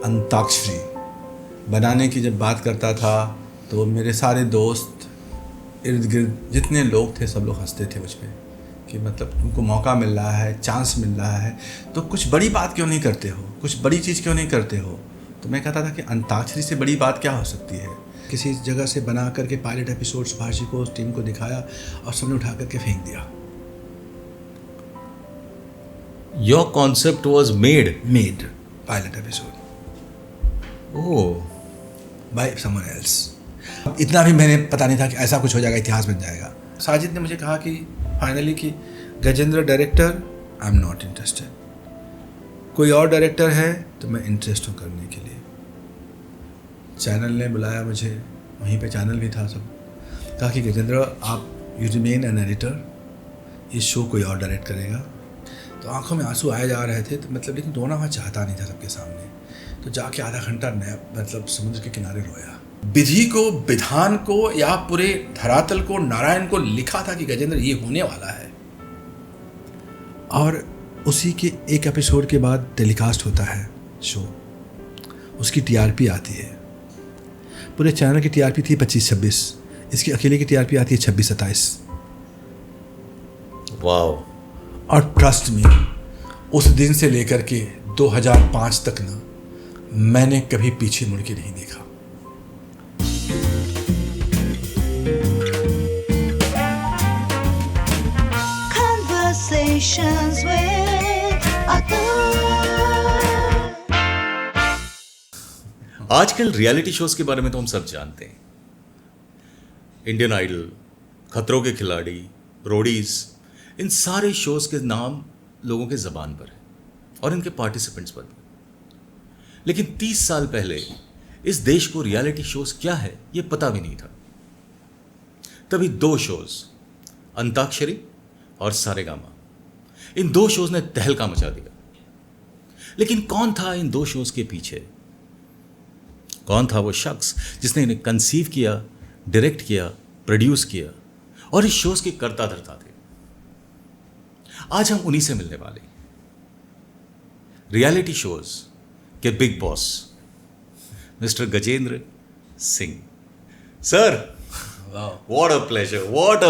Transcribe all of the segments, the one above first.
अंताक्षरी बनाने की जब बात करता था तो मेरे सारे दोस्त, इर्द गिर्द जितने लोग थे सब लोग हंसते थे मुझ पर कि मतलब तुमको मौका मिल रहा है, चांस मिल रहा है, तो कुछ बड़ी बात क्यों नहीं करते हो, कुछ बड़ी चीज़ क्यों नहीं करते हो। तो मैं कहता था कि अंताक्षरी से बड़ी बात क्या हो सकती है। किसी जगह से बना करके पायलट एपिसोड सुभाष जी को, उस टीम को दिखाया और सबने उठा करके फेंक दिया। Your concept was made pilot episode by someone else. इतना भी मैंने पता नहीं था कि ऐसा कुछ हो जाएगा, इतिहास बन जाएगा। साजिद ने मुझे कहा कि फाइनली कि Gajendra director, I am not interested, कोई और डायरेक्टर है तो मैं इंटरेस्ट हूँ करने के लिए। चैनल ने बुलाया मुझे, वहीं पे चैनल भी था सब, कहा कि गजेंद्र आप यू रिमेन एन एडिटर, इस शो कोई और डायरेक्ट करेगा। तो आंखों में आंसू आए जा रहे थे, तो मतलब लेकिन रोना मैं चाहता नहीं था सबके सामने। तो जाके आधा घंटा मतलब समुद्र के किनारे रोया। विधि को, विधान को या पूरे धरातल को, नारायण को लिखा था कि गजेंद्र ये होने वाला है। और उसी के एक एपिसोड के बाद टेलीकास्ट होता है शो, उसकी टीआरपी आती है। पूरे चैनल की टीआरपी थी 25-26, इसकी अकेले की टीआरपी आती है 26-27। वाओ। और ट्रस्ट में उस दिन से लेकर के 2005 तक ना मैंने कभी पीछे मुड़ के नहीं देखा। Conversations with Atul। आजकल रियलिटी शोज के बारे में तो हम सब जानते हैं। इंडियन आइडल, खतरों के खिलाड़ी, रोडीज, इन सारे शोज के नाम लोगों के ज़बान पर है और इनके पार्टिसिपेंट्स पर भी। लेकिन 30 साल पहले इस देश को रियलिटी शोज क्या है ये पता भी नहीं था। तभी 2 शोज, अंताक्षरी और सारेगामा, इन 2 शोज ने तहलका मचा दिया। लेकिन कौन था इन 2 शोज के पीछे? कौन था वो शख्स जिसने इन्हें कंसीव किया, डायरेक्ट किया, प्रोड्यूस किया और इस शोज के कर्ता धर्ता थे? आज हम उन्हीं से मिलने वाले, रियलिटी शोज के Bigg Boss mister Gajendra Singh sir. What a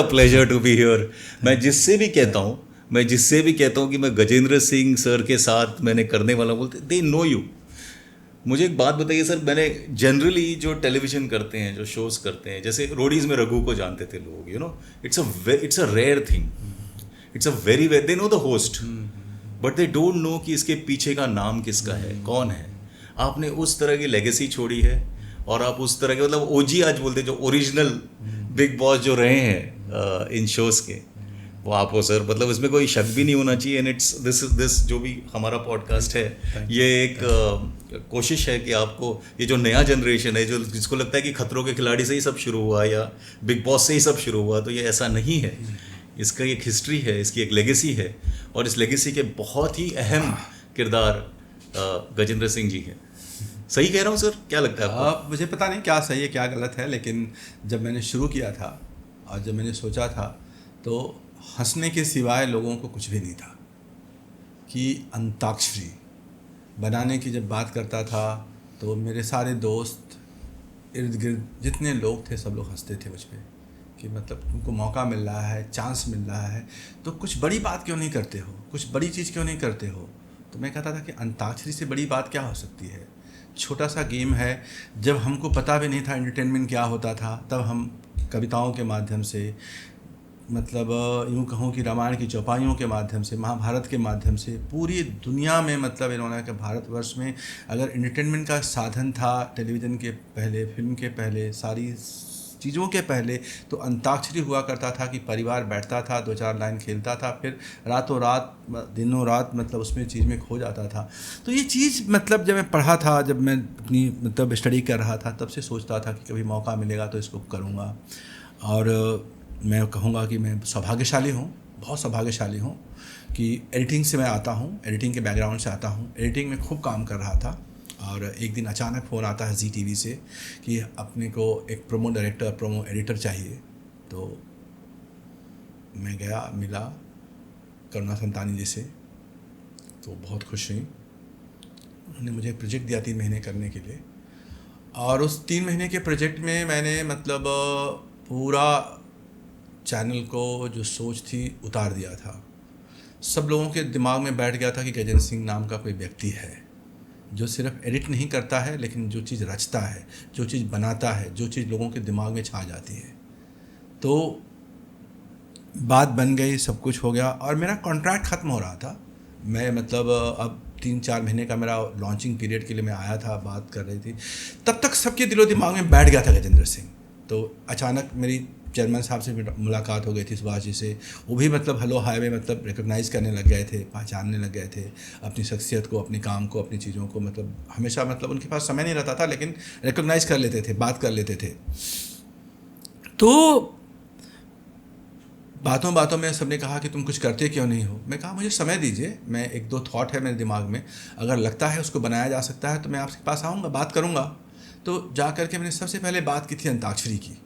pleasure to be here. मैं जिससे भी कहता हूं कि मैं गजेंद्र सिंह सर के साथ मैंने करने वाला, बोलते दे नो यू। मुझे एक बात बताइए सर, मैंने जनरली जो टेलीविज़न करते हैं, जो शोज़ करते हैं, जैसे रोडीज़ में रघु को जानते थे लोग, you know, it's a rare thing, it's a very they know the host but they don't know कि इसके पीछे का नाम किसका है, कौन है। आपने उस तरह की लेगेसी छोड़ी है और आप उस तरह के, मतलब ओजी आज बोलते हैं, जो ओरिजिनल बिग बॉस जो रहे हैं इन शोज़ के, वो आप हो सर। मतलब इसमें कोई शक भी नहीं होना चाहिए। एंड इट्स दिस जो भी हमारा पॉडकास्ट है, ये एक कोशिश है कि आपको ये जो नया जनरेशन है, जो जिसको लगता है कि खतरों के खिलाड़ी से ही सब शुरू हुआ या बिग बॉस से ही सब शुरू हुआ, तो ये ऐसा नहीं है। इसका एक हिस्ट्री है, इसकी एक लेगेसी है और इस लेगेसी के बहुत ही अहम किरदार गजेंद्र सिंह जी हैं। सही कह रहा हूँ सर? क्या लगता है आपको? मुझे पता नहीं क्या सही है क्या गलत है, लेकिन जब मैंने शुरू किया था और जब मैंने सोचा था तो हंसने के सिवाय लोगों को कुछ भी नहीं था। कि अंताक्षरी बनाने की जब बात करता था तो मेरे सारे दोस्त, इर्द गिर्द जितने लोग थे सब लोग हंसते थे मुझ पर कि मतलब तुमको मौका मिल रहा है, चांस मिल रहा है, तो कुछ बड़ी बात क्यों नहीं करते हो, कुछ बड़ी चीज़ क्यों नहीं करते हो। तो मैं कहता था कि अंताक्षरी से बड़ी बात क्या हो सकती है। छोटा सा गेम है। जब हमको पता भी नहीं था एंटरटेनमेंट क्या होता था, तब हम कविताओं के माध्यम से, मतलब यूँ कहूँ कि रामायण की चौपाइयों के माध्यम से, महाभारत के माध्यम से पूरी दुनिया में, मतलब इन्होंने कि भारतवर्ष में अगर एंटरटेनमेंट का साधन था टेलीविज़न के पहले, फिल्म के पहले, सारी चीज़ों के पहले, तो अंताक्षरी हुआ करता था कि परिवार बैठता था, 2-4 लाइन खेलता था, फिर रातों रात, दिनों रात, मतलब उसमें चीज़ में खो जाता था। तो ये चीज़, मतलब जब मैं पढ़ा था, जब मैं अपनी मतलब स्टडी कर रहा था, तब से सोचता था कि कभी मौका मिलेगा तो इसको करूँगा। और मैं कहूँगा कि मैं सौभाग्यशाली हूँ, बहुत सौभाग्यशाली हूँ कि एडिटिंग से मैं आता हूँ, एडिटिंग के बैकग्राउंड से आता हूँ। एडिटिंग में खूब काम कर रहा था और एक दिन अचानक फ़ोन आता है ZTV से कि अपने को एक प्रोमो डायरेक्टर, प्रोमो एडिटर चाहिए। तो मैं गया, मिला करुणा संतानी जी से, तो बहुत खुश हुई। उन्होंने मुझे प्रोजेक्ट दिया 3 महीने करने के लिए, और उस 3 महीने के प्रोजेक्ट में मैंने मतलब पूरा चैनल को जो सोच थी उतार दिया था। सब लोगों के दिमाग में बैठ गया था कि गजेंद्र सिंह नाम का कोई व्यक्ति है जो सिर्फ एडिट नहीं करता है, लेकिन जो चीज़ रचता है, जो चीज़ बनाता है, जो चीज़ लोगों के दिमाग में छा जाती है। तो बात बन गई, सब कुछ हो गया, और मेरा कॉन्ट्रैक्ट ख़त्म हो रहा था। मैं मतलब अब 3-4 महीने का मेरा लॉन्चिंग पीरियड के लिए मैं आया था, बात कर रही थी, तब तक सबके दिलो दिमाग में बैठ गया था गजेंद्र सिंह। तो अचानक मेरी चेयरमैन साहब से मुलाकात हो गई थी, सुभाष जी से। वो भी मतलब हेलो हाय में मतलब रिकॉग्नाइज़ करने लग गए थे, पहचानने लग गए थे अपनी शख्सियत को, अपने काम को, अपनी चीज़ों को। मतलब हमेशा मतलब उनके पास समय नहीं रहता था, लेकिन रिकॉग्नाइज़ कर लेते थे, बात कर लेते थे। तो बातों बातों में सबने कहा कि तुम कुछ करते क्यों नहीं हो। मैं कहा मुझे समय दीजिए, मैं 1-2 थॉट है मेरे दिमाग में, अगर लगता है उसको बनाया जा सकता है तो मैं आपके पास आऊँगा, बात करूँगा। तो जा कर के मैंने सबसे पहले बात की थी अंताक्षरी की,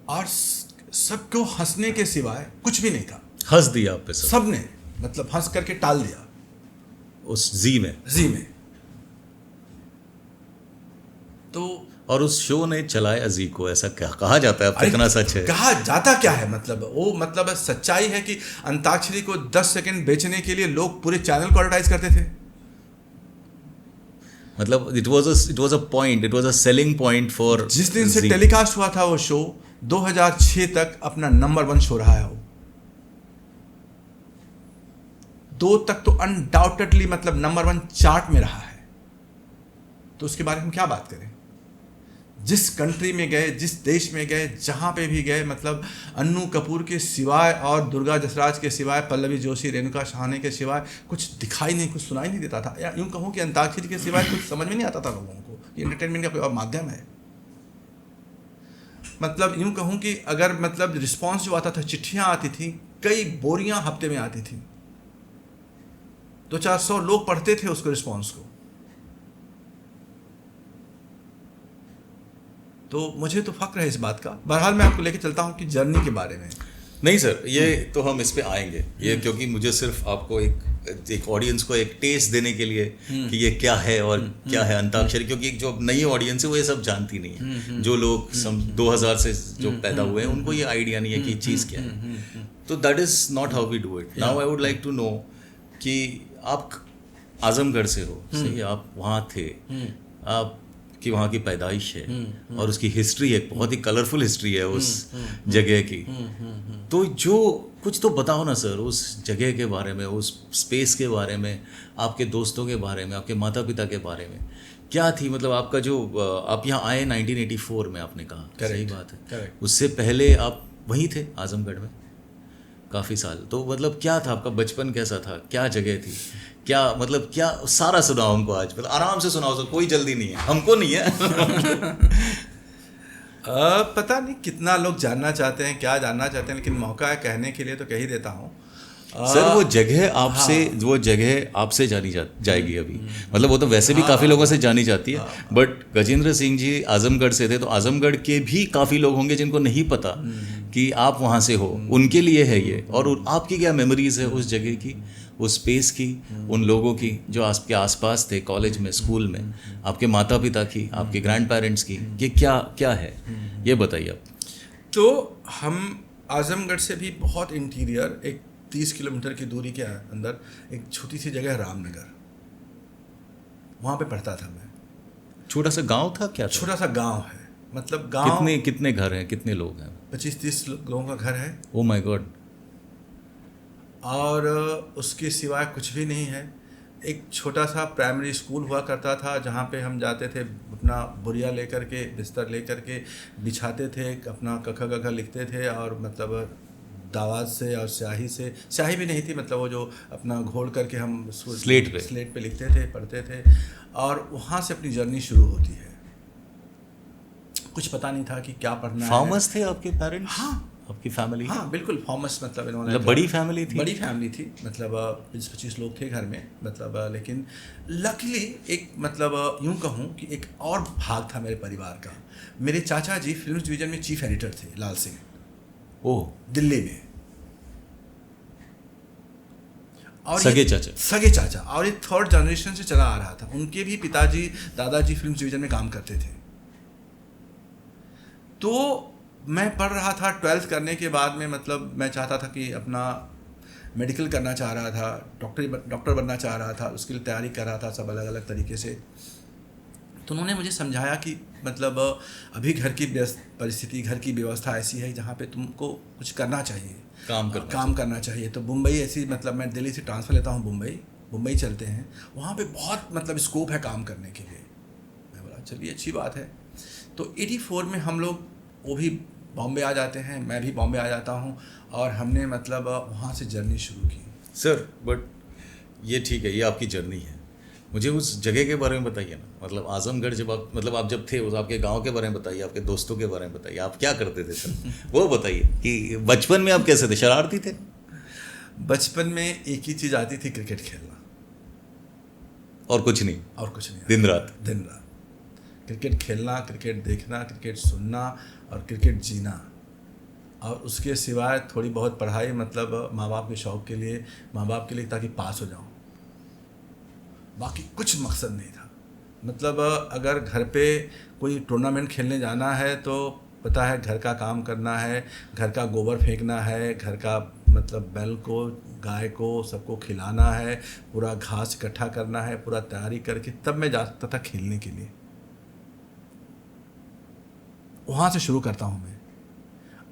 और सबको हंसने के सिवाय कुछ भी नहीं था। हंस दिया आप पे सब ने मतलब हंस करके टाल दिया उस जी में। तो और उस शो ने चलाया जी को, ऐसा क्या कहा जाता है, अब कितना सच है? कहा जाता क्या है, मतलब वो मतलब सच्चाई है कि अंताक्षरी को 10 सेकंड बेचने के लिए लोग पूरे चैनल को एडवर्टाइज करते थे। मतलब it was a point, it was a selling point for. जिस दिन से टेलीकास्ट हुआ था वो शो, 2006 तक अपना नंबर 1 शो रहा है वो। 2 तक तो अनडाउटेडली मतलब नंबर 1 चार्ट में रहा है। तो उसके बारे में क्या बात करें। जिस कंट्री में गए, जिस देश में गए, जहाँ पे भी गए, मतलब अन्नू कपूर के सिवाय और दुर्गा जसराज के सिवाय, पल्लवी जोशी, रेणुका सहाने के सिवाय कुछ दिखाई नहीं, कुछ सुनाई नहीं देता था। या यूँ कहूँ कि अंताक्षरी के सिवाय कुछ समझ में नहीं आता था लोगों को कि एंटरटेनमेंट का कोई और माध्यम है। मतलब यूँ कहूँ कि अगर मतलब रिस्पॉन्स जो आता था, चिट्ठियाँ आती थी, कई बोरियाँ हफ्ते में आती थी, 200-400 लोग पढ़ते थे उसको, रिस्पॉन्स को। तो मुझे तो फक्र है इस बात का। बहरहाल मैं आपको लेके चलता हूँ कि जर्नी के बारे में। नहीं सर, ये तो हम इस पे आएंगे, ये क्योंकि मुझे सिर्फ आपको एक ऑडियंस को एक टेस्ट देने के लिए कि ये क्या है और क्या है अंताक्षरी, क्योंकि जो नई ऑडियंस है वो ये सब जानती नहीं है। जो लोग 2000 से जो पैदा हुए हैं उनको ये आइडिया नहीं है कि चीज़ क्या है। तो that is not how we do it. Now I would like to know कि आप आजमगढ़ से हो, सही, आप वहाँ थे, आप कि वहाँ की पैदाइश है और उसकी हिस्ट्री है, बहुत ही कलरफुल हिस्ट्री है उस जगह की। तो जो कुछ तो बताओ ना सर उस जगह के बारे में, उस स्पेस के बारे में, आपके दोस्तों के बारे में, आपके माता पिता के बारे में क्या थी। मतलब आपका जो आप यहाँ आए 1984 में, आपने कहा, सही बात है, उससे पहले आप वहीं थे आजमगढ़ में काफ़ी साल। तो मतलब क्या था आपका बचपन, कैसा था, क्या जगह थी, क्या मतलब क्या, सारा सुनाओ हमको आज, मतलब आराम से सुनाओ सर, कोई जल्दी नहीं है, हमको नहीं है। पता नहीं कितना लोग जानना चाहते हैं, क्या जानना चाहते हैं, लेकिन मौका है कहने के लिए तो कह ही देता हूँ। सर वो जगह आपसे, वो जगह आपसे जानी जाएगी अभी, मतलब वो तो वैसे भी काफ़ी लोगों से जानी जाती है, बट गजेंद्र सिंह जी आजमगढ़ से थे, तो आजमगढ़ के भी काफ़ी लोग होंगे जिनको नहीं पता कि आप वहाँ से हो, उनके लिए है ये। और आपकी क्या मेमोरीज है उस जगह की, उस स्पेस की, उन लोगों की जो आपके आसपास थे, कॉलेज में, स्कूल में, आपके माता पिता की, आपके ग्रैंड पेरेंट्स की, ये क्या क्या है, ये बताइए आप। तो हम आजमगढ़ से भी बहुत इंटीरियर, एक 30 किलोमीटर की दूरी के अंदर एक छोटी सी जगह है रामनगर, वहाँ पे पढ़ता था मैं। छोटा सा गांव था क्या था? छोटा सा गांव है, मतलब गांव। कितने घर हैं, कितने लोग हैं? 25-30 लोगों का घर है। Oh my God. और उसके सिवाय कुछ भी नहीं है। एक छोटा सा प्राइमरी स्कूल हुआ करता था जहाँ पे हम जाते थे, अपना बोरिया लेकर के, बिस्तर लेकर के बिछाते थे, अपना कखा लिखते थे, और मतलब दावात से और स्याही भी नहीं थी, मतलब वो जो अपना घोल करके हम स्लेट पे लिखते थे, पढ़ते थे, और वहाँ से अपनी जर्नी शुरू होती है। कुछ पता नहीं था कि क्या पढ़ना है। फार्मर्स थे आपके पेरेंट्स? हाँ, आपकी फैमिली? हाँ बिल्कुल, फार्मर्स, मतलब इन्होंने बड़ी फैमिली थी? बड़ी फैमिली थी, मतलब 20-25 लोग थे घर में, मतलब लेकिन लकीली एक मतलब यूँ कहूँ कि एक और भाग था मेरे परिवार का। मेरे चाचा जी फिल्म डिवीज़न में चीफ एडिटर थे, लाल सिंह, ओह, दिल्ली में। और सगे ये- चाचा। सगे चाचा, और ये थर्ड जनरेशन से चला आ रहा था। उनके भी पिताजी दादाजी फिल्म डिवीजन में काम करते थे। तो मैं पढ़ रहा था 12th करने के बाद में, मतलब मैं चाहता था कि अपना मेडिकल करना चाह रहा था, डॉक्टर बनना चाह रहा था, उसके लिए तैयारी कर रहा था सब अलग अलग तरीके से। तो उन्होंने मुझे समझाया कि मतलब अभी घर की परिस्थिति, घर की व्यवस्था ऐसी है जहाँ पे तुमको कुछ करना चाहिए, काम करना चाहिए। तो मुंबई ऐसी, मतलब मैं दिल्ली से ट्रांसफ़र लेता हूँ मुंबई चलते हैं, वहाँ पे बहुत मतलब स्कोप है काम करने के लिए। मैं बोला चलिए अच्छी बात है। तो 84 में हम लोग वो भी बॉम्बे आ जाते हैं, मैं भी बॉम्बे आ जाता हूँ, और हमने मतलब वहाँ से जर्नी शुरू की। सर बट ये ठीक है, ये आपकी जर्नी है, मुझे उस जगह के बारे में बताइए ना। मतलब आजमगढ़ जब आप जब थे, उस आपके गांव के बारे में बताइए, आपके दोस्तों के बारे में बताइए, आप क्या करते थे सर? वो बताइए कि बचपन में आप कैसे थे, शरारती थे? बचपन में एक ही चीज़ आती थी, क्रिकेट खेलना, और कुछ नहीं? और कुछ नहीं। दिन रात क्रिकेट खेलना, क्रिकेट देखना, क्रिकेट सुनना और क्रिकेट जीना, और उसके सिवाय थोड़ी बहुत पढ़ाई, मतलब माँ बाप के शौक़ के लिए, माँ बाप के लिए, ताकि पास हो जाऊँ। बाकी कुछ मकसद नहीं था। मतलब अगर घर पे कोई टूर्नामेंट खेलने जाना है तो पता है घर का काम करना है, घर का गोबर फेंकना है, घर का मतलब बैल को, गाय को, सबको खिलाना है, पूरा घास इकट्ठा करना है, पूरा तैयारी करके तब मैं जा सकता था खेलने के लिए। वहाँ से शुरू करता हूँ मैं।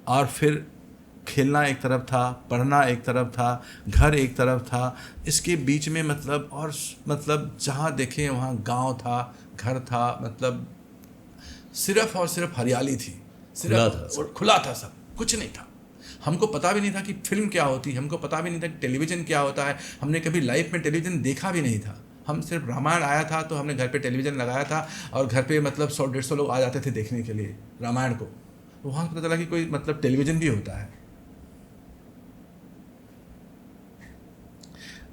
और फिर खेलना एक तरफ था, पढ़ना एक तरफ था, घर एक तरफ था, इसके बीच में मतलब जहाँ देखें वहाँ गांव था, घर था, मतलब सिर्फ और सिर्फ हरियाली थी, खुला था सब, कुछ नहीं था। हमको पता भी नहीं था कि फिल्म क्या होती है, हमको पता भी नहीं था कि टेलीविज़न क्या होता है। हमने कभी लाइफ में टेलीविज़न देखा भी नहीं था। हम सिर्फ रामायण आया था तो हमने घर पे टेलीविज़न लगाया था, और घर पे मतलब 100-150 लोग आ जाते थे देखने के लिए रामायण को। वहाँ पता चला कि कोई मतलब टेलीविज़न भी होता है।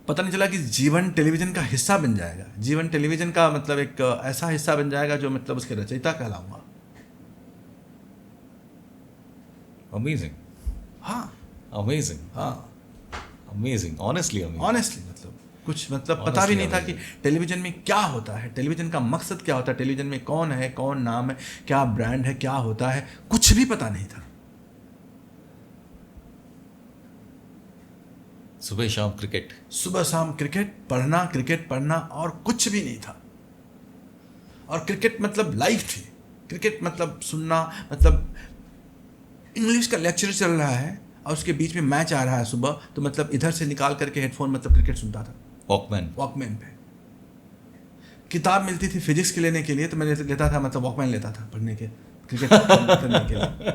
पता नहीं चला कि जीवन टेलीविज़न का हिस्सा बन जाएगा, जीवन टेलीविज़न का मतलब एक ऐसा हिस्सा बन जाएगा जो मतलब उसके रचयिता कहलाऊंगा। अमेजिंग। हाँ अमेजिंग। हाँ अमेजिंग, ऑनेस्टली मतलब कुछ मतलब पता भी नहीं था कि टेलीविज़न में क्या होता है, टेलीविज़न का मकसद क्या होता है, टेलीविज़न में कौन है, कौन नाम है, क्या ब्रांड है, क्या होता है, कुछ भी पता नहीं था। सुबह शाम क्रिकेट पढ़ना और कुछ भी नहीं था। और क्रिकेट मतलब लाइफ थी, क्रिकेट मतलब सुनना, मतलब इंग्लिश का लेक्चर चल रहा है और उसके बीच में मैच आ रहा है सुबह, तो मतलब इधर से निकाल करके हेडफोन मतलब क्रिकेट सुनता था वॉकमैन पे। किताब मिलती थी फिजिक्स के लेने के लिए, तो मैं लेता था, मतलब वॉकमैन लेता था पढ़ने के, क्रिकेट करने के लिए।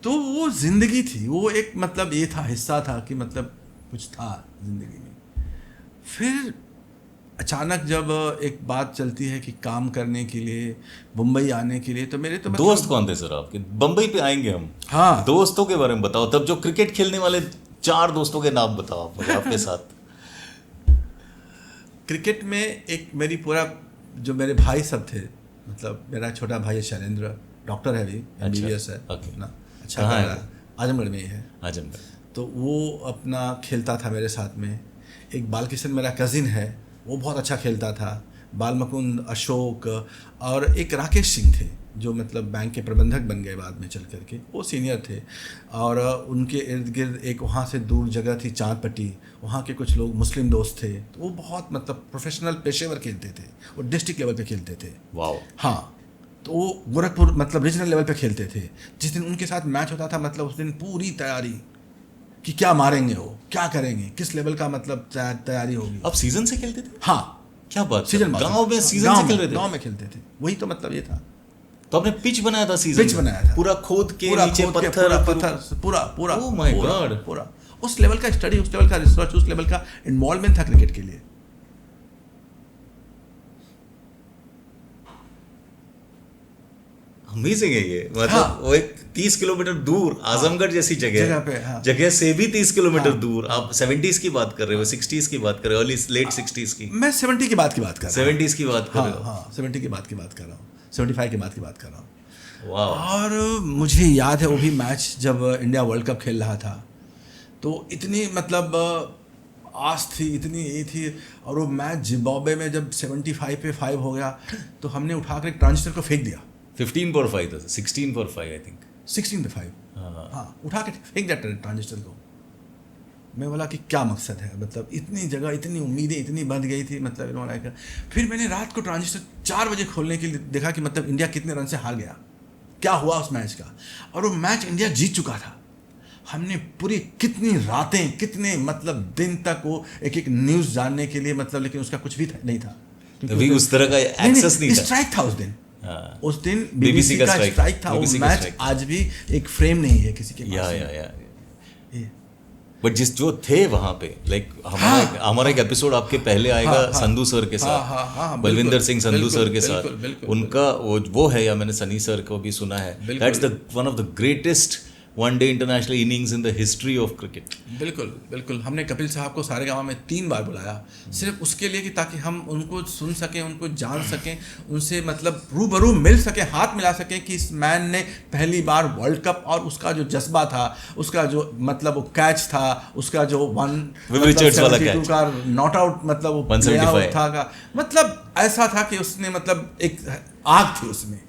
तो वो जिंदगी थी, वो एक मतलब ये था, हिस्सा था कि मतलब कुछ था जिंदगी में। फिर अचानक जब एक बात चलती है कि काम करने के लिए मुंबई आने के लिए, तो मेरे तो मतलब दोस्त कौन थे सर आपके? बम्बई पे आएंगे हम। हाँ, दोस्तों के बारे में बताओ, तब जो क्रिकेट खेलने वाले 4 दोस्तों के नाम बताओ आप मुझे आपके साथ। क्रिकेट में एक मेरी पूरा जो मेरे भाई सब थे, मतलब मेरा छोटा भाई शैलेंद्र, डॉक्टर है, अभी MBBS है अपना, अच्छा कर रहा है, आजमगढ़ में ही है। आजमगढ़। तो वो अपना खेलता था मेरे साथ में। एक बालकिशन मेरा कज़िन है, वो बहुत अच्छा खेलता था। बालमुकुंद, अशोक, और एक राकेश सिंह थे जो मतलब बैंक के प्रबंधक बन गए बाद में चल करके, वो सीनियर थे। और उनके इर्द गिर्द एक वहाँ से दूर जगह थी चांदपट्टी, वहाँ के कुछ लोग मुस्लिम दोस्त थे। तो वो बहुत मतलब प्रोफेशनल पेशेवर खेलते थे, वो डिस्ट्रिक्ट लेवल पे खेलते थे। वाओ। हाँ, तो वो गोरखपुर मतलब रीजनल लेवल पे खेलते थे। जिस दिन उनके साथ मैच होता था, मतलब उस दिन पूरी तैयारी कि क्या मारेंगे, वो क्या करेंगे, किस लेवल का मतलब तैयारी होगी। आप सीजन से खेलते थे? हाँ, क्या बात, सीजन गांव में सीजन से खेल रहे थे? गांव में खेलते थे, वही तो मतलब ये था। तो आपने पिच बनाया था सीजन? पिच बनाया था, पूरा खोद के नीचे पत्थर पूरा। ओह माय गॉड, पूरा उस लेवल का स्टडी, उस लेवल का रिसर्च, उस लेवल का इन्वॉल्वमेंट था क्रिकेट के लिए। अमेजिंग है ये। मतलब हाँ, वो एक 30 किलोमीटर दूर आजमगढ़ जैसी जगह पे, हाँ, जगह से भी 30 किलोमीटर दूर। आप 70s की बात कर रहे हो, 60s की बात कर रहे हो, अर्ली लेट 60s की? मैं 70 की बात कर रहा हूँ। 70s की बात कर रहे हो? हाँ, 70 की बात कर रहा हूँ, 75 की बात कर रहा हूँ। वाह। और मुझे याद है वो भी मैच जब इंडिया वर्ल्ड कप खेल रहा था, तो इतनी मतलब आस थी, इतनी ये थी। और वो मैच जिम्बाब्वे में जब 75 पे 5 हो गया, तो हमने उठा कर एक ट्रांजिस्टर को फेंक दिया। 15 for 5 था, 16 for 5 आई थिंक। 16 पे 5, हाँ, उठा के फेंक दिया ट्रांजिस्टर को। मैं बोला कि क्या मकसद है, मतलब इतनी जगह, इतनी उम्मीदें इतनी बंध गई थी, मतलब इन्होंने। फिर मैंने रात को ट्रांजिस्टर 4 बजे खोलने के लिए देखा कि मतलब इंडिया कितने रन से हार गया, क्या हुआ उस मैच का। और वो मैच इंडिया जीत चुका था। हमने पूरी कितनी रातें, कितने मतलब दिन तक वो एक एक न्यूज़ जानने के लिए, मतलब, लेकिन उसका कुछ भी नहीं था। अभी उस तरह का एक्सेस नहीं था। स्ट्राइक था उस दिन। हाँ। उस दिन BBC BBC का स्ट्राइक था। वो BBC का मैच strike था। आज भी एक फ्रेम नहीं है किसी के पास। या ये। बट जिस जो थे वहां पे, लाइक हमारा एक एपिसोड आपके पहले आएगा संधू सर के साथ, बलविंदर सिंह संधू सर के साथ। उनका वो है, या मैंने सनी सर को भी सुना है, that's the one of the greatest one day international innings in the history of cricket. बिल्कुल बिल्कुल। हमने कपिल साहब को सारेगामा में 3 बार बुलाया, सिर्फ उसके लिए कि ताकि हम उनको सुन सकें, उनको जान सकें, उनसे मतलब रूबरू मिल सकें, हाथ मिला सकें कि इस मैन ने पहली बार वर्ल्ड कप, और उसका जो जज्बा था, उसका जो मतलब वो कैच था, उसका जो का नॉट आउट, मतलब वो 175 था का, मतलब ऐसा था कि उसने मतलब एक आग थी उसमें।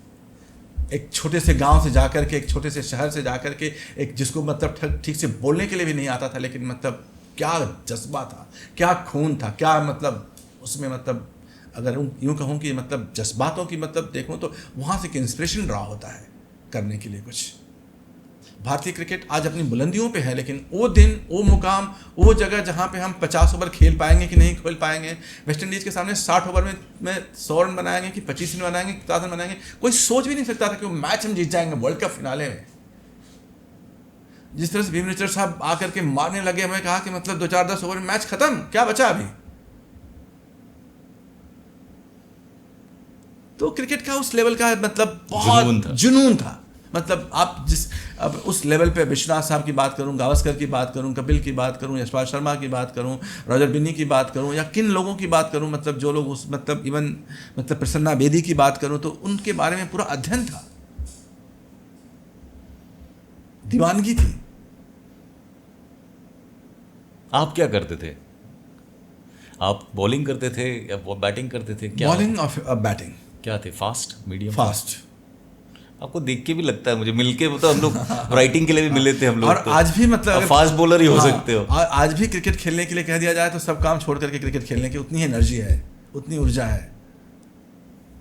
एक छोटे से गांव से जाकर के, एक छोटे से शहर से जाकर के, एक जिसको मतलब ठीक से बोलने के लिए भी नहीं आता था, लेकिन मतलब क्या जज्बा था, क्या खून था, क्या मतलब उसमें, मतलब अगर यूँ कहूँ कि मतलब जज्बातों की मतलब देखूँ तो वहाँ से एक इंस्पिरेशन ड्रा होता है करने के लिए कुछ। भारतीय क्रिकेट आज अपनी बुलंदियों पे है, लेकिन वो दिन, वो मुकाम, वो जगह जहाँ पे हम 50 ओवर खेल पाएंगे कि नहीं खेल पाएंगे, वेस्ट इंडीज़ के सामने 60 ओवर में 100 रन बनाएंगे कि 25 रन बनाएंगे, 50 रन बनाएंगे, कोई सोच भी नहीं सकता था कि वो मैच हम जीत जाएंगे वर्ल्ड कप फिनाले में। जिस तरह से भीम रिचर्ड साहब आकर के मारने लगे, हमें कहा कि मतलब 2-4-10 ओवर में मैच खत्म, क्या बचा अभी। तो क्रिकेट का उस लेवल का मतलब बहुत जुनून था। मतलब आप अब उस लेवल पे विश्वनाथ साहब की बात करूं, गावस्कर की बात करूं, कपिल की बात करूं, यशपाल शर्मा की बात करूं, रॉजर बिन्नी की बात करूं, या किन लोगों की बात करूं, मतलब जो लोग उस मतलब इवन मतलब प्रसन्ना बेदी की बात करूं, तो उनके बारे में पूरा अध्ययन था, दीवानगी थी। आप क्या करते थे? आप बॉलिंग करते थे या बैटिंग करते थे? क्या बॉलिंग और बैटिंग क्या थे? Fast, medium? फास्ट। आपको देख के भी लगता है, मुझे मिलके तो हम लोग राइटिंग के लिए भी मिले थे हम लोग। और आज भी मतलब फास्ट बॉलर ही हो सकते हो। आज भी क्रिकेट खेलने के लिए कह दिया जाए तो सब काम छोड़ करके क्रिकेट खेलने की उतनी एनर्जी है, उतनी ऊर्जा है।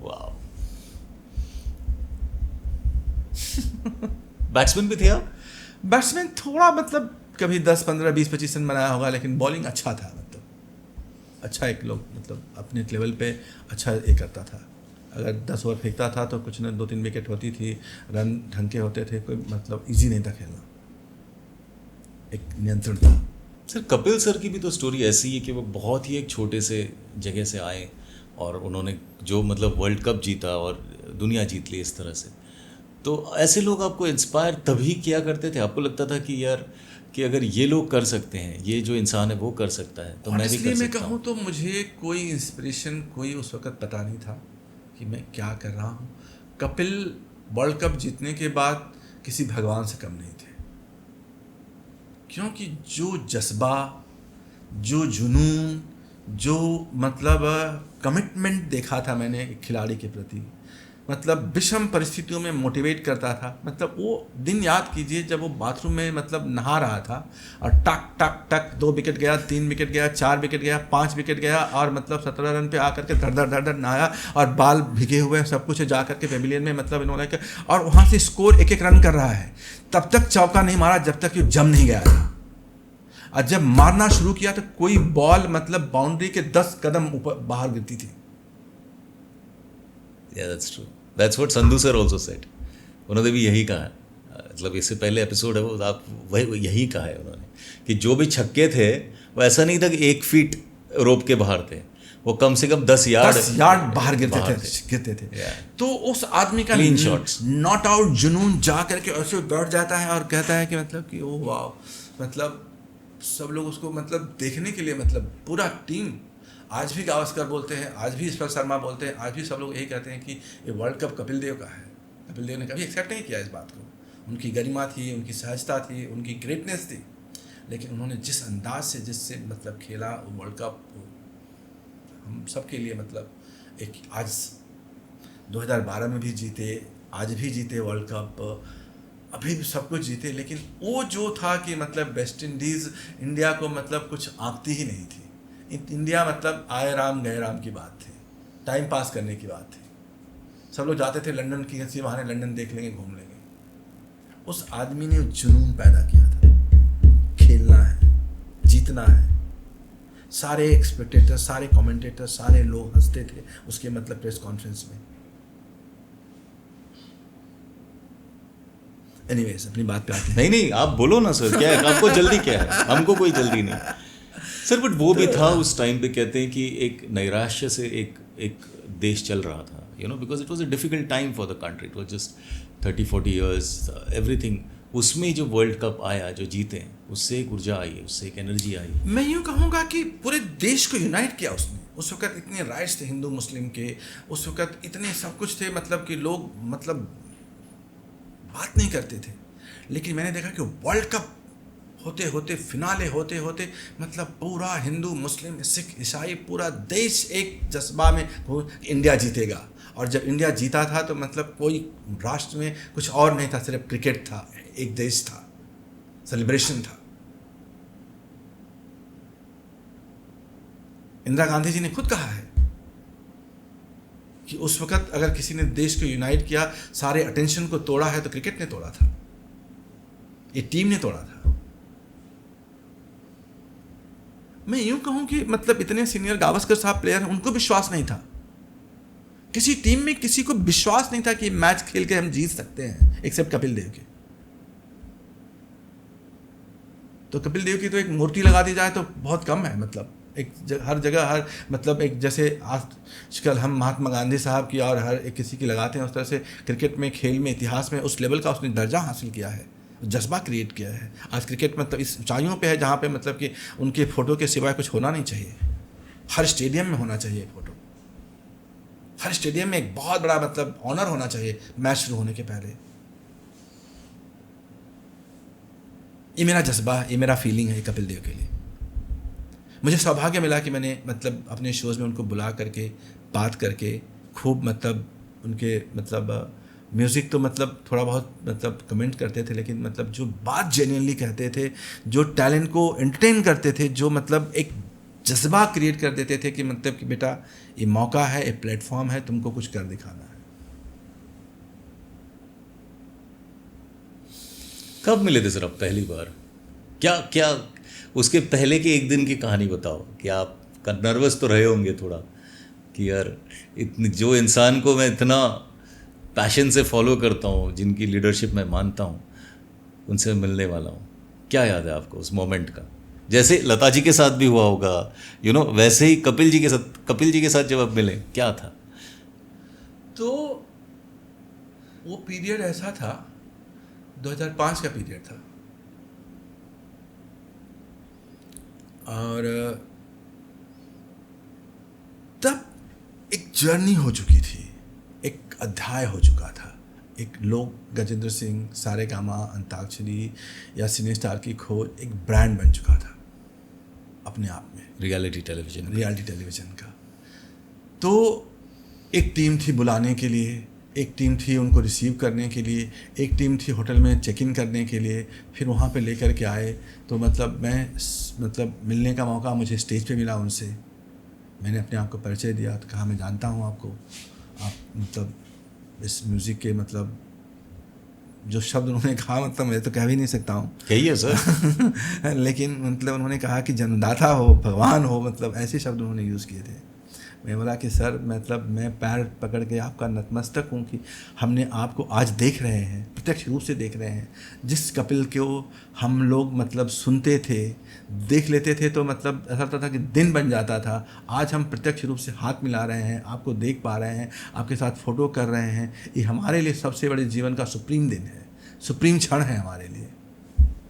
वाह। बैट्समैन भी थे आप? बैट्समैन थोड़ा मतलब कभी 10, 15, 20, 25 रन बनाया होगा, लेकिन बॉलिंग अच्छा था, मतलब अच्छा एक लोग मतलब अपने लेवल पे अच्छा ये करता था। अगर 10 ओवर फेंकता था तो कुछ न 2-3 विकेट होती थी, रन ढंग के होते थे, कोई मतलब इजी नहीं था खेलना, एक नियंत्रण था। सर कपिल सर की भी तो स्टोरी ऐसी है कि वो बहुत ही एक छोटे से जगह से आए और उन्होंने जो मतलब वर्ल्ड कप जीता और दुनिया जीत ली इस तरह से। तो ऐसे लोग आपको इंस्पायर तभी किया करते थे? आपको लगता था कि यार कि अगर ये लोग कर सकते हैं, ये जो इंसान है वो कर सकता है, तो मैं भी कर सकता हूँ? मैं कहूँ तो मुझे कोई इंस्पिरेशन कोई उस वक्त पता नहीं था कि मैं क्या कर रहा हूँ। कपिल वर्ल्ड कप जीतने के बाद किसी भगवान से कम नहीं थे, क्योंकि जो जज्बा, जो जुनून, जो मतलब कमिटमेंट देखा था मैंने एक खिलाड़ी के प्रति, मतलब विषम परिस्थितियों में मोटिवेट करता था। मतलब वो दिन याद कीजिए जब वो बाथरूम में मतलब नहा रहा था और टक टक टक 2 विकेट गया, 3 विकेट गया, 4 विकेट गया, 5 विकेट गया, और मतलब 17 रन पे आकर के धड़ धड़ नहाया और बाल भीगे हुए सब कुछ जा कर के पेविलियन में मतलब इन्होंने, और वहाँ से स्कोर 1-1 रन कर रहा है। तब तक चौका नहीं मारा जब तक ये जम नहीं गया था, और जब मारना शुरू किया तो कोई बॉल मतलब बाउंड्री के 10 कदम ऊपर बाहर गिरती थी। Yeah, that's true. That's what Sandhu sir also said. उन्होंने भी यही कहा, मतलब इससे पहले एपिसोड है वो, आप वही यही कहा है उन्होंने कि जो भी छक्के थे वो ऐसा नहीं था कि 1 फीट रोप के बाहर थे, वो कम से कम 10 यार्ड बाहर गिरते थे। Yeah. तो उस आदमी का Clean shots. नॉट आउट जुनून जा करके ऐसे बैठ जाता है और कहता है कि मतलब कि ओ वाह, मतलब सब लोग उसको मतलब देखने के लिए, मतलब पूरा टीम, आज भी गावस्कर बोलते हैं, आज भी ईश्वर शर्मा बोलते हैं, आज भी सब लोग यही कहते हैं कि ये वर्ल्ड कप कपिल देव का है। कपिल देव ने कभी एक्सेप्ट नहीं किया इस बात को। उनकी गरिमा थी, उनकी सहजता थी, उनकी ग्रेटनेस थी, लेकिन उन्होंने जिस अंदाज से जिससे मतलब खेला वर्ल्ड कप, हम सब के लिए मतलब एक आज 2012 में भी जीते, आज भी जीते वर्ल्ड कप, अभी भी सब कुछ जीते, लेकिन वो जो था कि मतलब वेस्ट इंडीज़ इंडिया को मतलब कुछ आंकती ही नहीं थी। इंडिया मतलब आए राम गए राम की बात थी, टाइम पास करने की बात थी। सब लोग जाते थे लंदन की किसी बहाने, लंदन देख लेंगे, घूम लेंगे। उस आदमी ने जुनून पैदा किया था, खेलना है, जीतना है। सारे एक्सपेक्टेटर, सारे कमेंटेटर, सारे लोग हंसते थे उसके मतलब प्रेस कॉन्फ्रेंस में। एनीवेज, अपनी बात पे आते हैं। नहीं आप बोलो ना सर, क्या है आपको जल्दी, क्या है? हमको कोई जल्दी नहीं सर। बट वो भी था उस टाइम पे, कहते हैं कि एक नैराश्य से एक देश चल रहा था, you know, because it was a difficult time for the country. It was just 30-40 years, everything. उसमें जो वर्ल्ड कप आया, जो जीते, उससे एक ऊर्जा आई, उससे एक एनर्जी आई। मैं यूँ कहूँगा कि पूरे देश को यूनाइट किया उसने। उस वक्त इतने राइट्स थे हिंदू मुस्लिम के, उस वक्त इतने सब कुछ थे, मतलब कि लोग मतलब बात नहीं करते थे। लेकिन मैंने देखा कि वर्ल्ड कप होते होते, फिनाले होते होते, मतलब पूरा हिंदू मुस्लिम सिख ईसाई पूरा देश एक जज्बा में इंडिया जीतेगा। और जब इंडिया जीता था तो मतलब कोई राष्ट्र में कुछ और नहीं था, सिर्फ क्रिकेट था, एक देश था, सेलिब्रेशन था। इंदिरा गांधी जी ने खुद कहा है कि उस वक्त अगर किसी ने देश को यूनाइट किया, सारे अटेंशन को तोड़ा है तो क्रिकेट ने तोड़ा था, ये टीम ने तोड़ा था। मैं यूं कहूं कि मतलब इतने सीनियर गावस्कर साहब प्लेयर हैं, उनको विश्वास नहीं था, किसी टीम में किसी को विश्वास नहीं था कि मैच खेल के हम जीत सकते हैं, एक्सेप्ट कपिल देव के। तो कपिल देव की तो एक मूर्ति लगा दी जाए तो बहुत कम है। मतलब हर जगह हर मतलब एक जैसे आजकल हम महात्मा गांधी साहब की और हर एक किसी की लगाते हैं, उस तरह से क्रिकेट में, खेल में, इतिहास में उस लेवल का उसने दर्जा हासिल किया है, जज्बा क्रिएट किया है। आज क्रिकेट मतलब इस ऊंचाइयों पे है जहाँ पे मतलब कि उनके फ़ोटो के सिवाय कुछ होना नहीं चाहिए। हर स्टेडियम में होना चाहिए फ़ोटो, हर स्टेडियम में एक बहुत बड़ा मतलब ऑनर होना चाहिए मैच शुरू होने के पहले। ये मेरा जज्बा, ये मेरा फीलिंग है कपिल देव के लिए। मुझे सौभाग्य मिला कि मैंने मतलब अपने शोज़ में उनको बुला करके बात करके खूब मतलब उनके मतलब म्यूज़िक तो मतलब थोड़ा बहुत मतलब कमेंट करते थे, लेकिन मतलब जो बात जेन्युइनली कहते थे, जो टैलेंट को एंटरटेन करते थे, जो मतलब एक जज्बा क्रिएट कर देते थे कि मतलब कि बेटा ये मौका है, ये प्लेटफॉर्म है, तुमको कुछ कर दिखाना है। कब मिले थे सर आप पहली बार? क्या उसके पहले के एक दिन की कहानी बताओ कि आप नर्वस तो रहे होंगे थोड़ा कि यार इतनी जो इंसान को मैं इतना पैशन से फॉलो करता हूँ, जिनकी लीडरशिप मैं मानता हूँ, उनसे मिलने वाला हूँ। क्या याद है आपको उस मोमेंट का? जैसे लता जी के साथ भी हुआ होगा, यू नो, वैसे ही कपिल जी के साथ जब आप मिले, क्या था? तो वो पीरियड ऐसा था, 2005 का पीरियड था, और तब एक जर्नी हो चुकी थी, एक अध्याय हो चुका था। एक लोग गजेंद्र सिंह, सारेगामा, अंताक्षरी या सिने स्टार की खोज एक ब्रांड बन चुका था अपने आप में, रियलिटी टेलीविज़न का। तो एक टीम थी बुलाने के लिए, एक टीम थी उनको रिसीव करने के लिए, एक टीम थी होटल में चेक इन करने के लिए, फिर वहाँ पे लेकर के आए। तो मतलब मैं मतलब मिलने का मौका मुझे स्टेज पे मिला उनसे। मैंने अपने आप को परिचय दिया, तो कहा मैं जानता हूँ आपको, आप मतलब इस म्यूज़िक के मतलब जो शब्द उन्होंने कहा, मतलब मैं तो कह भी नहीं सकता हूँ, कहिए सर। लेकिन मतलब उन्होंने कहा कि जन्मदाता हो, भगवान हो, मतलब ऐसे शब्द उन्होंने यूज़ किए थे। मैं बोला कि सर मतलब मैं पैर पकड़ के आपका नतमस्तक हूँ कि हमने आपको आज देख रहे हैं, प्रत्यक्ष रूप से देख रहे हैं। जिस कपिल को हम लोग मतलब सुनते थे, देख लेते थे, तो मतलब ऐसा होता था कि दिन बन जाता था। आज हम प्रत्यक्ष रूप से हाथ मिला रहे हैं, आपको देख पा रहे हैं, आपके साथ फ़ोटो कर रहे हैं। ये हमारे लिए सबसे बड़े जीवन का सुप्रीम दिन है, सुप्रीम क्षण है हमारे लिए।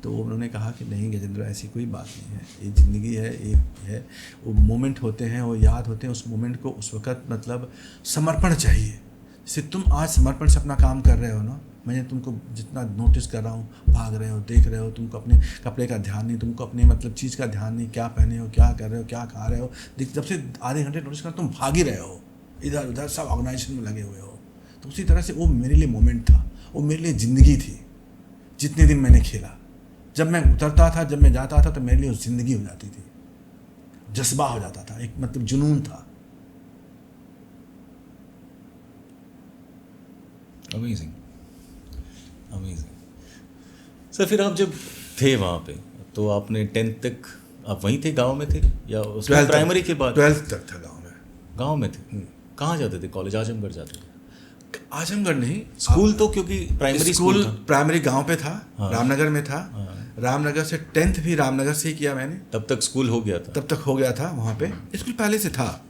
तो उन्होंने कहा कि नहीं गजेंद्र, ऐसी कोई बात नहीं है, ये ज़िंदगी है, ये है, वो मोमेंट होते हैं, वो याद होते हैं। उस मोमेंट को उस वक़्त मतलब समर्पण चाहिए, सिर्फ तुम आज समर्पण से अपना काम कर रहे हो ना, मैंने तुमको जितना नोटिस कर रहा हूँ, भाग रहे हो, देख रहे हो, तुमको अपने कपड़े का ध्यान नहीं, तुमको अपने मतलब चीज़ का ध्यान नहीं, क्या पहने हो, क्या कर रहे हो, क्या खा रहे हो, जब से आधे घंटे नोटिस कर तुम भाग ही रहे हो इधर उधर, सब ऑर्गेनाइजेशन में लगे हुए हो। तो उसी तरह से वो मेरे लिए मोमेंट था, वो मेरे लिए ज़िंदगी थी। जितने दिन मैंने खेला, जब मैं उतरता था, जब मैं जाता था, तो मेरे लिए वो ज़िंदगी हो जाती थी, जज्बा हो जाता था, एक मतलब जुनून था। Amazing, amazing. सर फिर आप जब थे वहाँ पे तो आपने 10th तक आप वहीं थे, गांव में थे या उसमें प्राइमरी के बाद? 12th तक था गाँव में। गांव में थे। कहाँ जाते थे कॉलेज? आजमगढ़ जाते थे? आजमगढ़ नहीं, स्कूल तो क्योंकि प्राइमरी स्कूल था। प्राइमरी गांव पे था। हाँ। रामनगर में था। हाँ। रामनगर से 10th भी रामनगर से ही किया मैंने। तब तक स्कूल हो गया था? तब तक हो गया था वहाँ पे। स्कूल पहले से था,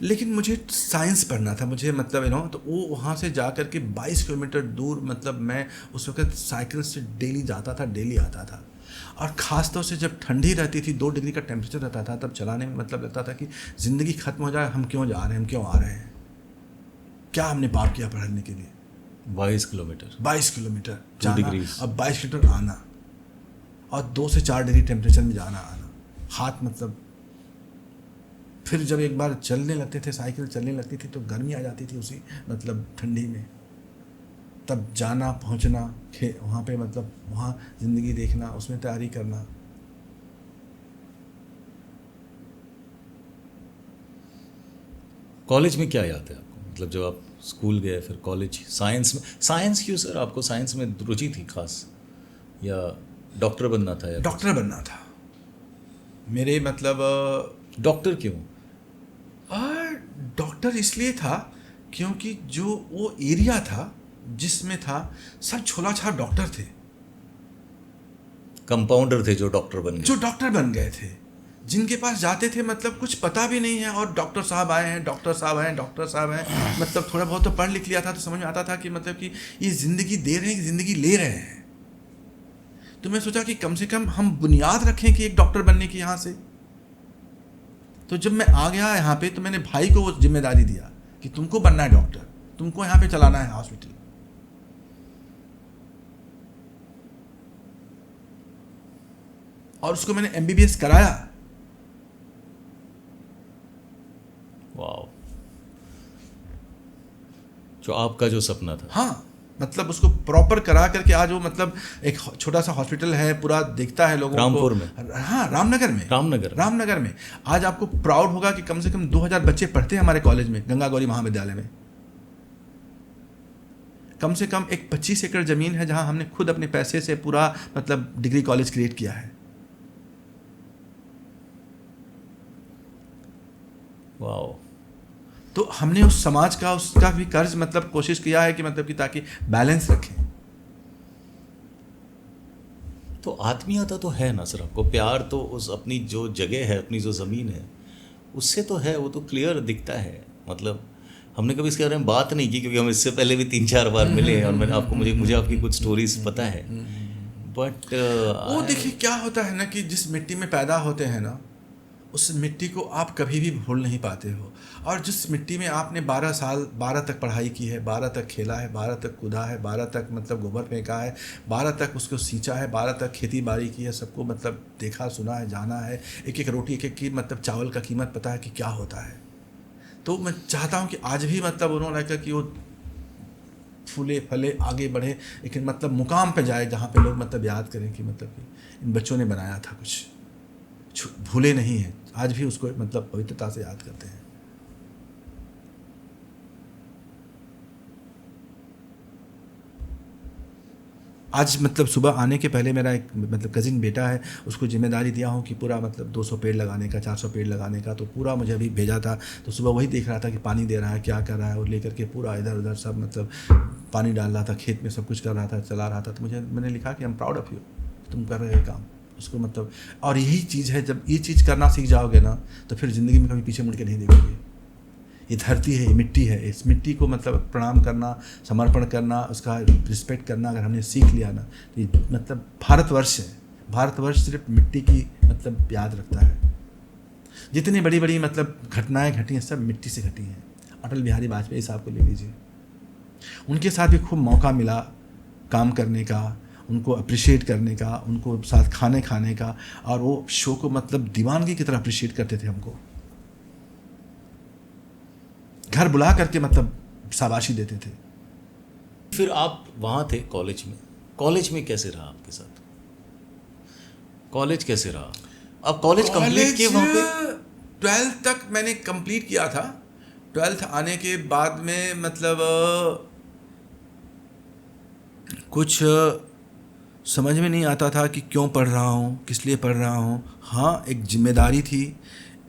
लेकिन मुझे साइंस पढ़ना था, मुझे मतलब तो वो वहाँ से जा कर के 22 किलोमीटर दूर, मतलब मैं उस वक्त साइकिल से डेली जाता था, डेली आता था। और ख़ास तौर से जब ठंडी रहती थी, 2 डिग्री का टेम्परेचर रहता था, तब चलाने में मतलब लगता था कि ज़िंदगी ख़त्म हो जाए, हम क्यों जा रहे हैं, हम क्यों आ रहे हैं, क्या हमने पाप किया पढ़ने के लिए। 22 किलोमीटर 22 किलोमीटर 2 जाना, डिग्रीज। अब 22 किलोमीटर आना, और 2 से 4 डिग्री टेम्परेचर में जाना आना, हाथ मतलब। फिर जब एक बार चलने लगते थे, साइकिल चलने लगती थी, तो गर्मी आ जाती थी उसी मतलब ठंडी में, तब जाना पहुंचना वहाँ पे, मतलब वहाँ ज़िंदगी देखना, उसमें तैयारी करना। कॉलेज में क्या याद है आपको? मतलब जब आप स्कूल गए, फिर कॉलेज, साइंस में। साइंस क्यों सर? आपको साइंस में रुचि थी खास, या डॉक्टर बनना था? या डॉक्टर बनना था मेरे, मतलब डॉक्टर क्यों? डॉक्टर इसलिए था क्योंकि जो वो एरिया था जिसमें था, सब छोला छाप डॉक्टर थे, कंपाउंडर थे जो डॉक्टर बन गए। जो डॉक्टर बन गए थे, जिनके पास जाते थे मतलब कुछ पता भी नहीं है, और डॉक्टर साहब आए हैं, डॉक्टर साहब हैं, डॉक्टर साहब हैं, मतलब थोड़ा बहुत तो पढ़ लिख लिया था, तो समझ में आता था कि मतलब कि ये ज़िंदगी दे रहे हैं कि ज़िंदगी ले रहे हैं। तो मैं सोचा कि कम से कम हम बुनियाद रखें कि एक डॉक्टर बनने की यहाँ से। तो जब मैं आ गया यहाँ पे, तो मैंने भाई को वो जिम्मेदारी दिया कि तुमको बनना है डॉक्टर, तुमको यहाँ पे चलाना है हॉस्पिटल। और उसको मैंने MBBS कराया। वाह, जो आपका जो सपना था। हाँ, मतलब उसको प्रॉपर करा करके आज वो मतलब एक छोटा सा हॉस्पिटल है, पूरा दिखता है लोगों को। रामपुर में? हाँ, रामनगर में। रामनगर में आज आपको प्राउड होगा कि कम से कम 2000 बच्चे पढ़ते हैं हमारे कॉलेज में, गंगा गौरी महाविद्यालय में। कम से कम एक 25 एकड़ ज़मीन है जहाँ हमने खुद अपने पैसे से पूरा मतलब डिग्री कॉलेज क्रिएट किया है। वाह। तो हमने उस समाज का, उसका भी कर्ज मतलब कोशिश किया है कि मतलब कि ताकि बैलेंस रखें। तो आत्मीयता तो है ना सर आपको, प्यार तो उस अपनी जो जगह है, अपनी जो ज़मीन है, उससे तो है, वो तो क्लियर दिखता है। मतलब हमने कभी इसके बारे में बात नहीं की, क्योंकि हम इससे पहले भी 3-4 बार मिले हैं, और मैंने आपको मुझे आपकी कुछ स्टोरीज पता है। बट वो देखिए क्या होता है ना कि जिस मिट्टी में पैदा होते हैं ना, उस मिट्टी को आप कभी भी भूल नहीं पाते हो। और जिस मिट्टी में आपने 12 साल 12 तक पढ़ाई की है, 12 तक खेला है, 12 तक कूदा है, 12 तक मतलब गोबर फेंका है, 12 तक उसको सींचा है, 12 तक खेती बाड़ी की है, सबको मतलब देखा सुना है, जाना है, एक एक रोटी, एक एक की मतलब चावल का कीमत पता है कि क्या होता है। तो मैं चाहता हूँ कि आज भी मतलब उन्होंने कहा कि वो फूले फले आगे बढ़े, लेकिन मतलब मुकाम पे जाए जहाँ पे लोग मतलब याद करें कि मतलब कि इन बच्चों ने बनाया था कुछ, भूले नहीं हैं, आज भी उसको मतलब पवित्रता से याद करते हैं। आज मतलब सुबह आने के पहले मेरा एक मतलब कज़िन बेटा है, उसको जिम्मेदारी दिया हूँ कि पूरा मतलब 200 पेड़ लगाने का, 400 पेड़ लगाने का। तो पूरा मुझे अभी भेजा था, तो सुबह वही देख रहा था कि पानी दे रहा है, क्या कर रहा है, और लेकर के पूरा इधर उधर सब मतलब पानी डाल रहा था, खेत में सब कुछ कर रहा था, चला रहा था। तो मैंने लिखा कि I am proud of you, तुम कर रहे हो काम उसको मतलब। और यही चीज़ है, जब ये चीज़ करना सीख जाओगे ना, तो फिर ज़िंदगी में कभी पीछे मुड़ के नहीं देखोगे। ये धरती है, ये मिट्टी है, इस मिट्टी को मतलब प्रणाम करना, समर्पण करना, उसका रिस्पेक्ट करना अगर हमने सीख लिया ना, तो ये मतलब भारतवर्ष है। भारतवर्ष सिर्फ मिट्टी की मतलब याद रखता है। जितनी बड़ी बड़ी मतलब घटनाएं घटी हैं, सब मिट्टी से घटी हैं। अटल बिहारी वाजपेयी साहब को ले लीजिए, उनके साथ भी खूब मौका मिला काम करने का, उनको अप्रिशिएट करने का, उनको साथ खाने का, और वो शो को मतलब दीवानगी की तरह अप्रिशिएट करते थे हमको, घर बुला करके मतलब शाबाशी देते थे। फिर आप वहाँ थे कॉलेज में कैसे रहा आपके साथ? कॉलेज कैसे रहा? अब कॉलेज कंप्लीट किए वहाँ पे? 12th तक मैंने कंप्लीट किया था। 12th आने के बाद में मतलब कुछ समझ में नहीं आता था कि क्यों पढ़ रहा हूँ, किस लिए पढ़ रहा हूँ। हाँ, एक जिम्मेदारी थी,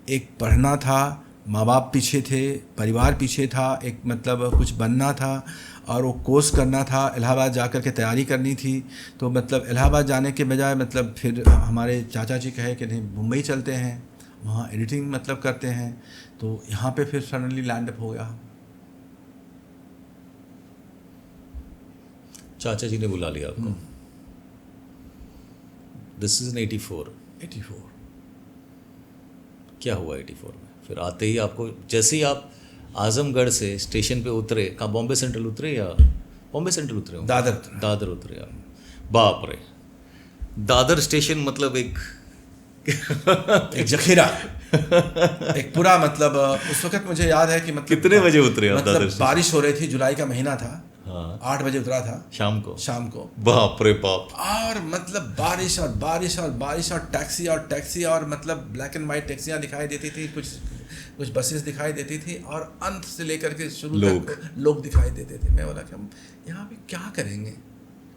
एक पढ़ना था, माँ बाप पीछे थे, परिवार पीछे था, एक मतलब कुछ बनना था और वो कोर्स करना था, इलाहाबाद जा कर के तैयारी करनी थी। तो मतलब इलाहाबाद जाने के बजाय मतलब फिर हमारे चाचा जी कहे कि नहीं मुंबई चलते हैं, वहाँ एडिटिंग मतलब करते हैं। तो यहाँ पे फिर सडनली लैंड अप हो गया। चाचा जी ने बुला लिया आपको। This is in 84। 84। क्या हुआ 84 में? फिर आते ही आपको, जैसे ही आप आजमगढ़ से स्टेशन पे उतरे, कहाँ बॉम्बे सेंट्रल उतरे या बॉम्बे सेंट्रल उतरे हो? दादर उतरे आप। बाप रे, दादर स्टेशन मतलब एक जखीरा, एक पूरा मतलब उस वक्त मुझे याद है कि मतलब कितने बजे उतरे आप मतलब दादर स्टेशन? बारिश हो रही थी, जुलाई का महीना था। हाँ। 8 बजे उतरा था शाम को। बाप रे बाप। और मतलब बारिश और टैक्सी और मतलब ब्लैक एंड वाइट टैक्सियाँ दिखाई देती थी, कुछ बसेस दिखाई देती थी और अंत से लेकर के शुरू तक लोग दिखाई देते थे। मैं बोला कि हम यहाँ पे क्या करेंगे।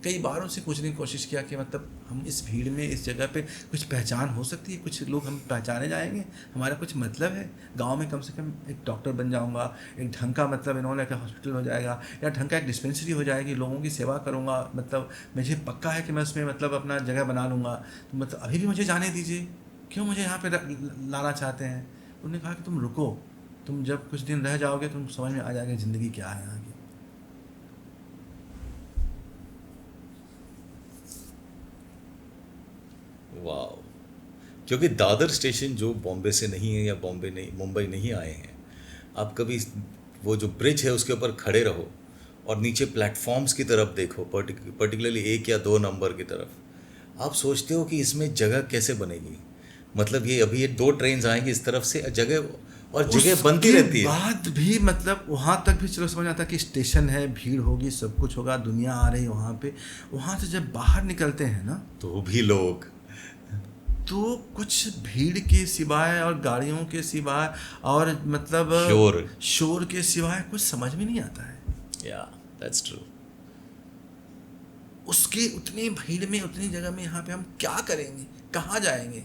कई बार उनसे पूछने की कोशिश किया कि मतलब हम इस भीड़ में, इस जगह पे कुछ पहचान हो सकती है, कुछ लोग हम पहचाने जाएंगे, हमारा कुछ मतलब है। गांव में कम से कम एक डॉक्टर बन जाऊंगा, एक ढंग का मतलब इन्होंने का हॉस्पिटल हो जाएगा या ढंग का एक डिस्पेंसरी हो जाएगी, लोगों की सेवा करूंगा, मतलब मुझे पक्का है कि मैं उसमें मतलब अपना जगह बना लूँगा। तो मतलब अभी भी मुझे जाने दीजिए, क्यों मुझे यहाँ पर लाना चाहते हैं। उन्होंने कहा कि तुम रुको, तुम जब कुछ दिन रह जाओगे तुम समझ में आ जाएगा ज़िंदगी क्या है यहाँ की। वाह। क्योंकि दादर स्टेशन जो बॉम्बे से नहीं है या मुंबई नहीं आए हैं, आप कभी वो जो ब्रिज है उसके ऊपर खड़े रहो और नीचे प्लेटफॉर्म्स की तरफ देखो, पर्टिकुलरली 1 या 2 नंबर की तरफ, आप सोचते हो कि इसमें जगह कैसे बनेगी। मतलब ये अभी ये 2 ट्रेन आएंगी इस तरफ से, जगह बनती रहती है। बाद भी मतलब वहाँ तक भी चलो समझ आता कि स्टेशन है, भीड़ होगी, सब कुछ होगा, दुनिया आ रही है वहाँ पे। वहाँ से जब बाहर निकलते हैं ना तो भी लोग, तो कुछ भीड़ के सिवाय और गाड़ियों के सिवाय और मतलब शोर के सिवाय कुछ समझ में नहीं आता है। या दैट्स ट्रू। उसके उतनी भीड़ में, उतनी जगह में यहाँ पे हम क्या करेंगे, कहाँ जाएंगे।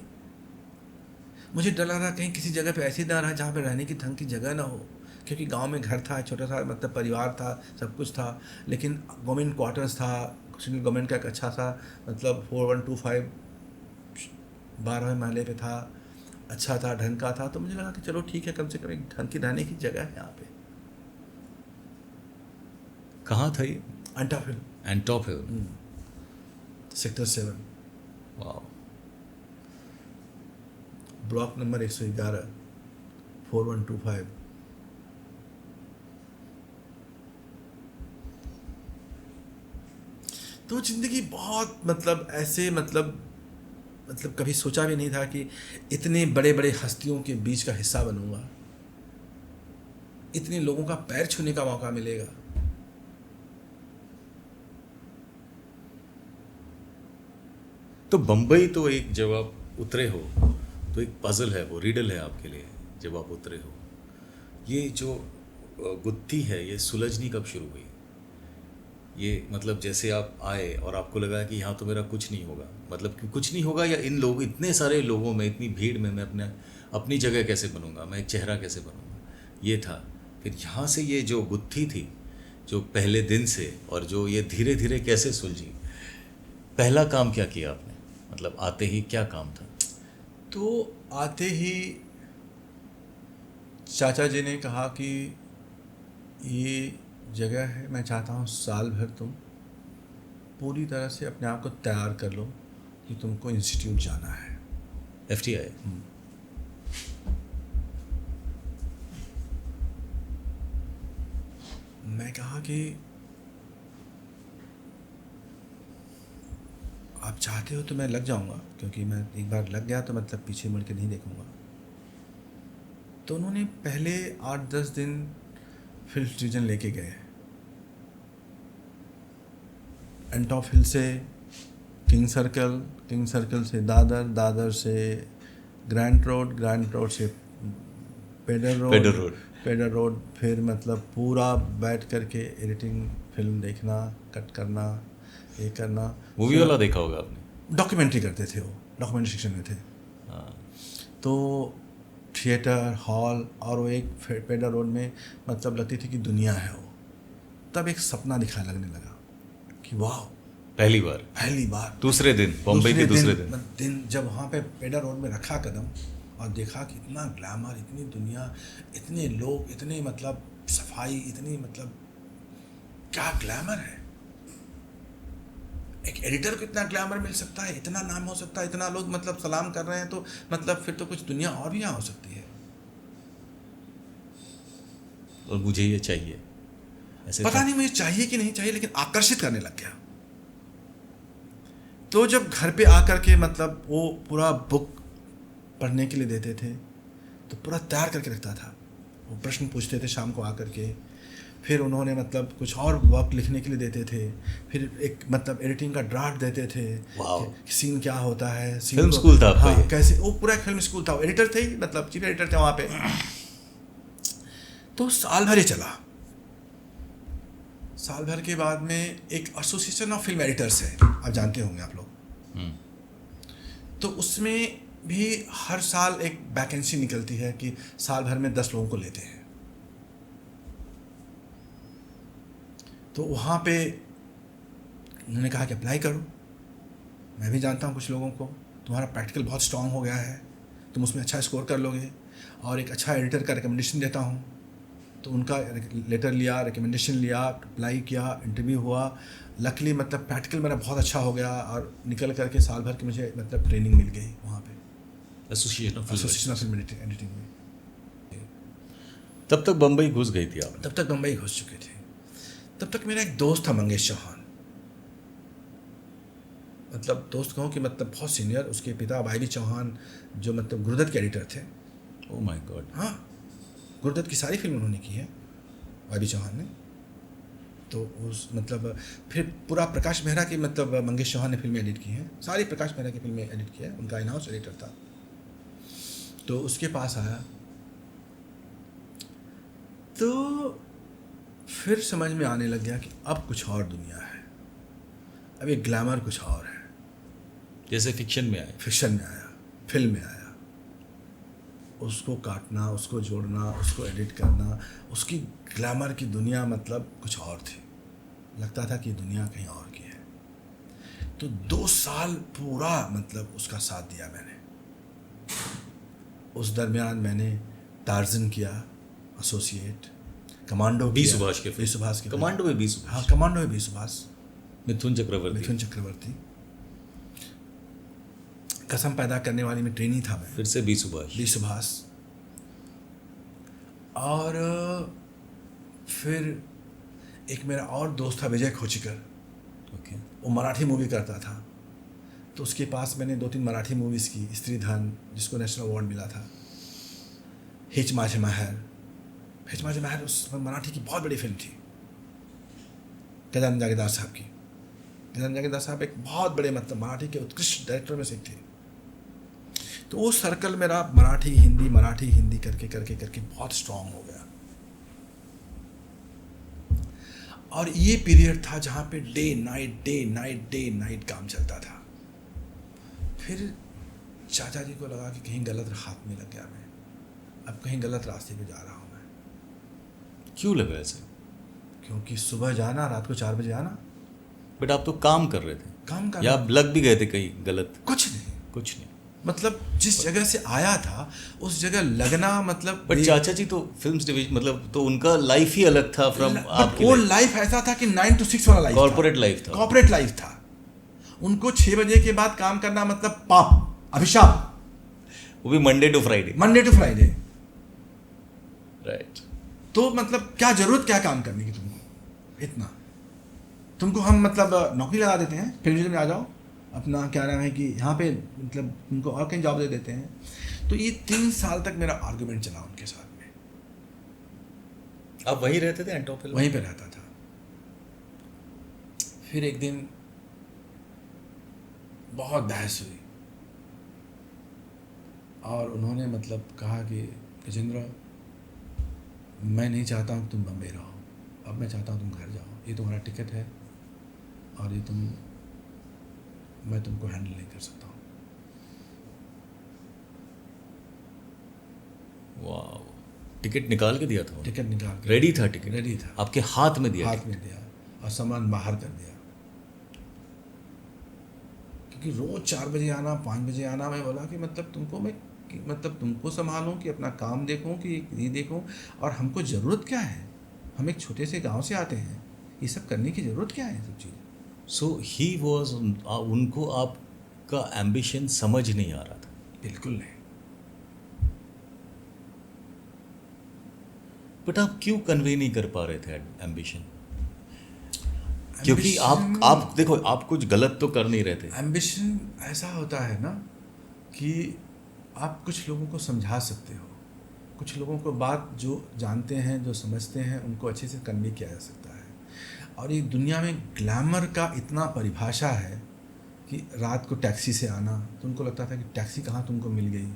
मुझे डर लग रहा कहीं किसी जगह पे ऐसी ना रहा जहाँ पे रहने की ढंग की जगह ना हो, क्योंकि गांव में घर था, छोटा सा मतलब परिवार था, सब कुछ था, लेकिन गवर्नमेंट क्वार्टर्स था, सेंट्रल गवर्नमेंट का एक अच्छा सा मतलब 4125 12वें महले पे था, अच्छा था, ढंग का था। तो मुझे लगा कि चलो ठीक है, कम से कम एक ढंग की रहने की जगह है यहाँ पे। कहाँ था ये? एंटॉप हिल, सेक्टर 7, वाह। Block number 111, 4125। तो जिंदगी बहुत मतलब ऐसे मतलब कभी सोचा भी नहीं था कि इतने बड़े बड़े हस्तियों के बीच का हिस्सा बनूंगा, इतने लोगों का पैर छूने का मौका मिलेगा। तो बम्बई तो एक, जब आप उतरे हो तो एक पजल है, वो रीडल है आपके लिए जब आप उतरे हो। ये जो गुत्थी है ये सुलझनी कब शुरू हुई? ये मतलब जैसे आप आए और आपको लगा कि यहाँ तो मेरा कुछ नहीं होगा, मतलब कि कुछ नहीं होगा, या इन लोग, इतने सारे लोगों में, इतनी भीड़ में मैं अपनी जगह कैसे बनूंगा, मैं एक चेहरा कैसे बनूंगा, ये था। फिर यहाँ से ये जो गुत्थी थी जो पहले दिन से, और जो ये धीरे धीरे कैसे सुलझी, पहला काम क्या किया आपने, मतलब आते ही क्या काम था? तो आते ही चाचा जी ने कहा कि ये जगह है, मैं चाहता हूँ साल भर तुम पूरी तरह से अपने आप को तैयार कर लो कि तुमको इंस्टीट्यूट जाना है, FTI। मैं कहा कि आप चाहते हो तो मैं लग जाऊंगा, क्योंकि मैं एक बार लग गया तो मतलब पीछे मुड़ के नहीं देखूंगा। तो उन्होंने पहले 8-10 दिन फिल्म डिवीज़न लेके गए। एंटॉप हिल से किंग सर्कल से दादर से ग्रैंड रोड से पेडर रोड, फिर मतलब पूरा बैठ करके एडिटिंग, फिल्म देखना, कट करना, ये करना। मूवी वाला देखा होगा आपने? डॉक्यूमेंट्री करते थे, वो डॉक्यूमेंट्री सेक्शन में थे। तो थिएटर हॉल और वो एक पेडर रोड में मतलब लगती थी कि दुनिया है वो। तब एक सपना दिखा लगने लगा कि वाह, पहली बार दूसरे दिन बॉम्बे के दूसरे दिन जब वहाँ पे पेडर रोड में रखा कदम और देखा कि इतना ग्लैमर, इतनी दुनिया, इतने लोग, इतने मतलब सफाई, इतनी मतलब क्या ग्लैमर है। एक एडिटर को इतना ग्लैमर मिल सकता है, इतना नाम हो सकता है, इतना लोग मतलब सलाम कर रहे हैं, तो मतलब फिर तो कुछ दुनिया और भी यहाँ हो सकती है। और मुझे ये चाहिए, ऐसे पता नहीं मुझे चाहिए कि नहीं चाहिए, लेकिन आकर्षित करने लग गया। तो जब घर पे आकर के मतलब वो पूरा बुक पढ़ने के लिए देते थे तो पूरा तैयार करके रखता था। वो प्रश्न पूछते थे शाम को आकर के, फिर उन्होंने मतलब कुछ और वर्क लिखने के लिए देते थे, फिर एक मतलब एडिटिंग का ड्राफ्ट देते थे कि सीन क्या होता है, सीन फिल्म स्कूल था आपका? हाँ, कैसे, वो पूरा फिल्म स्कूल था। वो एडिटर थे ही, मतलब चीफ एडिटर थे वहाँ पे। तो साल भर ही चला। साल भर के बाद में एक एसोसिएशन ऑफ फिल्म एडिटर्स है, आप जानते होंगे आप लोग। तो उसमें भी हर साल एक वैकेंसी निकलती है कि साल भर में 10 लोगों को लेते हैं। तो वहाँ पे उन्होंने कहा कि अप्लाई करो। मैं भी जानता हूँ कुछ लोगों को, तुम्हारा प्रैक्टिकल बहुत स्ट्रांग हो गया है, तुम उसमें अच्छा स्कोर कर लोगे, और एक अच्छा एडिटर का रिकमेंडेशन देता हूँ। तो उनका लेटर लिया, रिकमेंडेशन लिया, अप्लाई किया, इंटरव्यू हुआ। लकली मतलब प्रैक्टिकल मेरा बहुत अच्छा हो गया और निकल करके साल भर की मुझे मतलब ट्रेनिंग मिल गई वहाँ पे, एसोसिएशन ऑफ फिल्म एडिटिंग में। तब तक बम्बई घुस गई थी आप? तब तक बम्बई घुस चुके थे। तब तक मेरा एक दोस्त था मंगेश चौहान, मतलब दोस्त कहूँ कि मतलब बहुत सीनियर। उसके पिता वाई बी चौहान जो मतलब गुरुदत्त के एडिटर थे। Oh my God. हाँ, गुरुदत्त की सारी फिल्म उन्होंने की है, वाई बी चौहान ने। तो उस मतलब फिर पूरा प्रकाश मेहरा की मतलब मंगेश चौहान ने फिल्में एडिट की हैं, सारी प्रकाश मेहरा की फिल्में एडिट की है, उनका इन हाउस एडिटर था। तो उसके पास आया तो फिर समझ में आने लग गया कि अब कुछ और दुनिया है, अब ये ग्लैमर कुछ और है। जैसे फिक्शन में आया, फिल्म में आया, उसको काटना, उसको जोड़ना, उसको एडिट करना, उसकी ग्लैमर की दुनिया मतलब कुछ और थी। लगता था कि दुनिया कहीं और की है। तो 2 साल पूरा मतलब उसका साथ दिया मैंने। उस दरमियान मैंने टार्जन किया एसोसिएट, कमांडो बी सुभाष के कमांडो में बी सुभाष, मिथुन चक्रवर्ती, कसम पैदा करने वाली में ट्रेनी था मैं, फिर से बी सुभाष। और फिर एक मेरा और दोस्त था विजय खोचिकर, वो मराठी मूवी करता था। तो उसके पास मैंने 2-3 मराठी मूवीज़ की, स्त्री धन जिसको नेशनल अवार्ड मिला था, हिच माझे माहर उस मराठी की बहुत बड़ी फिल्म थी, गजानन जागीरदार साहब की। गजानन जागीरदार साहब एक बहुत बड़े मतलब मराठी के उत्कृष्ट डायरेक्टर में से एक थे। तो वो सर्कल मेरा मराठी हिंदी करके बहुत स्ट्रांग हो गया। और ये पीरियड था जहाँ पे डे नाइट काम चलता था। फिर चाचा जी को लगा कि कहीं गलत हाथ में लग गया मैं, अब कहीं गलत रास्ते पे जा रहा हूँ मैं। क्यों लगा ऐसे? क्योंकि सुबह जाना, रात को 4 बजे आना। बट आप तो काम कर रहे थे, काम कर या आप लग भी गए थे कहीं गलत? कुछ नहीं, मतलब जिस जगह से आया था उस जगह लगना मतलब। बट चाचा जी तो फिल्म्स डिवीजन मतलब तो उनका लाइफ ही अलग था फ्रॉम आपकी। वो लाइफ ऐसा था कि 9 to 6 वाला लाइफ, कॉर्पोरेट लाइफ था। उनको 6 बजे के बाद काम करना मतलब पाप, अभिशाप। वो भी मंडे टू फ्राइडे। राइट। तो मतलब क्या जरूरत क्या काम करने की तुमको, इतना तुमको हम मतलब नौकरी लगा देते हैं, फिल्म में आ जाओ, अपना क्या नाम है कि यहाँ पे मतलब उनको और कहीं जॉब दे देते हैं। तो ये 3 साल तक मेरा आर्गुमेंट चला उनके साथ में। आप वहीं रहते थे एंटोपिल? वहीं पे रहता था। फिर एक दिन बहुत बहस हुई और उन्होंने मतलब कहा कि गजेंद्र, मैं नहीं चाहता हूँ तुम बम्बई रहो, अब मैं चाहता हूँ तुम घर जाओ, ये तुम्हारा टिकट है और ये मैं तुमको हैंडल नहीं कर सकता हूँ। वाह, टिकट निकाल के दिया था? टिकट निकाल के रेडी था टिकट? रेडी था, आपके हाथ में दिया? हाथ में दिया और सामान बाहर कर दिया, क्योंकि रोज 4 बजे आना, 5 बजे आना। मैं बोला कि मतलब तुमको मैं मतलब तुमको संभालूं कि अपना काम देखूं कि ये देखूं, और हमको ज़रूरत क्या है? हम एक छोटे से गांव से आते हैं, ये सब करने की ज़रूरत क्या है सब चीज़? सो ही वॉज, उनको आपका एम्बिशन समझ नहीं आ रहा था? बिल्कुल नहीं। बट आप क्यों कन्वे नहीं कर पा रहे थे एम्बिशन? क्योंकि आप देखो, आप कुछ गलत तो कर नहीं रहे थे। एम्बिशन ऐसा होता है ना कि आप कुछ लोगों को समझा सकते हो, कुछ लोगों को बात जो जानते हैं, जो समझते हैं, उनको अच्छे से कन्वे किया जा सकता है। और ये दुनिया में ग्लैमर का इतना परिभाषा है कि रात को टैक्सी से आना, तो उनको लगता था कि टैक्सी कहाँ तुमको मिल गई,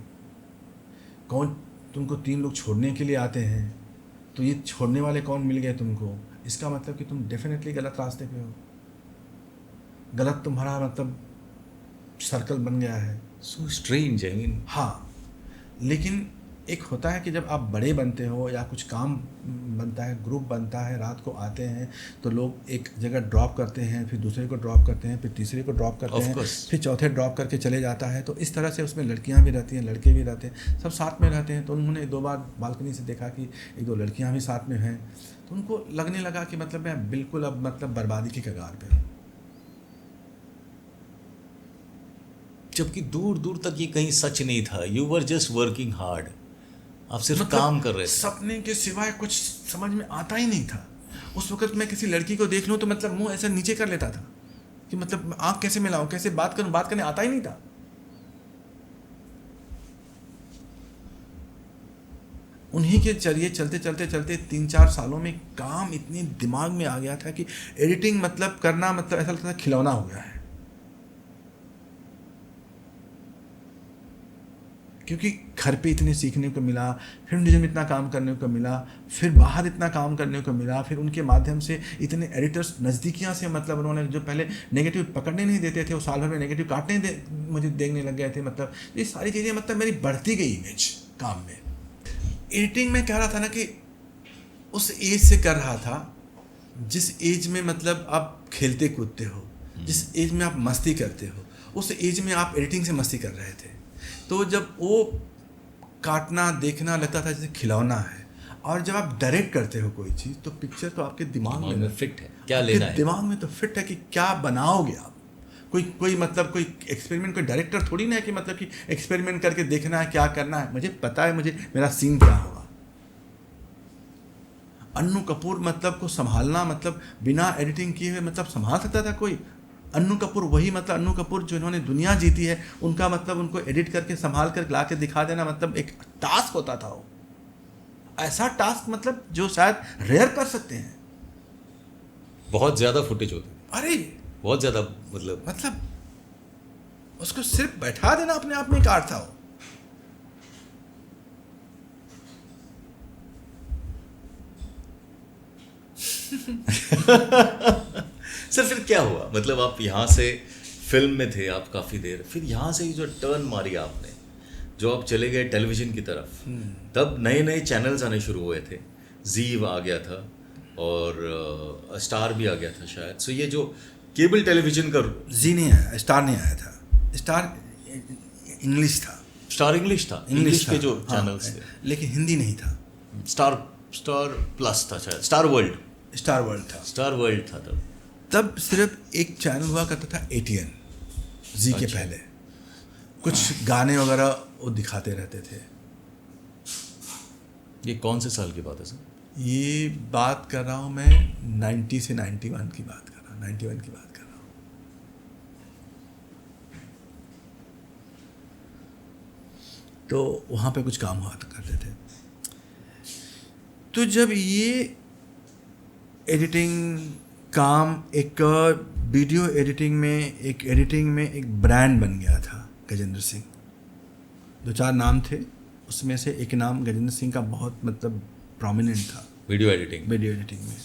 कौन तुमको 3 लोग छोड़ने के लिए आते हैं, तो ये छोड़ने वाले कौन मिल गए तुमको, इसका मतलब कि तुम डेफिनेटली गलत रास्ते पे हो, गलत तुम्हारा मतलब सर्कल बन गया है। So strange, I mean. हाँ, लेकिन एक होता है कि जब आप बड़े बनते हो या कुछ काम बनता है, ग्रुप बनता है, रात को आते हैं तो लोग एक जगह ड्रॉप करते हैं, फिर दूसरे को ड्रॉप करते हैं, फिर तीसरे को ड्रॉप करते हैं, फिर चौथे ड्रॉप करके चले जाता है। तो इस तरह से उसमें लड़कियां भी रहती हैं, लड़के भी रहते हैं, सब साथ में रहते हैं। तो उन्होंने 2 बार बालकनी से देखा कि 1-2 लड़कियां भी साथ में हैं, तो उनको लगने लगा कि मतलब मैं बिल्कुल अब मतलब बर्बादी की कगार पे हूँ। जबकि दूर दूर तक ये कहीं सच नहीं था। You were just working hard, आप सिर्फ मतलब काम कर रहे थे। सपने के सिवाय कुछ समझ में आता ही नहीं था। उस वक्त मैं किसी लड़की को देख लूँ तो मतलब मुंह ऐसा नीचे कर लेता था कि मतलब आँख कैसे मिलाऊं, कैसे बात करूं, बात करने आता ही नहीं था। उन्हीं के जरिए चलते चलते चलते 3-4 सालों में काम इतनी दिमाग में आ गया था कि एडिटिंग मतलब करना मतलब ऐसा लगता था खिलौना हो गया है, क्योंकि घर पे इतने सीखने को मिला, फिर मुझे इतना काम करने को मिला, फिर बाहर इतना काम करने को मिला, फिर उनके माध्यम से इतने एडिटर्स नज़दीकियाँ से मतलब उन्होंने जो पहले नेगेटिव पकड़ने नहीं देते थे, वो साल भर में नेगेटिव काटने मुझे देखने लग गए थे। मतलब ये सारी चीज़ें मतलब मेरी बढ़ती गई इमेज काम में। एडिटिंग में कह रहा था ना कि उस एज से कर रहा था जिस एज में मतलब आप खेलते कूदते हो, जिस एज में आप मस्ती करते हो, उस एज में आप एडिटिंग से मस्ती कर रहे थे। तो जब वो काटना देखना लगता था जैसे खिलौना है, और जब आप डायरेक्ट करते हो कोई चीज़ तो पिक्चर तो आपके दिमाग में फिट है, क्या लेना है, दिमाग में तो फिट है कि क्या बनाओगे आप। कोई मतलब कोई एक्सपेरिमेंट, कोई डायरेक्टर थोड़ी ना है कि मतलब कि एक्सपेरिमेंट करके देखना है क्या करना है। मुझे पता है मुझे मेरा सीन क्या होगा। अन्नू कपूर मतलब को संभालना मतलब बिना एडिटिंग किए हुए मतलब संभाल सकता था कोई? अन्नू कपूर वही मतलब अन्नू कपूर जो इन्होंने दुनिया जीती है, उनका मतलब उनको एडिट करके संभाल कर ला के दिखा देना मतलब एक टास्क होता था। वो ऐसा टास्क मतलब जो शायद रेयर कर सकते हैं। बहुत ज़्यादा फुटेज होती थी, अरे बहुत ज़्यादा, मतलब उसको सिर्फ बैठा देना अपने आप में एक आर्ट था वो। सर फिर क्या हुआ? मतलब आप यहाँ से फिल्म में थे आप काफ़ी देर, फिर यहाँ से जो टर्न मारी आपने, जो आप चले गए टेलीविज़न की तरफ, तब नए नए चैनल्स आने शुरू हुए थे। जी आ गया था और स्टार भी आ गया था शायद। सो ये जो केबल टेलीविज़न का, जी नहीं आया, स्टार नहीं आया था। स्टार इंग्लिश था। स्टार इंग्लिश था, इंग्लिश के जो चैनल्स थे, लेकिन हिंदी नहीं था। स्टार प्लस था शायद, स्टार वर्ल्ड था तब सिर्फ एक चैनल हुआ करता था ATN जी के पहले, कुछ गाने वगैरह वो दिखाते रहते थे। ये कौन से साल की बात है सर? ये बात कर रहा हूँ मैं 90 से 91 की बात कर रहा हूँ, 91 की बात कर रहा हूँ। तो वहाँ पे कुछ काम हुआ करते थे। तो जब ये एडिटिंग काम एक वीडियो एडिटिंग में एक ब्रांड बन गया था गजेंद्र सिंह। 2-4 नाम थे, उसमें से एक नाम गजेंद्र सिंह का बहुत मतलब प्रोमिनेंट था। वीडियो एडिटिंग में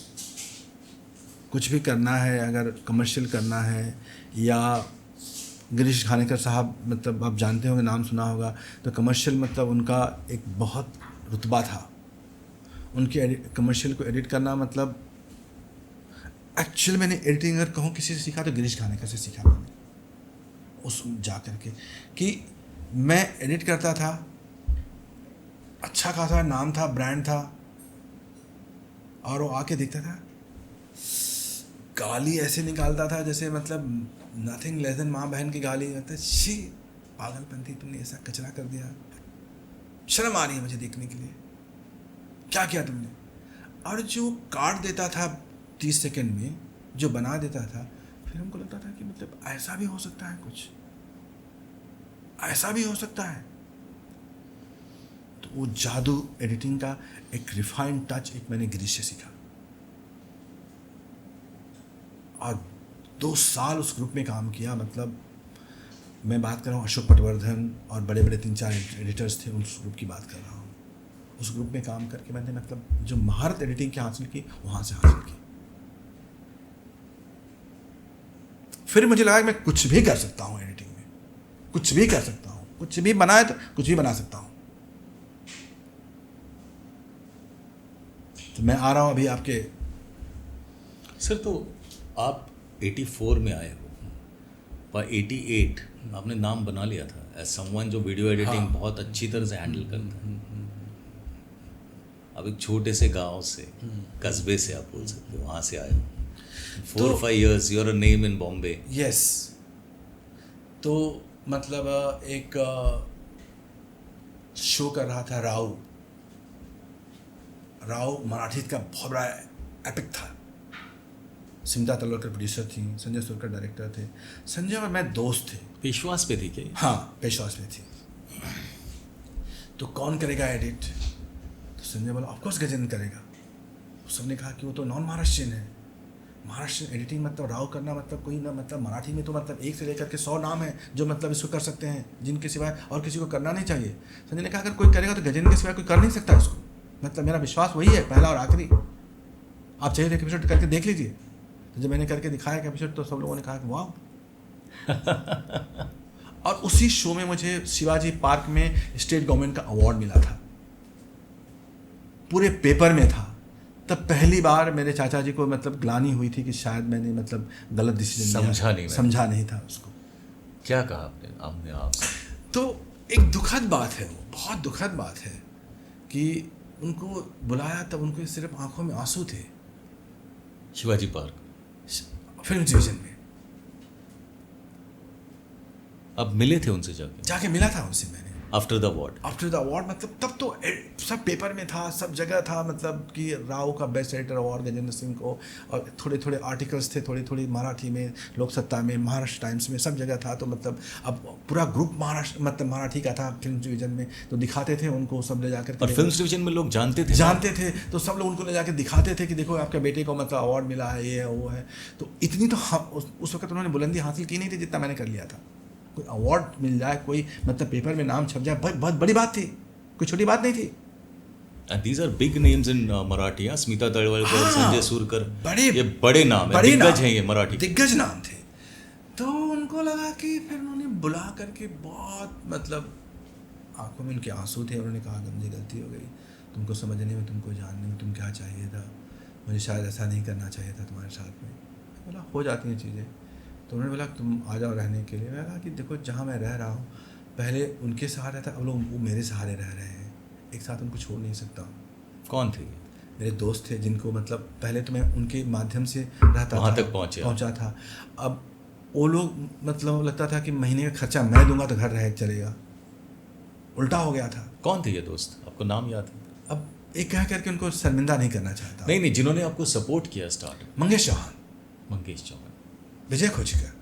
कुछ भी करना है, अगर कमर्शियल करना है, या गिरीश खानेकर साहब मतलब आप जानते होंगे, नाम सुना होगा, तो कमर्शियल मतलब उनका एक बहुत रुतबा था। उनके कमर्शियल को एडिट करना मतलब एक्चुअली मैंने एडिटिंग अगर कहूँ किसी से सीखा तो गिरीश खानेकर से सीखा मैंने, उस जा कर के कि मैं एडिट करता था, अच्छा खासा नाम था, ब्रांड था, और वो आके देखता था गाली ऐसे निकालता था जैसे मतलब नथिंग लेस देन माँ बहन की गाली, मतलब शी पागलपंथी, तुमने ऐसा कचरा कर दिया, शर्म आ रही है मुझे देखने के लिए, क्या किया तुमने। और जो काट देता था 30 सेकंड में, जो बना देता था, फिर हमको लगता था कि मतलब ऐसा भी हो सकता है, कुछ ऐसा भी हो सकता है। तो वो जादू एडिटिंग का एक रिफाइंड टच एक मैंने गिरीश से सीखा, और 2 साल उस ग्रुप में काम किया। मतलब मैं बात कर रहा हूँ अशोक पटवर्धन और बड़े बड़े 3-4 एडिटर्स थे, उस ग्रुप की बात कर रहा हूँ। उस ग्रुप में काम करके मैंने मतलब जो महारत एडिटिंग की हासिल की, वहाँ से हासिल की। फिर मुझे लगा कि मैं कुछ भी कर सकता हूँ एडिटिंग में, कुछ भी कर सकता हूँ, कुछ भी बनाए तो कुछ भी बना सकता हूँ। तो मैं आ रहा हूँ अभी आपके सर, तो आप 84 में आए हो, पर 88 आपने नाम बना लिया था एज समवन जो वीडियो एडिटिंग हाँ। बहुत अच्छी तरह से हैंडल करता है। अब एक छोटे से गांव से, कस्बे से आप बोल सकते हो, वहाँ से आए हो, 4-5 years you are a name in Bombay. Yes. तो मतलब एक शो कर रहा था राव मराठी का बहुत बड़ा एपिक था। स्मिता तलवारकर प्रोड्यूसर थी, संजय सुरकर डायरेक्टर थे। संजय और मैं दोस्त थे। विश्वास पे थी क्या? हाँ, पेशवास में थी। तो कौन करेगा एडिट? तो संजय बोला ऑफकोर्स गजेंद्र करेगा। सबने कहा कि वो तो नॉन महाराष्ट्रियन है, महाराष्ट्र एडिटिंग मतलब राव करना मतलब कोई ना, मतलब मराठी में तो मतलब 1 से लेकर के 100 नाम है जो मतलब इसको कर सकते हैं, जिनके सिवाय और किसी को करना नहीं चाहिए। संजय ने कहा अगर कोई करेगा तो गजेंद्र के सिवाय कोई कर नहीं सकता इसको, मतलब मेरा विश्वास वही है, पहला और आखिरी। आप चाहिए तो एक एपिसोड करके देख लीजिए। तो जब मैंने करके दिखाया एक एपिसोड, तो सब लोगों ने कहा कि वाह। और उसी शो में मुझे शिवाजी पार्क में स्टेट गवर्नमेंट का अवार्ड मिला था, पूरे पेपर में था। तब पहली बार मेरे चाचा जी को मतलब ग्लानि हुई थी कि शायद मैंने मतलब गलत डिसीजन समझा नहीं था उसको। क्या कहा आपने आपसे? तो एक दुखद बात है, वो बहुत दुखद बात है कि उनको बुलाया तब उनको सिर्फ आंखों में आंसू थे। शिवाजी पार्क फिल्म डिवीजन में अब मिले थे उनसे जाके मिला था उनसे मैंने आफ्टर द अवार्ड मतलब तब तो सब पेपर में था, सब जगह था, मतलब कि राव का best editor award Gajendra Singh को, और थोड़े थोड़े आर्टिकल्स थे, थोड़ी मराठी में, लोक सत्ता में, महाराष्ट्र टाइम्स में, सब जगह था। तो मतलब अब पूरा ग्रुप महाराष्ट्र मतलब मराठी का था फिल्म डिवीजन में, तो दिखाते थे उनको सब ले जाकर। और फिल्म डिवीजन में लोग जानते थे तो सब लोग उनको ले जाकर दिखाते थे कि देखो आपके बेटे को मतलब अवार्ड मिला है, ये है वो है। तो इतनी तो उस वक्त उन्होंने बुलंदी हासिल की नहीं थी जितना मैंने कर लिया था। कोई अवार्ड मिल जाए, कोई मतलब पेपर में नाम छप जाए, बहुत बड़ी बात थी, कोई छोटी बात नहीं थी। And these are big names in Marathi, Smita तलवारकर, Sanjay Surkar, ये बड़े नाम हैं, दिग्गज हैं, ये मराठी दिग्गज नाम थे। तो उनको लगा कि फिर उन्होंने बुला करके बहुत मतलब आंखों में उनके आंसू थे। उन्होंने कहा गंदी गलती हो गई, तुमको समझने में, तुमको जानने में, तुम क्या चाहिए था, मुझे शायद ऐसा नहीं करना चाहिए था तुम्हारे साथ में। बोला हो जाती हैं चीज़ें। तो उन्होंने बोला तुम आ जाओ रहने के लिए। मैं कहा कि देखो जहाँ मैं रह रहा हूँ, पहले उनके सहारे था, अब लोग वो मेरे सहारे रह रहे हैं, एक साथ उनको छोड़ नहीं सकता। कौन थे? मेरे दोस्त थे जिनको मतलब पहले तो मैं उनके माध्यम से रहता वहाँ था, तक पहुँचा था। अब वो लोग मतलब लगता था कि महीने का खर्चा मैं दूंगा तो घर रह चलेगा, उल्टा हो गया था। कौन थे ये दोस्त, आपको नाम याद है? अब एक कह करके उनको शर्मिंदा नहीं करना चाहता। नहीं, जिन्होंने आपको सपोर्ट किया स्टार्ट। मंगेश चौहान, विजय खोजकर,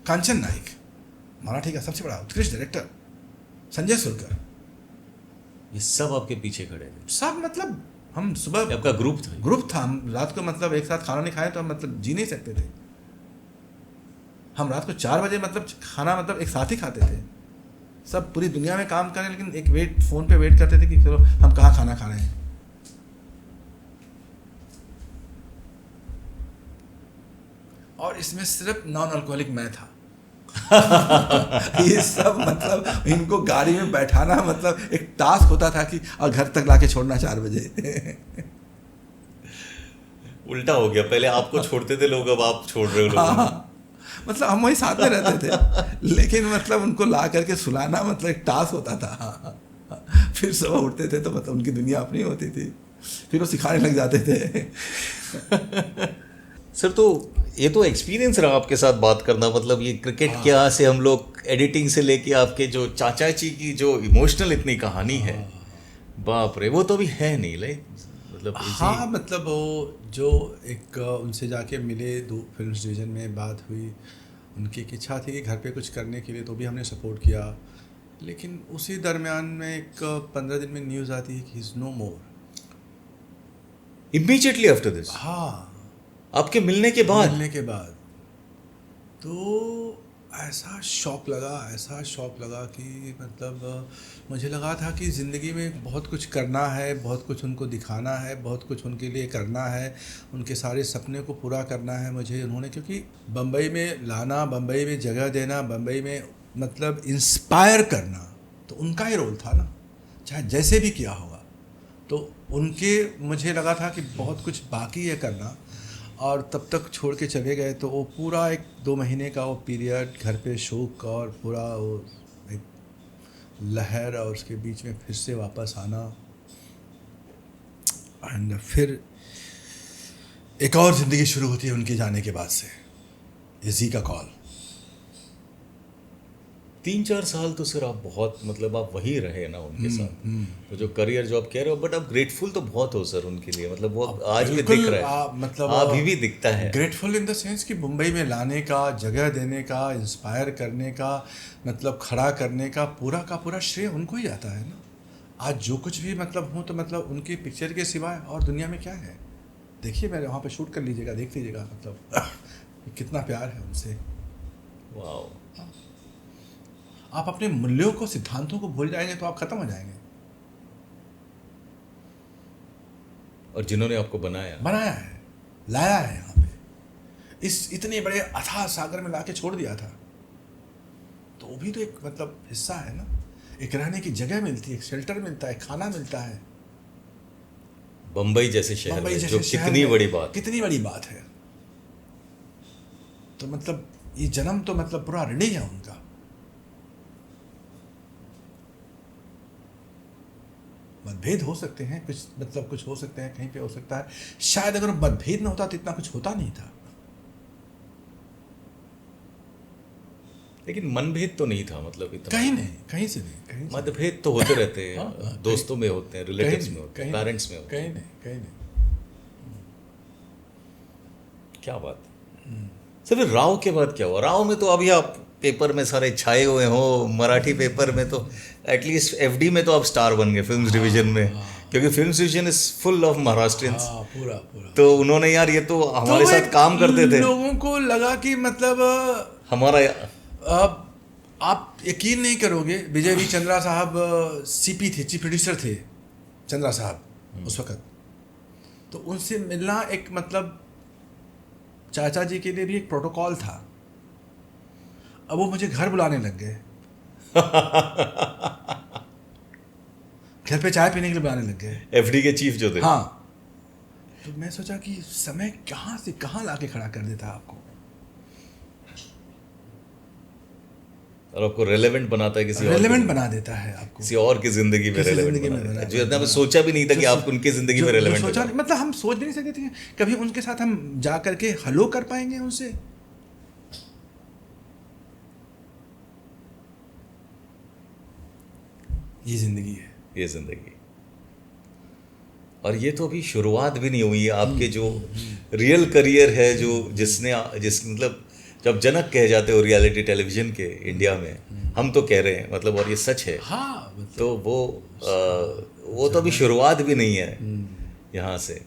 कांचन नाइक, मराठी का सबसे बड़ा उत्कृष्ट डायरेक्टर संजय सुरकर, ये सब आपके पीछे खड़े थे, सब मतलब हम सुबह आपका ग्रुप था। ग्रुप था, हम रात को मतलब एक साथ खाना नहीं खाए तो हम मतलब जी नहीं सकते थे। हम रात को 4 बजे मतलब खाना मतलब एक साथ ही खाते थे, सब पूरी दुनिया में काम करें लेकिन एक फ़ोन पे वेट करते थे कि चलो हम कहाँ खाना खा रहे हैं। और इसमें सिर्फ नॉन अल्कोहलिक मैं था। ये सब मतलब इनको गाड़ी में बैठाना मतलब एक टास्क होता था कि और घर तक लाके छोड़ना 4 बजे। उल्टा हो गया, पहले आपको छोड़ते थे लोग, अब आप छोड़ रहे हो लोगों को। हाँ, मतलब हम वही साथ में रहते थे लेकिन मतलब उनको ला करके सुलाना मतलब एक टास्क होता था। फिर सुबह उठते थे तो मतलब उनकी दुनिया अपनी होती थी, फिर वो सिखाने लग जाते थे। सर तो ये तो एक्सपीरियंस रहा आपके साथ बात करना, मतलब ये क्रिकेट क्या से हम लोग एडिटिंग से लेके आपके जो चाचा जी की जो इमोशनल इतनी कहानी है, बाप रे, वो तो अभी है नहीं लाइक मतलब हाँ मतलब वो जो एक उनसे जाके मिले, 2 फिल्म डिवीज़न में बात हुई, उनकी एक इच्छा थी कि घर पे कुछ करने के लिए, तो भी हमने सपोर्ट किया। लेकिन उसी दरमियान में एक 15 दिन में न्यूज़ आती है कि he is no more. Immediately after this, हाँ, आपके मिलने के बाद तो ऐसा शौक लगा कि मतलब मुझे लगा था कि ज़िंदगी में बहुत कुछ करना है, बहुत कुछ उनको दिखाना है, बहुत कुछ उनके लिए करना है, उनके सारे सपने को पूरा करना है मुझे। उन्होंने क्योंकि बम्बई में लाना, बम्बई में जगह देना, बम्बई में मतलब इंस्पायर करना तो उनका ही रोल था ना, चाहे जैसे भी किया होगा। तो उनके मुझे लगा था कि बहुत कुछ बाकी है करना, और तब तक छोड़ के चले गए तो वो पूरा 1-2 महीने का वो पीरियड घर पे शोक का और पूरा वो एक लहर, और उसके बीच में फिर से वापस आना, एंड फिर एक और ज़िंदगी शुरू होती है उनके जाने के बाद से, ये जी का कॉल। 3-4 साल तो सर आप बहुत मतलब आप वही रहे ना उनके साथ, तो जो करियर जो आप कह रहे हो, बट आप ग्रेटफुल तो बहुत हो सर उनके लिए, मतलब वो आज भी दिख रहा है, मतलब अभी भी दिखता है। ग्रेटफुल इन द सेंस कि मुंबई में लाने का, जगह देने का, इंस्पायर करने का, मतलब खड़ा करने का पूरा श्रेय उनको ही जाता है ना। आज जो कुछ भी मतलब हूँ तो मतलब उनकी पिक्चर के सिवाय और दुनिया में क्या है। देखिए मेरे वहाँ पे शूट कर लीजिएगा, देख लीजिएगा मतलब कितना प्यार है उनसे। वाओ, आप अपने मूल्यों को, सिद्धांतों को भूल जाएंगे तो आप खत्म हो जाएंगे। और जिन्होंने आपको बनाया है, लाया है यहाँ पे, इस इतने बड़े अथाह सागर में लाके छोड़ दिया था, तो वो भी तो एक मतलब हिस्सा है ना। एक रहने की जगह मिलती है, एक शेल्टर मिलता है, खाना मिलता है। बम्बई जैसे शहर में, जो शहर कितनी में बड़ी बात है। तो मतलब ये जन्म तो मतलब पूरा ऋणी है उनका। मतभेद हो सकते हैं, कुछ हो सकते हैं, कहीं पे हो सकता है, शायद अगर मतभेद न होता तो इतना कुछ होता नहीं था। लेकिन मनभेद तो नहीं था, मतलब इतना कहीं नहीं, कहीं से नहीं। मतभेद तो होते रहते हैं। हाँ, दोस्तों में होते हैं, रिलेटिव्स में होते हैं, पेरेंट्स में होते हैं। कहीं नहीं। क्या बात है सर। फिर राव के बाद क्या हुआ? राव में तो अभी आप पेपर में सारे छाए हुए हो, मराठी पेपर में तो एटलीस्ट एफडी में तो आप स्टार बन गए, फिल्म डिवीजन में, क्योंकि film division is full of Maharashtrians. पूरा तो उन्होंने यार ये तो हमारे साथ काम करते थे, लोगों को लगा कि मतलब हमारा आप यकीन नहीं करोगे, विजय वी चंद्रा साहब सीपी थे, चीफ प्रोड्यूसर थे चंद्रा साहब उस वक्त। तो उनसे मिलना एक मतलब चाचा जी के लिए भी एक प्रोटोकॉल था। अब वो मुझे घर बुलाने लग गए घर पे चाय पीने के लिए बुलाने लग गए, एफडी के चीफ जो थे। हाँ, तो मैं सोचा कि समय कहाँ से कहाँ लाके खड़ा कर देता आपको, और आपको रेलेवेंट बनाता है, किसी रेलेवेंट बना देता है आपको, किसी और की जिंदगी में रेलेवेंट बनाता है, जो इतना मैं सोचा भी नहीं था कि आप उनकी जिंदगी में रेलेवेंट सोचा नहीं, मतलब हम सोच भी नहीं सकते थे कभी उनके साथ हम जा करके हलो कर पाएंगे उनसे। ये जिंदगी। और ये तो अभी शुरुआत भी नहीं हुई है आपके जो रियल करियर है, जो जिस मतलब जब जनक कहे जाते हो रियलिटी टेलीविजन के इंडिया में, हम तो कह रहे हैं मतलब, और ये सच है। हाँ मतलब तो वो तो अभी शुरुआत भी नहीं है यहाँ से।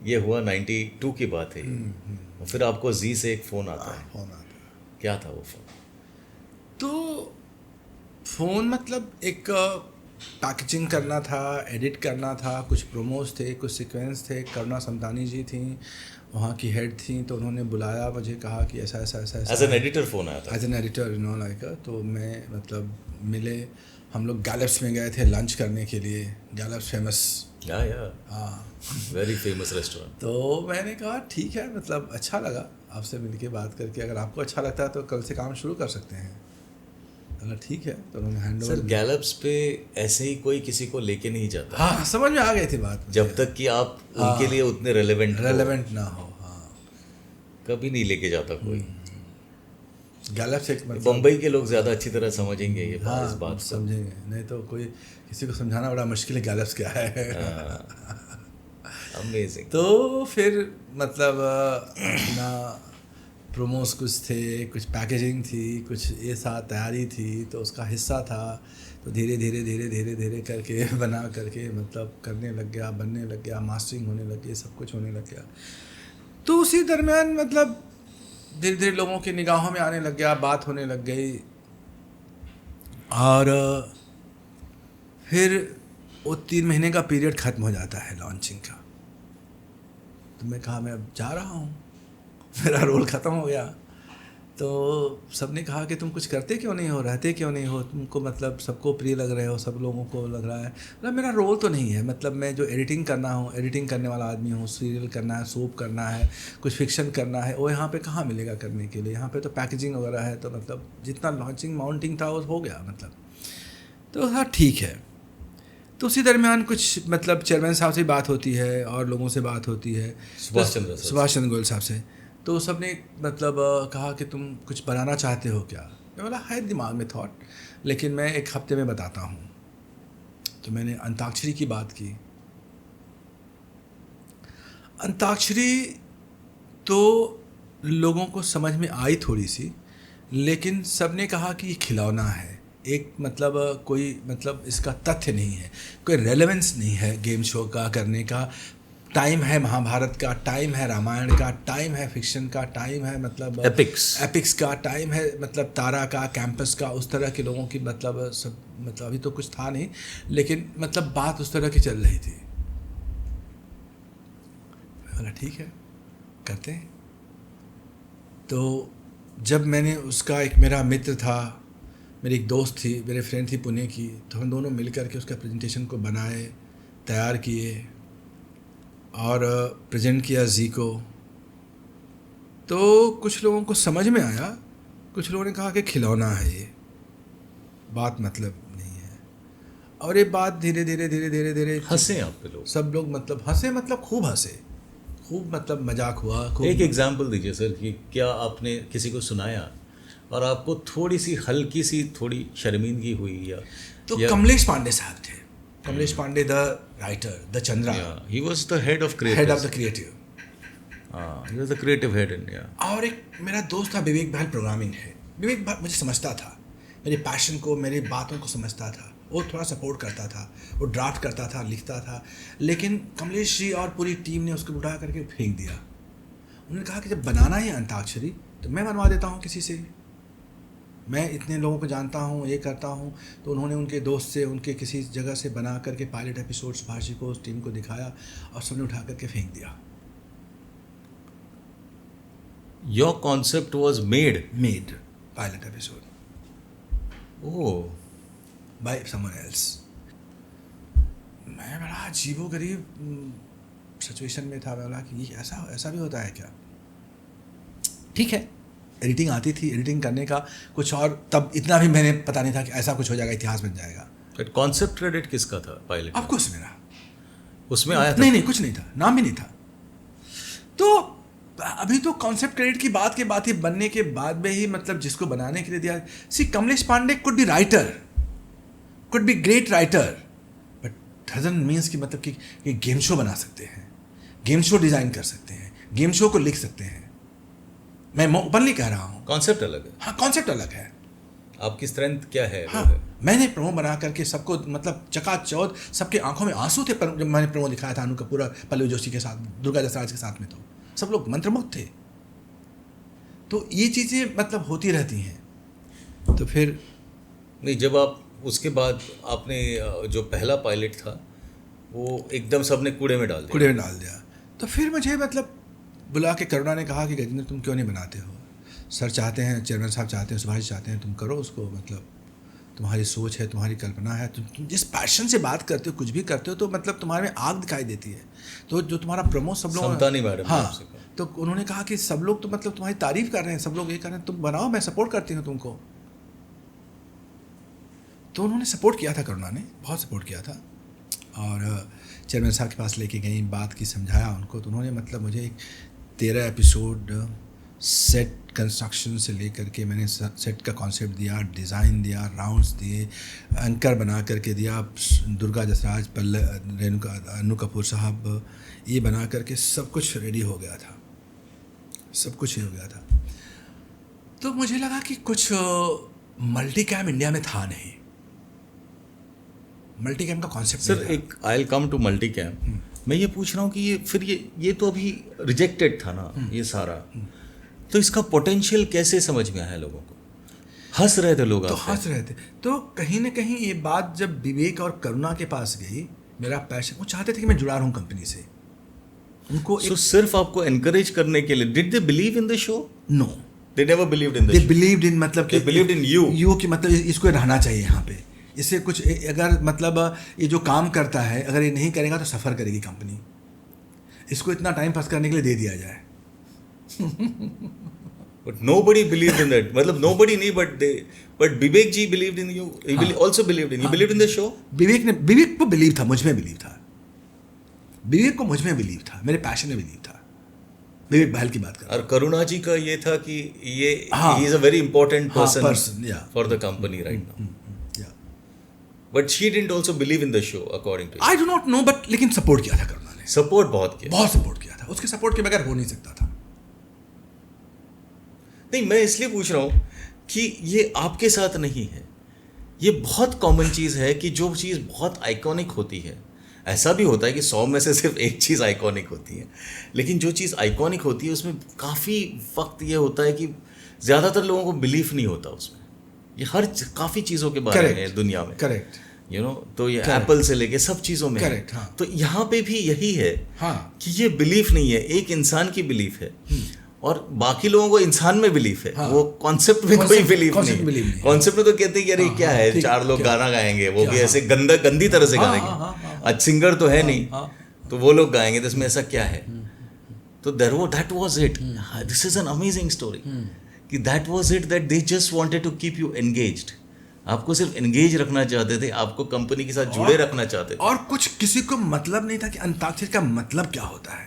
ये हुआ 92 की बात है। और फिर आपको जी से एक फ़ोन आता है। फोन आता है। क्या था वो फ़ोन? तो फ़ोन मतलब एक पैकेजिंग करना था, एडिट करना था, कुछ प्रोमोज थे, कुछ सीक्वेंस थे। करुणा समतानी जी थी, वहाँ की हेड थी, तो उन्होंने बुलाया, मुझे कहा कि ऐसा ऐसा ऐसा एज एन एडिटर फ़ोन आया था? As an editor you know like. तो मैं मतलब मिले, हम लोग गैलप्स में गए थे लंच करने के लिए। गैलप्स फेमस, या हाँ, वेरी फेमस रेस्टोरेंट। तो मैंने कहा ठीक है, मतलब अच्छा लगा आपसे मिलके बात करके। अगर आपको अच्छा लगता है तो कल से काम शुरू कर सकते हैं। अगर ठीक है तो उन्होंने हैंड सर ओवर। गैलप्स पे ऐसे ही कोई किसी को लेके नहीं जाता हाँ, समझ में आ गई थी बात, जब तक कि आप उनके लिए उतने रेलेवेंट रेलेवेंट ना हो। हाँ, कभी नहीं लेके जाता कोई। गैलप्स एक मतलब बम्बई के लोग ज़्यादा अच्छी तरह समझेंगे ये बात, इस हाँ बात को। समझेंगे, नहीं तो कोई किसी को समझाना बड़ा मुश्किल है गैलप्स क्या है। अमेजिंग। तो फिर मतलब अपना प्रोमोस कुछ थे, कुछ पैकेजिंग थी, कुछ ये साथ तैयारी थी, तो उसका हिस्सा था। तो धीरे धीरे धीरे धीरे धीरे करके बना करके मतलब करने लग गया, बनने लग गया, मास्टरिंग होने लग गई, सब कुछ होने लग गया। तो उसी दरमियान मतलब धीरे धीरे लोगों की निगाहों में आने लग गया, बात होने लग गई। और फिर वो 3 महीने का पीरियड ख़त्म हो जाता है लॉन्चिंग का। तो मैं कहा मैं अब जा रहा हूँ, मेरा रोल ख़त्म हो गया। तो सबने कहा कि तुम कुछ करते क्यों नहीं हो, रहते क्यों नहीं हो, तुमको मतलब सबको प्रिय लग रहे हो, सब लोगों को लग रहा है। मतलब मेरा रोल तो नहीं है, मतलब मैं जो एडिटिंग करना हूँ, एडिटिंग करने वाला आदमी हूँ। सीरियल करना है, सोप करना है, कुछ फिक्शन करना है, वो यहाँ पे कहाँ मिलेगा करने के लिए। यहाँ पे तो पैकेजिंग वगैरह है, तो मतलब जितना लॉन्चिंग माउंटिंग था वो हो गया मतलब। तो हाँ ठीक है। तो उसी दरमियान कुछ मतलब चेयरमैन साहब से बात होती है और लोगों से बात होती है, सुभाष चंद्र गोयल साहब से। तो सबने मतलब कहा कि तुम कुछ बनाना चाहते हो क्या। मैं बोला है दिमाग में थॉट, लेकिन मैं 1 हफ्ते में बताता हूँ। तो मैंने अंताक्षरी की बात की। अंताक्षरी तो लोगों को समझ में आई थोड़ी सी, लेकिन सबने कहा कि ये खिलौना है, एक मतलब कोई मतलब इसका तथ्य नहीं है, कोई रेलेवेंस नहीं है गेम शो का करने का। टाइम है महाभारत का, टाइम है रामायण का, टाइम है फिक्शन का, टाइम है मतलब एपिक्स का, टाइम है मतलब तारा का, कैंपस का, उस तरह के लोगों की मतलब सब मतलब अभी तो कुछ था नहीं, लेकिन मतलब बात उस तरह की चल रही थी। बोला ठीक है करते हैं। तो जब मैंने उसका, एक मेरा मित्र था, मेरी एक दोस्त थी, मेरे फ्रेंड थी पुणे की, तो हम दोनों मिल कर के उसका प्रेजेंटेशन को बनाए, तैयार किए और प्रेजेंट किया जी को। तो कुछ लोगों को समझ में आया, कुछ लोगों ने कहा कि खिलौना है ये, बात मतलब नहीं है। और ये बात धीरे धीरे धीरे धीरे धीरे हंसे आप पे लोग, सब लोग मतलब हंसे, मतलब खूब हंसे, खूब मतलब मजाक हुआ खूब। एक एग्जाम्पल दीजिए सर कि क्या आपने किसी को सुनाया और आपको थोड़ी सी हल्की सी थोड़ी शर्मिंदगी हुई या? तो कमलेश पांडे साहब थे, Kamlesh Pandey the writer, the Chandra, he was the head of head creative, of the creative. He was the creative head in yeah. और एक मेरा दोस्त था विवेक भाई, प्रोग्रामिंग है। विवेक भाई मुझे समझता था, मेरे पैशन को, मेरी बातों को समझता था, वो थोड़ा सपोर्ट करता था, वो ड्राफ्ट करता था, लिखता था। लेकिन कमलेश जी और पूरी टीम ने उसको उठा करके फेंक दिया। उन्होंने कहा कि जब बनाना है अंताक्षरी तो मैं बनवा देता हूँ किसी से, मैं इतने लोगों को जानता हूँ, ये करता हूँ। तो उन्होंने उनके दोस्त से, उनके किसी जगह से बना करके पायलट एपिसोड सुभाष जी को, उस टीम को दिखाया और सबने उठा करके फेंक दिया। Your concept was made pilot episode oh by someone else. मैं बड़ा अजीबोगरीब सिचुएशन में था। मैं बोला कि ये ऐसा भी होता है क्या। ठीक है, एडिटिंग आती थी, एडिटिंग करने का कुछ, और तब इतना भी मैंने पता नहीं था कि ऐसा कुछ हो जाएगा, इतिहास बन जाएगा। कॉन्सेप्ट क्रेडिट किसका था पायलट? अब कुछ मेरा उसमें आया था? नहीं कुछ नहीं था, नाम भी नहीं था। तो अभी तो कॉन्सेप्ट क्रेडिट की बात ही बनने के बाद में ही मतलब जिसको बनाने के लिए दिया। See Kamlesh Pandey could be writer, could be great writer, but doesn't means कि मतलब कि गेम शो बना सकते हैं, गेम शो डिज़ाइन कर सकते हैं, गेम शो को लिख सकते हैं। मैं ओपनली कह रहा हूँ। कॉन्सेप्ट अलग है, हाँ, कॉन्सेप्ट अलग है। आपकी स्ट्रेंथ क्या है? हाँ, वो है। मैंने प्रोमो बना करके सबको मतलब चकाचौंध, सबके आंखों में आंसू थे पर जब मैंने प्रोमो दिखाया था अनु कपूर और पल्लवी जोशी के साथ, दुर्गा जसराज के साथ में, तो सब लोग मंत्रमुग्ध थे। तो ये चीज़ें मतलब होती रहती हैं। तो फिर नहीं, जब आप उसके बाद आपने जो पहला पायलट था वो एकदम सबने कूड़े में डाल दिया। तो फिर मुझे मतलब बुला के करुणा ने कहा कि गजेंद्र तुम क्यों नहीं बनाते हो, सर चाहते हैं, चेयरमैन साहब चाहते हैं, सुभाष चाहते हैं, तुम करो उसको, मतलब तुम्हारी सोच है, तुम्हारी कल्पना है, तुम जिस पैशन से बात करते हो, कुछ भी करते हो, तो मतलब तुम्हारे में आग दिखाई देती है। तो जो तुम्हारा प्रमो सब लोग, समता नहीं मैडम, हाँ, तो उन्होंने कहा कि सब लोग तो मतलब तुम्हारी तारीफ कर रहे हैं, सब लोग ये कर रहे हैं, तुम बनाओ, मैं सपोर्ट करती हूँ तुमको। तो उन्होंने सपोर्ट किया था, करुणा ने बहुत सपोर्ट किया था। और चेयरमैन साहब के पास लेके गई, बात की, समझाया उनको। तो उन्होंने मतलब मुझे 13 एपिसोड सेट कंस्ट्रक्शन से लेकर के, मैंने सेट का कॉन्सेप्ट दिया, डिज़ाइन दिया, राउंड्स दिए, एंकर बना करके दिया, दुर्गा जसराज, रेणुका, अनु कपूर साहब, ये बना करके सब कुछ रेडी हो गया था, सब कुछ ही हो गया था। तो मुझे लगा कि कुछ मल्टी कैम इंडिया में था नहीं, मल्टी कैम का कॉन्सेप्ट। सर एक I will come to multi cam. मैं ये पूछ रहा हूँ कि ये फिर ये तो अभी रिजेक्टेड था ना ये सारा, तो इसका पोटेंशियल कैसे समझ में आया लोगों को? हंस रहे थे लोग, तो हंस रहे थे। तो कहीं ना कहीं ये बात जब विवेक और करुणा के पास गई, मेरा पैशन, वो चाहते थे कि मैं जुड़ा रहूं कंपनी से, उनको so, सिर्फ आपको एनकरेज करने के लिए। Did they believe in the show? No, they never believed in the they show. Believed in, मतलब They believed in you कि मतलब इसको रहना चाहिए यहाँ पे, इससे कुछ अगर मतलब ये जो काम करता है, अगर ये नहीं करेगा तो सफ़र करेगी कंपनी, इसको इतना टाइम पास करने के लिए दे दिया जाए। But nobody believed in that. मतलब nobody नहीं, but Vivek ji believed in you. He also believed in you. Believed in the show. विवेक को बिलीव था, मुझ में बिलीव था, विवेक को मुझ में बिलीव था, मेरे पैशन में बिलीव था। विवेक बहल की बात कर। और करुणा जी का ये था कि ये हाँ, he is a very important person yeah, for the company right now. But she didn't also believe in the show according to you. I do not know, but लेकिन सपोर्ट किया था करुणा ने, सपोर्ट बहुत किया, बहुत सपोर्ट किया था, उसके सपोर्ट के बगैर हो नहीं सकता था। नहीं, मैं इसलिए पूछ रहा हूँ कि ये आपके साथ नहीं है, ये बहुत कॉमन चीज़ है कि जो चीज़ बहुत आइकॉनिक होती है, ऐसा भी होता है कि 100 में से सिर्फ एक चीज़ आइकॉनिक होती है, लेकिन जो चीज़ आइकॉनिक होती है उसमें काफ़ी वक्त ये होता है कि ज़्यादातर लोगों को बिलीफ नहीं होता उसमें। ये हर काफ़ी चीज़ों के बारे में दुनिया में, करेक्ट, यू नो, तो ये एप्पल से लेके सब चीज़ों में Correct, है। हाँ। तो यहाँ पे भी यही है, हाँ, कि ये बिलीफ नहीं है, एक इंसान की बिलीफ है और बाकी लोगों को इंसान में बिलीफ है। हाँ। वो कॉन्सेप्ट में कोई बिलीफ नहीं। कॉन्सेप्ट में तो कहते हैं कि अरे क्या है, 4 लोग गाना गाएंगे, वो भी ऐसे गंदी तरह से गाएंगे, आज सिंगर तो है नहीं, तो वो लोग गाएंगे, तो इसमें ऐसा क्या है? तो that was it. This is an amazing story कि that was it, that they just wanted to keep you engaged. आपको सिर्फ एंगेज रखना चाहते थे, आपको कंपनी के साथ जुड़े रखना चाहते थे, और कुछ किसी को मतलब नहीं था कि अंताक्षरी का मतलब क्या होता है।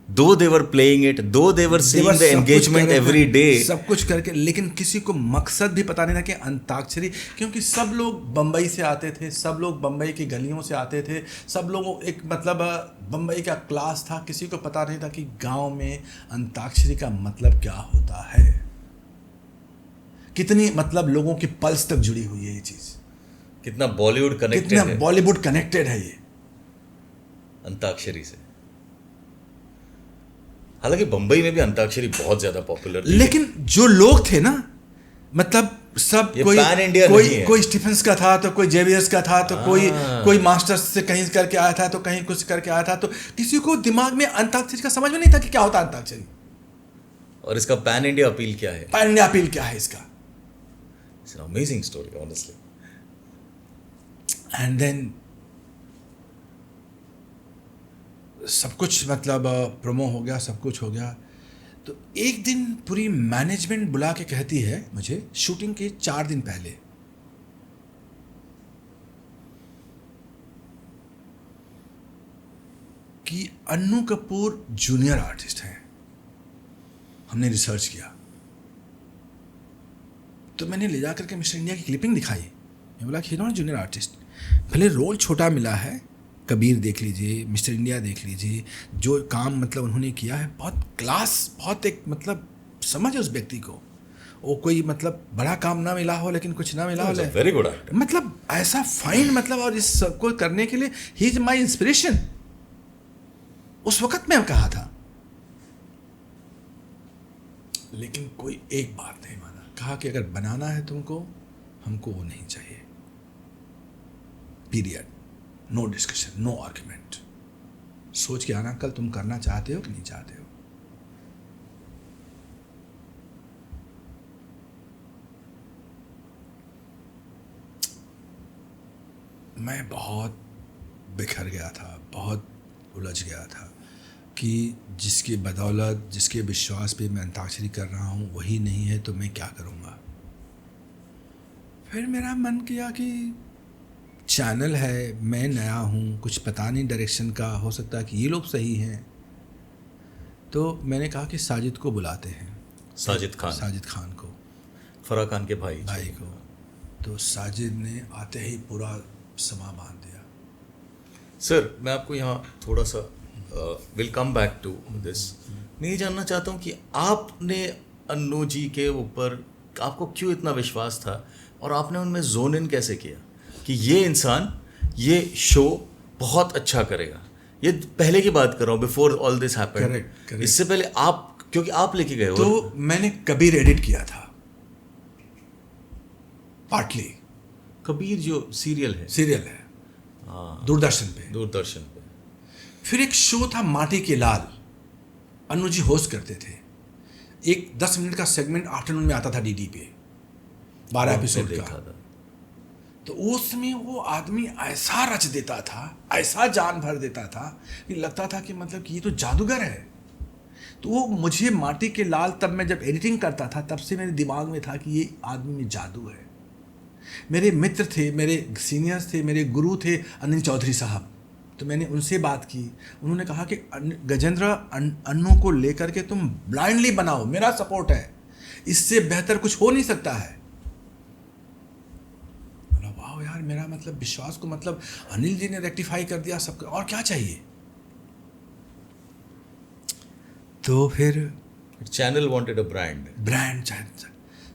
दो they were playing it, though they were seeing the engagement every day, सब कुछ करके, लेकिन किसी को मकसद भी पता नहीं था कि अंताक्षरी, क्योंकि सब लोग बम्बई से आते थे, सब लोग बम्बई की गलियों से आते थे, सब लोग एक मतलब बम्बई का क्लास था, किसी को पता नहीं था कि गांव में अंताक्षरी का मतलब क्या होता है। कितनी मतलब लोगों की पल्स तक जुड़ी हुई है ये चीज, कितना बॉलीवुड कनेक्टेड कितना है, बॉलीवुड कनेक्टेड है ये अंताक्षरी से। हालांकि बंबई में भी अंताक्षरी बहुत ज्यादा पॉपुलर थी, लेकिन जो लोग थे ना, मतलब सब ये कोई pan India नहीं है। कोई स्टीफेंस का था, तो कोई जेवियर्स का था, तो कोई मास्टर्स से कहीं करके आया था, तो कहीं कुछ करके आया था, तो किसी को दिमाग में अंताक्षरी का समझ में नहीं था कि क्या होता है अंताक्षरी, और इसका पैन इंडिया अपील क्या है, पैन इंडिया अपील क्या है इसका। It's an amazing story honestly. And then सब कुछ मतलब प्रोमो हो गया, सब कुछ हो गया। तो एक दिन पूरी मैनेजमेंट बुला के कहती है मुझे, शूटिंग के 4 दिन पहले, कि अन्नू कपूर जूनियर आर्टिस्ट हैं। हमने रिसर्च किया, तो मैंने ले जा करके मिस्टर इंडिया की क्लिपिंग दिखाई। मैं बोला कि नॉट जूनियर आर्टिस्ट, भले रोल छोटा मिला है, कबीर देख लीजिए, मिस्टर इंडिया देख लीजिए, जो काम मतलब उन्होंने किया है बहुत क्लास, बहुत एक मतलब समझ उस व्यक्ति को, वो कोई मतलब बड़ा काम ना मिला हो लेकिन कुछ ना मिला हो, वेरी गुड एक्टर। मतलब ऐसा फाइन, मतलब और इस सबको करने के लिए ही इज माई इंस्पिरेशन। उस वक्त मैं कहा था, लेकिन कोई एक बात नहीं माना। कहा कि अगर बनाना है तुमको, हमको वो नहीं चाहिए, period, no discussion, no argument. सोच के आना कल तुम करना चाहते हो कि नहीं चाहते हो। मैं बहुत बिखर गया था, बहुत उलझ गया था कि जिसकी बदौलत, जिसके विश्वास पे मैं अंताक्षरी कर रहा हूँ वही नहीं है तो मैं क्या करूँगा। फिर मेरा मन किया कि चैनल है, मैं नया हूँ, कुछ पता नहीं डायरेक्शन का, हो सकता है कि ये लोग सही हैं। तो मैंने कहा कि साजिद को बुलाते हैं, साजिद खान को, फराह खान के भाई को। तो साजिद ने आते ही पूरा समा बांध दिया। सर मैं आपको यहाँ थोड़ा सा will come back to this, मैं ये जानना चाहता हूँ कि आपने अन्नू जी के ऊपर आपको क्यों इतना विश्वास था और आपने उनमें जोन इन कैसे किया कि ये इंसान ये शो बहुत अच्छा करेगा। ये पहले की बात कर रहा हूँ, before all this happened. Correct. इससे पहले आप, क्योंकि आप लेके गए हो। तो मैंने कबीर एडिट किया था, पार्टली। कबीर जो सीरियल है दूरदर्शन पे। फिर एक शो था माटी के लाल, अन्नू जी होस्ट करते थे। एक 10 मिनट का सेगमेंट आफ्टरनून में आता था डीडी पे, 12 एपिसोड का। तो उसमें वो आदमी ऐसा रच देता था, ऐसा जान भर देता था कि लगता था कि मतलब कि ये तो जादूगर है। तो वो मुझे माटी के लाल, तब मैं जब एडिटिंग करता था तब से मेरे दिमाग में था कि ये आदमी में जादू है। मेरे मित्र थे, मेरे सीनियर्स थे, मेरे गुरु थे अनिल चौधरी साहब। तो मैंने उनसे बात की, उन्होंने कहा कि गजेंद्र, अन्नू को लेकर के तुम ब्लाइंडली बनाओ, मेरा सपोर्ट है, इससे बेहतर कुछ हो नहीं सकता है। वाह यार, मेरा मतलब विश्वास को मतलब अनिल जी ने रेक्टिफाई कर दिया सबका, और क्या चाहिए। तो फिर चैनल वांटेड अ ब्रांड चाहिए।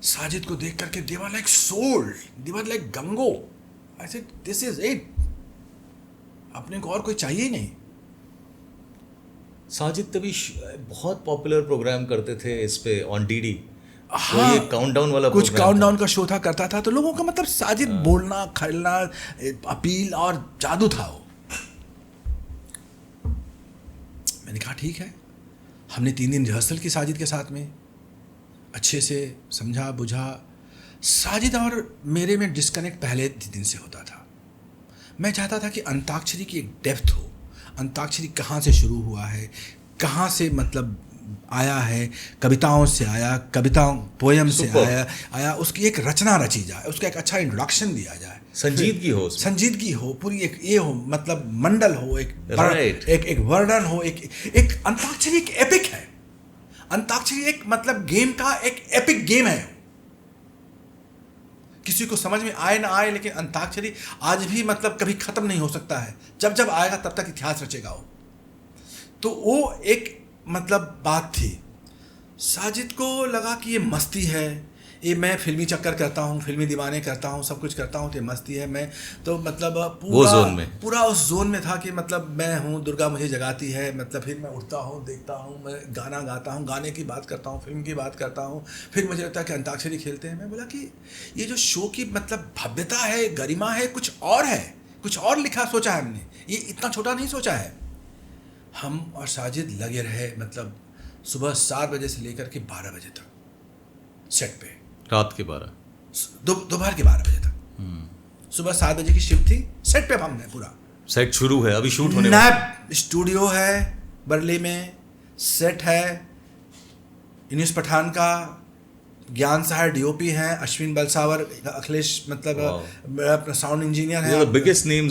साजिद को देख करके they were like sold, they were like Gango. I said this is it, अपने को और कोई चाहिए ही नहीं। साजिद तभी बहुत पॉपुलर प्रोग्राम करते थे इस पे ऑन डीडी। हाँ, ये काउंटडाउन वाला कुछ काउंटडाउन का शो था, करता था। तो लोगों का मतलब साजिद बोलना, खेलना, अपील और जादू था वो। मैंने कहा ठीक है। हमने 3 दिन रिहर्सल की साजिद के साथ में, अच्छे से समझा बुझा। साजिद और मेरे में डिस्कनेक्ट पहले दिन से होता था। मैं चाहता था कि अंताक्षरी की एक डेप्थ हो, अंताक्षरी कहाँ से शुरू हुआ है, कहाँ से मतलब आया है, कविताओं से आया, कविताओं पोएम से आया, उसकी एक रचना रची जाए, उसका एक अच्छा इंट्रोडक्शन दिया जाए, संजीदगी हो, पूरी एक ये हो, मतलब मंडल हो, एक वर्णन हो, एक अंताक्षरी एक एपिक है। अंताक्षरी एक मतलब गेम का एक एपिक गेम है। किसी को समझ में आए ना आए, लेकिन अंताक्षरी आज भी मतलब कभी खत्म नहीं हो सकता है। जब जब आएगा तब तक इतिहास रचेगा वो। तो वो एक मतलब बात थी। साजिद को लगा कि ये मस्ती है, ये मैं फिल्मी चक्कर करता हूँ, फिल्मी दीवाने करता हूँ, सब कुछ करता हूँ, तो ये मस्ती है। मैं तो मतलब पूरा उस जोन में था कि मतलब मैं हूँ, दुर्गा मुझे जगाती है, मतलब फिर मैं उठता हूँ, देखता हूँ, मैं गाना गाता हूँ, गाने की बात करता हूँ, फिल्म की बात करता हूँ। फिर मुझे लगता है कि अंताक्षरी खेलते हैं। मैं बोला कि ये जो शो की मतलब भव्यता है, गरिमा है, कुछ और है, कुछ और लिखा सोचा है हमने, ये इतना छोटा नहीं सोचा है। हम और साजिद लगे रहे, मतलब सुबह 7 बजे से लेकर के 12 बजे तक सेट पे, रात के 12, दोपहर के 12 बजे तक। सुबह 7 बजे की शिफ्ट थी, सेट पे हमने पूरा सेट शुरू है, अभी शूट होने वाला है। स्टूडियो है बरली में, सेट है इनिस पठान का, ज्ञान सहाय डीओपी हैं, अश्विन बलसावर, अखिलेश मतलब साउंड इंजीनियर है, biggest name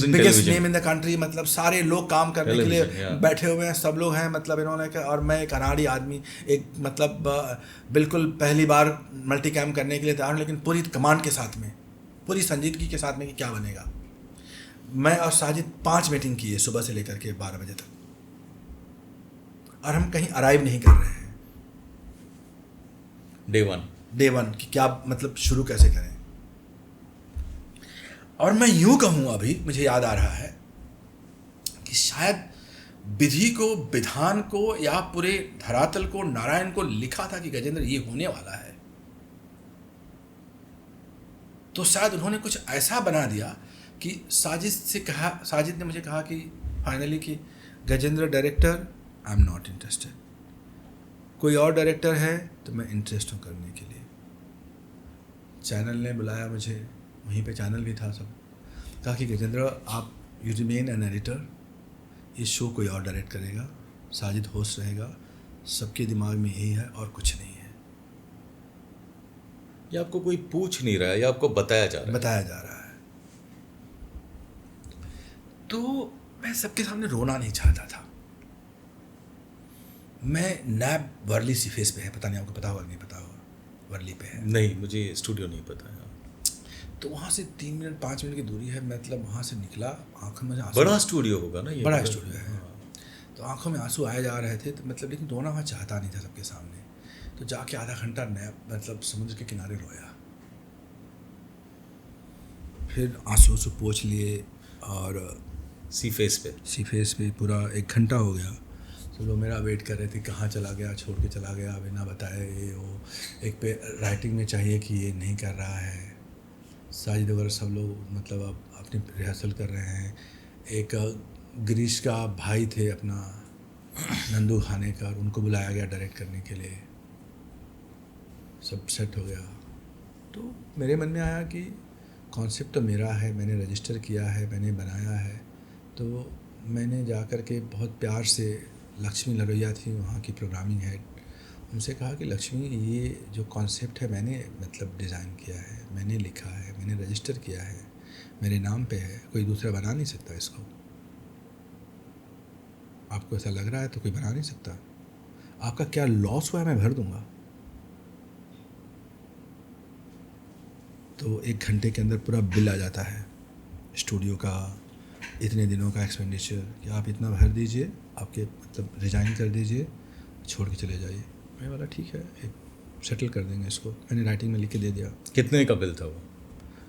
in the country. मतलब सारे लोग काम करने के लिए बैठे हुए हैं, सब लोग हैं मतलब इन्होंने। और मैं एक अनाड़ी आदमी, एक मतलब बिल्कुल पहली बार मल्टी कैम करने के लिए तैयार हूँ, लेकिन पूरी कमांड के साथ में, पूरी संजीदगी के साथ में कि क्या बनेगा। मैं और साजिद 5 मीटिंग की है सुबह से लेकर के 12 बजे तक, और हम कहीं अराइव नहीं कर रहे हैं। डे 1 कि क्या मतलब शुरू कैसे करें। और मैं यूं कहूँ, अभी मुझे याद आ रहा है कि शायद विधि को, विधान को या पूरे धरातल को, नारायण को लिखा था कि गजेंद्र ये होने वाला है, तो शायद उन्होंने कुछ ऐसा बना दिया कि साजिद ने मुझे कहा कि फाइनली कि Gajendra director, I am not interested, कोई और डायरेक्टर है तो मैं इंटरेस्ट हूँ करने के लिए। चैनल ने बुलाया मुझे, वहीं पे चैनल भी था सब, कहा कि गजेंद्र आप यू रिमेन एन एडिटर, ये शो कोई और डायरेक्ट करेगा, साजिद होस्ट रहेगा, सबके दिमाग में यही है और कुछ नहीं है। ये आपको कोई पूछ नहीं रहा है, या आपको बताया जा रहा है। तो मैं सबके सामने रोना नहीं चाहता था। मैं नैब वर्ली सी फेस पे है, पता नहीं आपको पता होगा नहीं पता होगा, वर्ली पे है। नहीं, मुझे स्टूडियो नहीं पता है। तो वहाँ से 3 मिनट 5 मिनट की दूरी है, मतलब वहाँ से निकला, आंखों में आंसू, बड़ा स्टूडियो होगा ना ये? बड़ा स्टूडियो है। तो आंखों में आंसू आए जा रहे थे, तो मतलब लेकिन रोना वहाँ चाहता नहीं था सबके सामने। तो जाके आधा घंटा मतलब समुद्र के किनारे रोया, फिर आंसू पोंछ लिए, और सी फेस पे पूरा 1 घंटा हो गया। तो लोग मेरा वेट कर रहे थे, कहाँ चला गया, छोड़ के चला गया बिना बताए, ये वो। एक पे राइटिंग में चाहिए कि ये नहीं कर रहा है, साजिद वगैरह सब लोग मतलब अब अपनी रिहर्सल कर रहे हैं। एक गिरीश का भाई थे अपना, नंदू खानेकर, उनको बुलाया गया डायरेक्ट करने के लिए, सब सेट हो गया। तो मेरे मन में आया कि कॉन्सेप्ट तो मेरा है, मैंने रजिस्टर किया है, मैंने बनाया है। तो मैंने जा कर के बहुत प्यार से, लक्ष्मी लड़ैया थी वहाँ की प्रोग्रामिंग हेड, उनसे कहा कि लक्ष्मी, ये जो कॉन्सेप्ट है मैंने मतलब डिज़ाइन किया है, मैंने लिखा है, मैंने रजिस्टर किया है, मेरे नाम पे है, कोई दूसरा बना नहीं सकता इसको। आपको ऐसा लग रहा है तो कोई बना नहीं सकता। आपका क्या लॉस हुआ है मैं भर दूंगा। तो 1 घंटे के अंदर पूरा बिल आ जाता है स्टूडियो का, इतने दिनों का एक्सपेंडिचर, कि आप इतना भर दीजिए, आपके मतलब रिजाइन कर दीजिए, छोड़ के चले जाइए। मैं बोला ठीक है, एक सेटल कर देंगे इसको। मैंने राइटिंग में लिख के दे दिया। कितने का बिल था वो?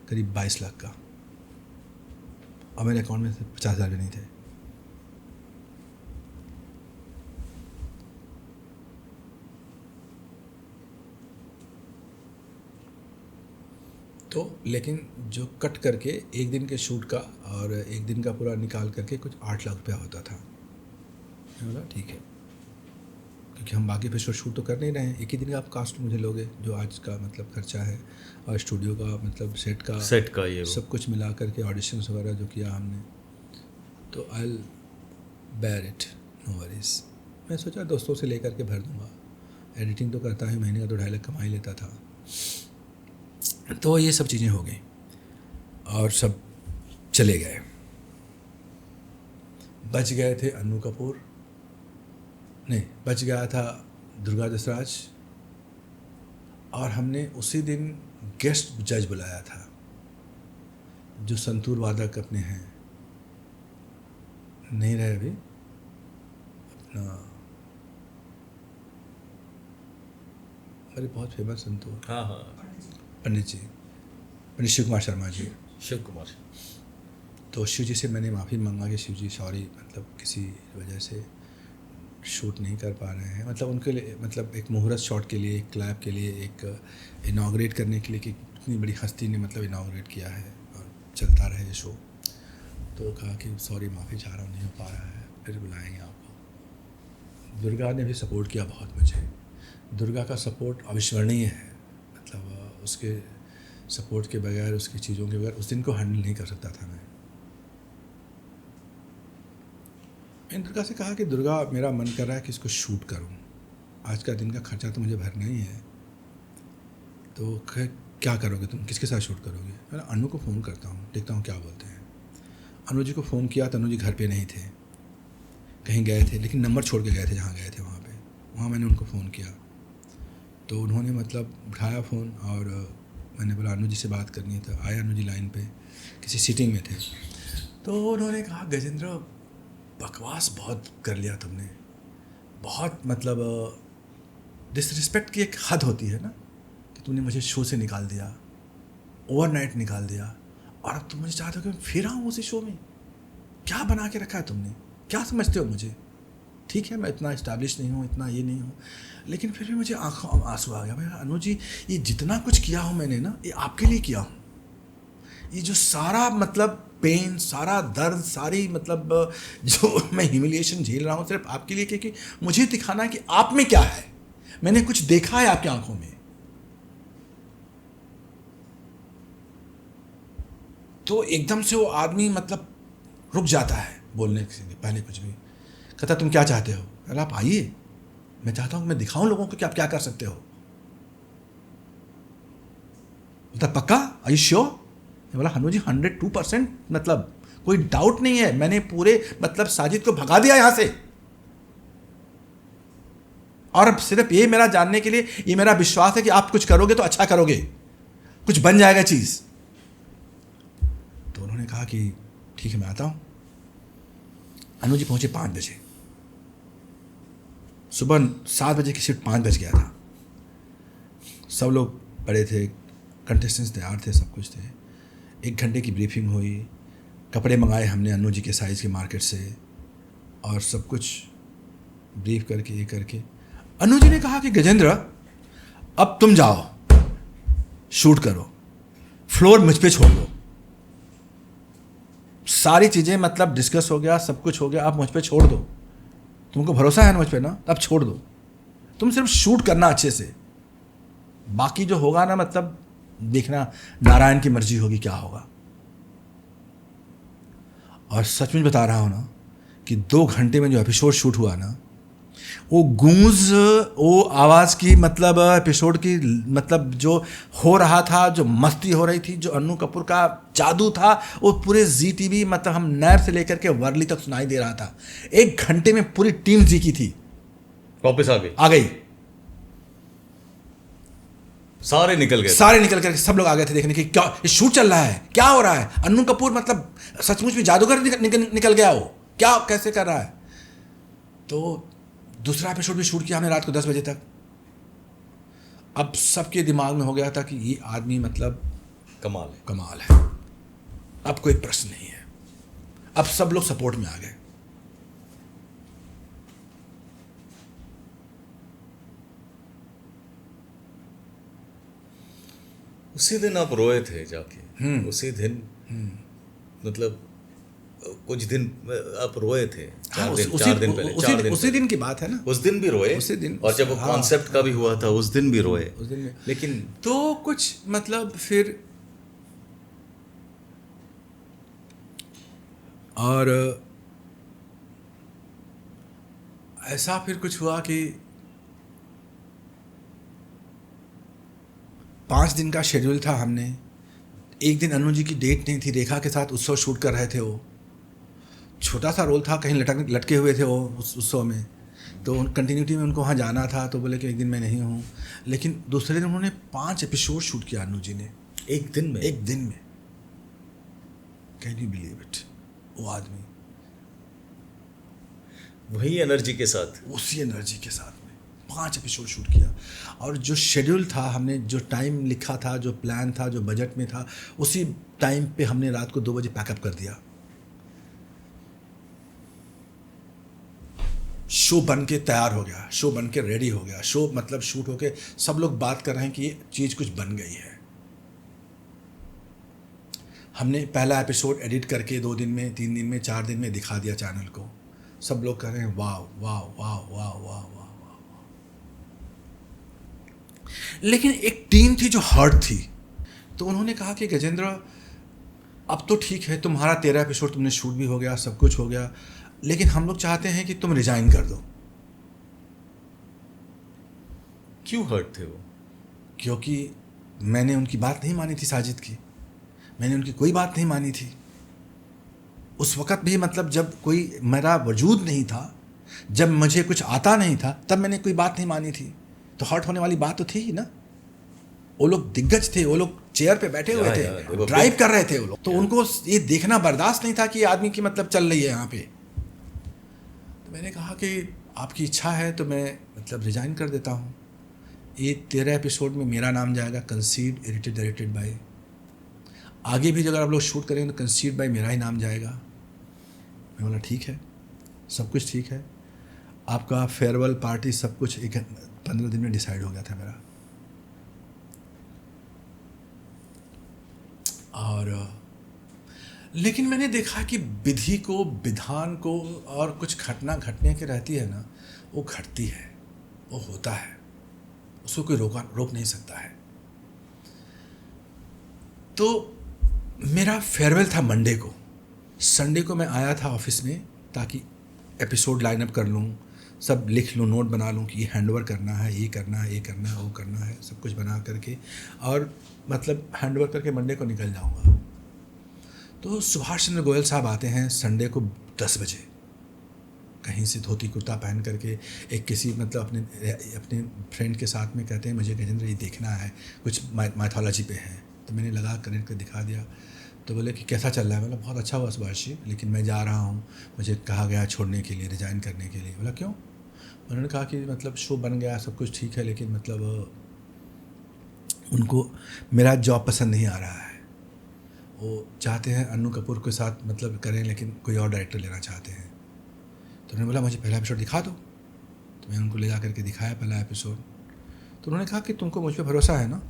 करीब 22 लाख का, और मेरे अकाउंट में से 50,000 भी नहीं थे। तो लेकिन जो कट करके 1 दिन के शूट का और 1 दिन का पूरा निकाल करके कुछ 8 लाख रुपया होता था। मैं बोला ठीक है, क्योंकि हम बाकी फिर शूट तो कर नहीं रहे हैं, 1 ही दिन का आप कास्ट मुझे लोगे, जो आज का मतलब खर्चा है, और स्टूडियो का मतलब सेट का ये सब कुछ मिला करके, ऑडिशंस वगैरह जो किया हमने, तो I will bear it, no worries. मैं सोचा दोस्तों से लेकर के भर दूंगा, एडिटिंग तो करता ही, महीने का 2-2.5 लाख कमा ही लेता था। तो ये सब चीज़ें हो गई और सब चले गए। बच गए थे अन्नू कपूर, नहीं बच गया था दुर्गा दसराज, और हमने उसी दिन गेस्ट जज बुलाया था जो संतूर वादक अपने हैं, नहीं रहे अभी, अपना अरे बहुत फेमस संतूर, हाँ हाँ, पंडित शिव कुमार शर्मा जी। शिव कुमार। तो शिव जी से मैंने माफ़ी मांगा कि शिव जी सॉरी, मतलब किसी वजह से शूट नहीं कर पा रहे हैं, मतलब उनके लिए, मतलब एक मुहूर्त शॉट के लिए, एक क्लैप के लिए, एक इनाग्रेट करने के लिए कि इतनी बड़ी हस्ती ने मतलब इनाग्रेट किया है और चलता रहे ये शो। तो कहा कि सॉरी, माफ़ी चाह रहा हूँ, नहीं हो पा रहा है, फिर बुलाएंगे आपको। दुर्गा ने भी सपोर्ट किया बहुत मुझे। दुर्गा का सपोर्ट अविस्मरणीय है, मतलब उसके सपोर्ट के बगैर, उसकी चीज़ों के बगैर उस दिन को हैंडल नहीं कर सकता था मैं। मैंने दुर्गा से कहा कि दुर्गा, मेरा मन कर रहा है कि इसको शूट करूं, आज का दिन का खर्चा तो मुझे भरना ही है, तो क्या करोगे तुम, किसके साथ शूट करोगे? मैंने अनु को फ़ोन करता हूँ, देखता हूँ क्या बोलते हैं। अनु जी को फ़ोन किया तो अनु जी घर पे नहीं थे, कहीं गए थे, लेकिन नंबर छोड़ के गए थे जहाँ गए थे वहाँ मैंने उनको फ़ोन किया, तो उन्होंने मतलब उठाया फ़ोन, और मैंने बोला अनु जी से बात करनी है। तो आए अनु जी लाइन पे, किसी सीटिंग में थे, तो उन्होंने कहा गजेंद्र बकवास बहुत कर लिया तुमने, बहुत मतलब डिसरिस्पेक्ट की एक हद होती है ना, तुमने मुझे शो से निकाल दिया, ओवरनाइट निकाल दिया, और अब तुम मुझे चाहते हो कि मैं फिर आऊँ उसी शो में? क्या बना के रखा है तुमने? क्या समझते हो मुझे? ठीक है, मैं इतना इस्टेब्लिश नहीं हूँ, इतना ये नहीं हूँ, लेकिन फिर भी मुझे आंखों में आंसू आ गया। भाई अनु जी, ये जितना कुछ किया हूँ मैंने ना, ये आपके लिए किया हूँ। ये जो सारा मतलब पेन, सारा दर्द, सारी मतलब जो मैं ह्यूमिलिएशन झेल रहा हूँ, सिर्फ आपके लिए, क्योंकि मुझे दिखाना है कि आप में क्या है। मैंने कुछ देखा है आपकी आंखों में। तो एकदम से वो आदमी मतलब रुक जाता है बोलने से पहले कुछ भी। कहता तुम क्या चाहते हो? अरे आप आइए, मैं चाहता हूँ मैं दिखाऊं लोगों को कि आप क्या कर सकते हो। बोलता पक्का? Are you sure? मैं बोला हनु जी 102%, मतलब कोई डाउट नहीं है। मैंने पूरे मतलब साजिद को भगा दिया यहां से, और अब सिर्फ ये मेरा जानने के लिए, ये मेरा विश्वास है कि आप कुछ करोगे तो अच्छा करोगे, कुछ बन जाएगा चीज। तो उन्होंने कहा कि ठीक है मैं आता हूं। अनु जी पहुंचे 5 बजे, सुबह 7 बजे की शिफ्ट 5 बज गया था। सब लोग पड़े थे, कंटेस्टेंट्स तैयार थे, सब कुछ थे। 1 घंटे की ब्रीफिंग हुई, कपड़े मंगाए हमने अनु जी के साइज़ के मार्केट से, और सब कुछ ब्रीफ करके ये करके अनु जी ने कहा कि गजेंद्र अब तुम जाओ, शूट करो, फ्लोर मुझ पे छोड़ दो, सारी चीज़ें मतलब डिस्कस हो गया, सब कुछ हो गया, अब मुझ पे छोड़ दो। तुमको भरोसा है ना मुझ पे ना, अब छोड़ दो, तुम सिर्फ शूट करना अच्छे से, बाकी जो होगा ना मतलब देखना, नारायण की मर्जी होगी क्या होगा। और सच में बता रहा हूं ना कि 2 घंटे में जो एपिसोड शूट हुआ ना, वो गूंज, वो आवाज़ की मतलब एपिसोड की मतलब जो हो रहा था, जो मस्ती हो रही थी, जो अन्नू कपूर का जादू था, वो पूरे जी टीवी मतलब हम नैर से लेकर के वर्ली तक सुनाई दे रहा था। 1 घंटे में पूरी टीम जी की थी, वापस आ गई, सारे निकल गए, सब लोग आ गए थे देखने की क्या ये शूट चल रहा है, क्या हो रहा है। अन्नू कपूर मतलब सचमुच में जादूगर निकल गया, वो क्या कैसे कर रहा है। तो दूसरा एपिसोड भी शूट किया हमने रात को 10 बजे तक। अब सबके दिमाग में हो गया था कि ये आदमी मतलब कमाल है, अब कोई प्रश्न नहीं है, अब सब लोग सपोर्ट में आ गए। उसी दिन आप रोए थे जाके, उसी दिन मतलब कुछ दिन आप रोए थे, 4 दिन पहले, उसी दिन की बात है ना, उस दिन भी रोए, उसी दिन, और जब वो कॉन्सेप्ट का भी हुआ था उस दिन भी रोए, उस दिन में। लेकिन तो कुछ मतलब फिर, और ऐसा फिर कुछ हुआ कि 5 दिन का शेड्यूल था। हमने एक दिन अनु जी की डेट नहीं थी, रेखा के साथ उत्सव शूट कर रहे थे। वो छोटा सा रोल था, कहीं लटके हुए थे वो उस उत्सव में, तो कंटिन्यूटी में उनको वहाँ जाना था, तो बोले कि एक दिन मैं नहीं हूँ। लेकिन दूसरे दिन उन्होंने 5 एपिसोड शूट किया अनु जी ने, एक दिन में। Can you believe it? वो आदमी वही एनर्जी के साथ, उसी एनर्जी के साथ में 5 एपिसोड शूट किया। और जो शेड्यूल था, हमने जो टाइम लिखा था, जो प्लान था, जो बजट में था, उसी टाइम पे हमने रात को 2 बजे पैकअप कर दिया। शो बन के तैयार हो गया, शो बन के रेडी हो गया, शो मतलब शूट होके सब लोग बात कर रहे हैं कि ये चीज़ कुछ बन गई है। हमने पहला एपिसोड एडिट करके 2 दिन में, 3 दिन में, 4 दिन में दिखा दिया चैनल को। सब लोग कह रहे हैं वाह वाह वाह वाह वाह वाह वाह। लेकिन एक टीम थी जो हर्ट थी, तो उन्होंने कहा कि गजेंद्र अब तो ठीक है, तुम्हारा 13 एपिसोड तुमने शूट भी हो गया, सब कुछ हो गया, लेकिन हम लोग चाहते हैं कि तुम रिजाइन कर दो। क्यों हर्ट थे वो? क्योंकि मैंने उनकी बात नहीं मानी थी, साजिद की, मैंने उनकी कोई बात नहीं मानी थी। उस वक़्त भी मतलब जब कोई मेरा वजूद नहीं था, जब मुझे कुछ आता नहीं था, तब मैंने कोई बात नहीं मानी थी। तो हर्ट होने वाली बात तो थी ही ना। वो लोग दिग्गज थे, वो लोग चेयर पे बैठे हुए थे, ड्राइव कर रहे थे वो लोग, तो उनको ये देखना बर्दाश्त नहीं था कि ये आदमी की मतलब चल रही है यहाँ पे। तो मैंने कहा कि आपकी इच्छा है तो मैं मतलब रिजाइन कर देता हूँ। ये 13 एपिसोड में मेरा नाम जाएगा, कंसीव्ड एडिटेड डायरेक्टेड बाय। आगे भी अगर आप लोग शूट करेंगे तो कंसीव्ड बाय मेरा ही नाम जाएगा। मैं बोला ठीक है, सब कुछ ठीक है। आपका फेयरवेल पार्टी सब कुछ 15 दिन में डिसाइड हो गया था मेरा। और लेकिन मैंने देखा कि विधि को, विधान को, और कुछ घटना घटने की रहती है ना, वो घटती है, वो होता है, उसको कोई रोक नहीं सकता है। तो मेरा फेयरवेल था मंडे को। संडे को मैं आया था ऑफिस में ताकि एपिसोड लाइन अप कर लूँ, सब लिख लूँ, नोट बना लूँ कि ये हैंडओवर करना है, ये करना है, ये करना है, वो करना है, सब कुछ बना करके और मतलब हैंडओवर करके मंडे को निकल जाऊँगा। तो सुभाष चंद्र गोयल साहब आते हैं संडे को 10 बजे, कहीं से धोती कुर्ता पहन करके, एक किसी मतलब अपने फ्रेंड के साथ में, कहते हैं मुझे गजेंद्र ये देखना है, कुछ माइथोलॉजी पे है। तो मैंने लगा कनेक्ट कर दिखा दिया। तो बोले कि कैसा चल रहा है? बोला बहुत अच्छा हुआ सुभाष जी, लेकिन मैं जा रहा हूँ, मुझे कहा गया छोड़ने के लिए, रिज़ाइन करने के लिए। बोला क्यों? उन्होंने कहा कि मतलब शो बन गया, सब कुछ ठीक है, लेकिन मतलब उनको मेरा जॉब पसंद नहीं आ रहा है। वो चाहते हैं अन्नू कपूर के साथ मतलब करें, लेकिन कोई और डायरेक्टर लेना चाहते हैं। तो उन्होंने बोला मुझे पहला एपिसोड दिखा दो। तो मैं उनको ले जा करके दिखाया पहला एपिसोड। तो उन्होंने कहा कि तुमको मुझ पर भरोसा है ना,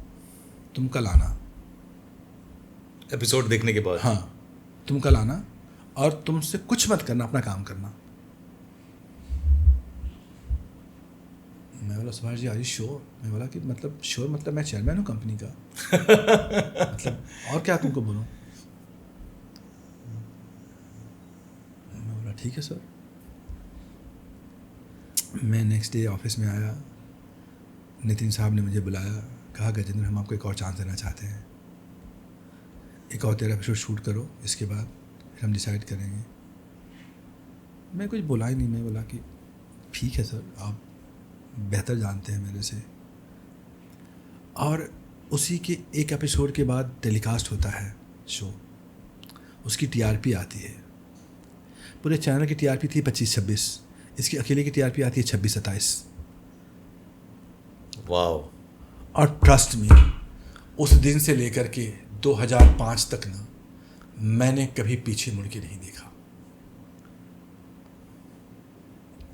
तुम कल आना एपिसोड देखने के बाद। हाँ, तुम कल आना और तुमसे कुछ मत करना, अपना काम करना। मैं बोला Subhash ji are you sure? मैं बोला कि मतलब श्योर मतलब मैं चेयरमैन हूँ कंपनी का मतलब और क्या तुमको बोलूँ? मैं बोला ठीक है सर। मैं नेक्स्ट डे ऑफिस में आया, नितिन साहब ने मुझे बुलाया, कहा गजेंद्र हम आपको एक और चांस देना चाहते हैं, एक और 13 एपिसोड शूट करो, इसके बाद फिर हम डिसाइड करेंगे। मैं कुछ बोला ही नहीं, मैं बोला कि ठीक है सर, आप बेहतर जानते हैं मेरे से। और उसी के एक एपिसोड के बाद टेलीकास्ट होता है शो, उसकी टीआरपी आती है, पूरे चैनल की टीआरपी थी 25-26, इसकी अकेले की टीआरपी आती है 26-27। वाओ। और ट्रस्ट में उस दिन से लेकर के 2005 तक ना मैंने कभी पीछे मुड़ के नहीं देखा।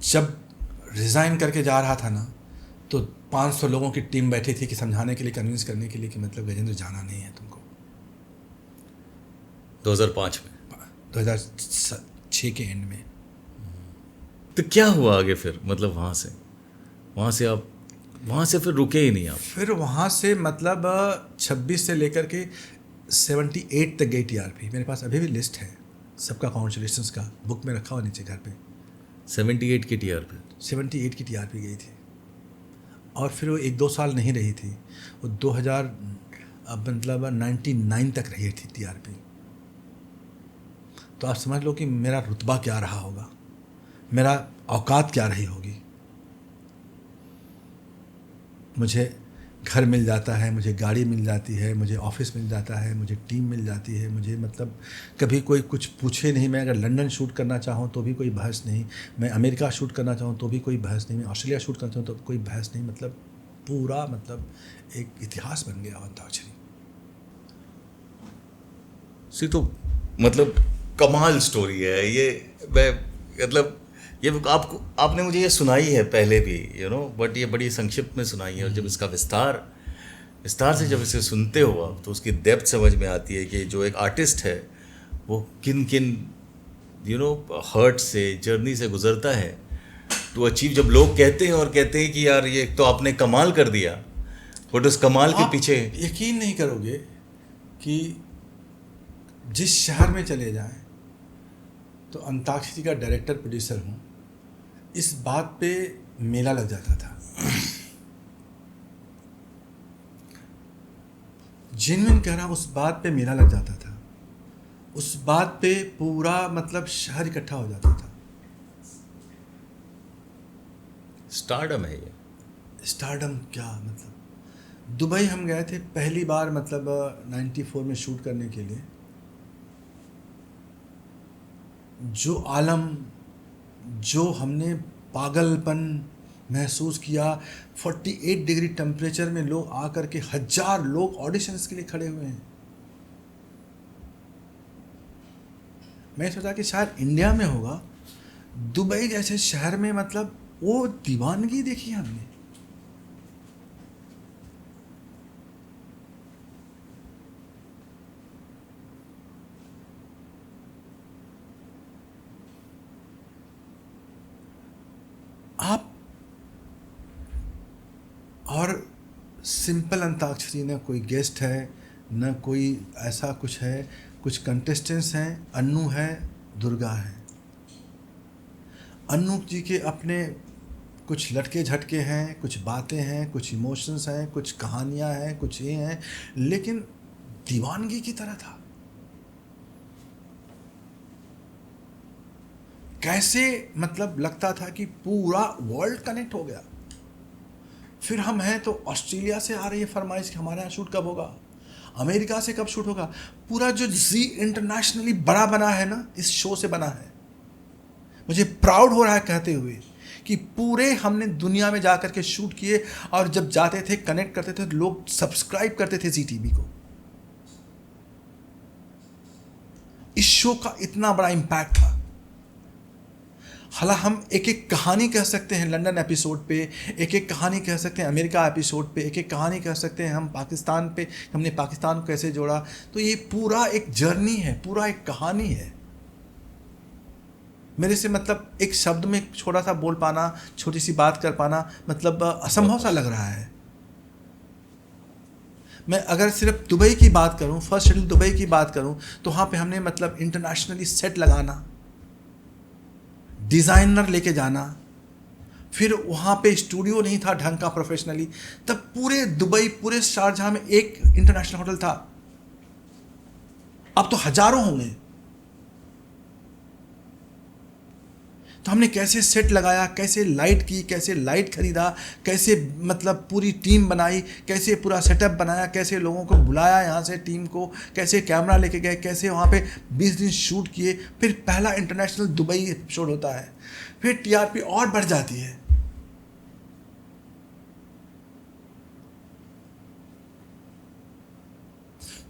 जब रिज़ाइन करके जा रहा था ना, तो 500 लोगों की टीम बैठी थी कि समझाने के लिए, कन्विंस करने के लिए कि मतलब गजेंद्र जाना नहीं है तुमको। 2005 में, 2006 के एंड में। तो क्या हुआ आगे फिर? मतलब वहाँ से फिर रुके ही नहीं आप? फिर वहाँ से मतलब 26 से लेकर के 78 तक गई टीआरपी। मेरे पास अभी भी लिस्ट है सबका, कॉन्ग्रेचुलेशंस का, बुक में रखा हुआ नीचे घर पे। 78 की टीआरपी? 78 की टीआरपी गई थी। और फिर वो 1-2 साल नहीं रही थी, वो 2000 मतलब 99 तक रही थी टीआरपी। तो आप समझ लो कि मेरा रुतबा क्या रहा होगा, मेरा औकात क्या रही होगी। मुझे घर मिल जाता है, मुझे गाड़ी मिल जाती है, मुझे ऑफिस मिल जाता है, मुझे टीम मिल जाती है, मुझे मतलब कभी कोई कुछ पूछे नहीं। मैं अगर लंदन शूट करना चाहूँ तो भी कोई बहस नहीं, मैं अमेरिका शूट करना चाहूँ तो भी कोई बहस नहीं, मैं ऑस्ट्रेलिया शूट करना चाहूँ तो कोई बहस नहीं। मतलब पूरा मतलब एक इतिहास बन गया अंताक्षरी। तो मतलब कमाल स्टोरी है ये। मैं मतलब ये आपने मुझे ये सुनाई है पहले भी, बट ये बड़ी संक्षिप्त में सुनाई है। और जब इसका विस्तार से जब इसे सुनते हो आप, तो उसकी डेप्थ समझ में आती है कि जो एक आर्टिस्ट है वो किन हर्ट से, जर्नी से गुजरता है टू अचीव। जब लोग कहते हैं कि यार ये तो आपने कमाल कर दिया, बट उस कमाल के पीछे यकीन नहीं करोगे कि जिस शहर में चले जाएं तो अंताक्षरी का डायरेक्टर प्रोड्यूसर हूँ, इस बात पे मेला लग जाता था। जेन्युइन कह रहा हूँ, उस बात पे मेला लग जाता था। उस बात पे पूरा मतलब शहर इकट्ठा हो जाता था। स्टारडम है ये। स्टारडम क्या मतलब? दुबई हम गए थे पहली बार, मतलब 94 में शूट करने के लिए। जो आलम, जो हमने पागलपन महसूस किया 48 डिग्री टेम्परेचर में लोग आकर के 1000 लोग ऑडिशंस के लिए खड़े हुए हैं। मैं सोचा कि शायद इंडिया में होगा, दुबई जैसे शहर में मतलब वो दीवानगी देखी हमने। आप और सिंपल अंताक्षरी, न कोई गेस्ट है न कोई ऐसा कुछ है, कुछ कंटेस्टेंट्स हैं, अन्नू है, दुर्गा है। अन्नू जी के अपने कुछ लटके झटके हैं, कुछ बातें हैं, कुछ इमोशंस हैं, कुछ कहानियां हैं, कुछ ये हैं, लेकिन दीवानगी की तरह था। कैसे मतलब लगता था कि पूरा वर्ल्ड कनेक्ट हो गया। फिर हम हैं तो ऑस्ट्रेलिया से आ रही है फरमाइश कि हमारे यहाँ शूट कब होगा, अमेरिका से कब शूट होगा। पूरा जो जी इंटरनेशनली बड़ा बना है ना, इस शो से बना है। मुझे प्राउड हो रहा है कहते हुए कि पूरे हमने दुनिया में जाकर के शूट किए, और जब जाते थे कनेक्ट करते थे तो लोग सब्सक्राइब करते थे जी टीवी को। इस शो का इतना बड़ा इम्पैक्ट था। हालांकि हम एक एक कहानी कह सकते हैं लंदन एपिसोड पे, एक एक कहानी कह सकते हैं अमेरिका एपिसोड पे, एक एक कहानी कह सकते हैं हम पाकिस्तान पे, हमने पाकिस्तान को कैसे जोड़ा। तो ये पूरा एक जर्नी है, पूरा एक कहानी है। मेरे से मतलब एक शब्द में छोटा सा बोल पाना, छोटी सी बात कर पाना मतलब असंभव सा लग रहा है। मैं अगर सिर्फ दुबई की बात करूं, फर्स्ट शेड्यूल दुबई की बात करूं, तो वहाँ पे हमने मतलब इंटरनेशनली सेट लगाना, डिज़ाइनर लेके जाना, फिर वहाँ पे स्टूडियो नहीं था ढंग का प्रोफेशनली। तब पूरे दुबई, पूरे शारजाह में एक इंटरनेशनल होटल था, अब तो हजारों होंगे। तो हमने कैसे सेट लगाया, कैसे लाइट की, कैसे लाइट खरीदा, कैसे मतलब पूरी टीम बनाई, कैसे पूरा सेटअप बनाया, कैसे लोगों को बुलाया यहाँ से टीम को, कैसे कैमरा लेके गए, कैसे वहाँ पे 20 दिन शूट किए। फिर पहला इंटरनेशनल दुबई एपिसोड होता है, फिर टीआरपी और बढ़ जाती है।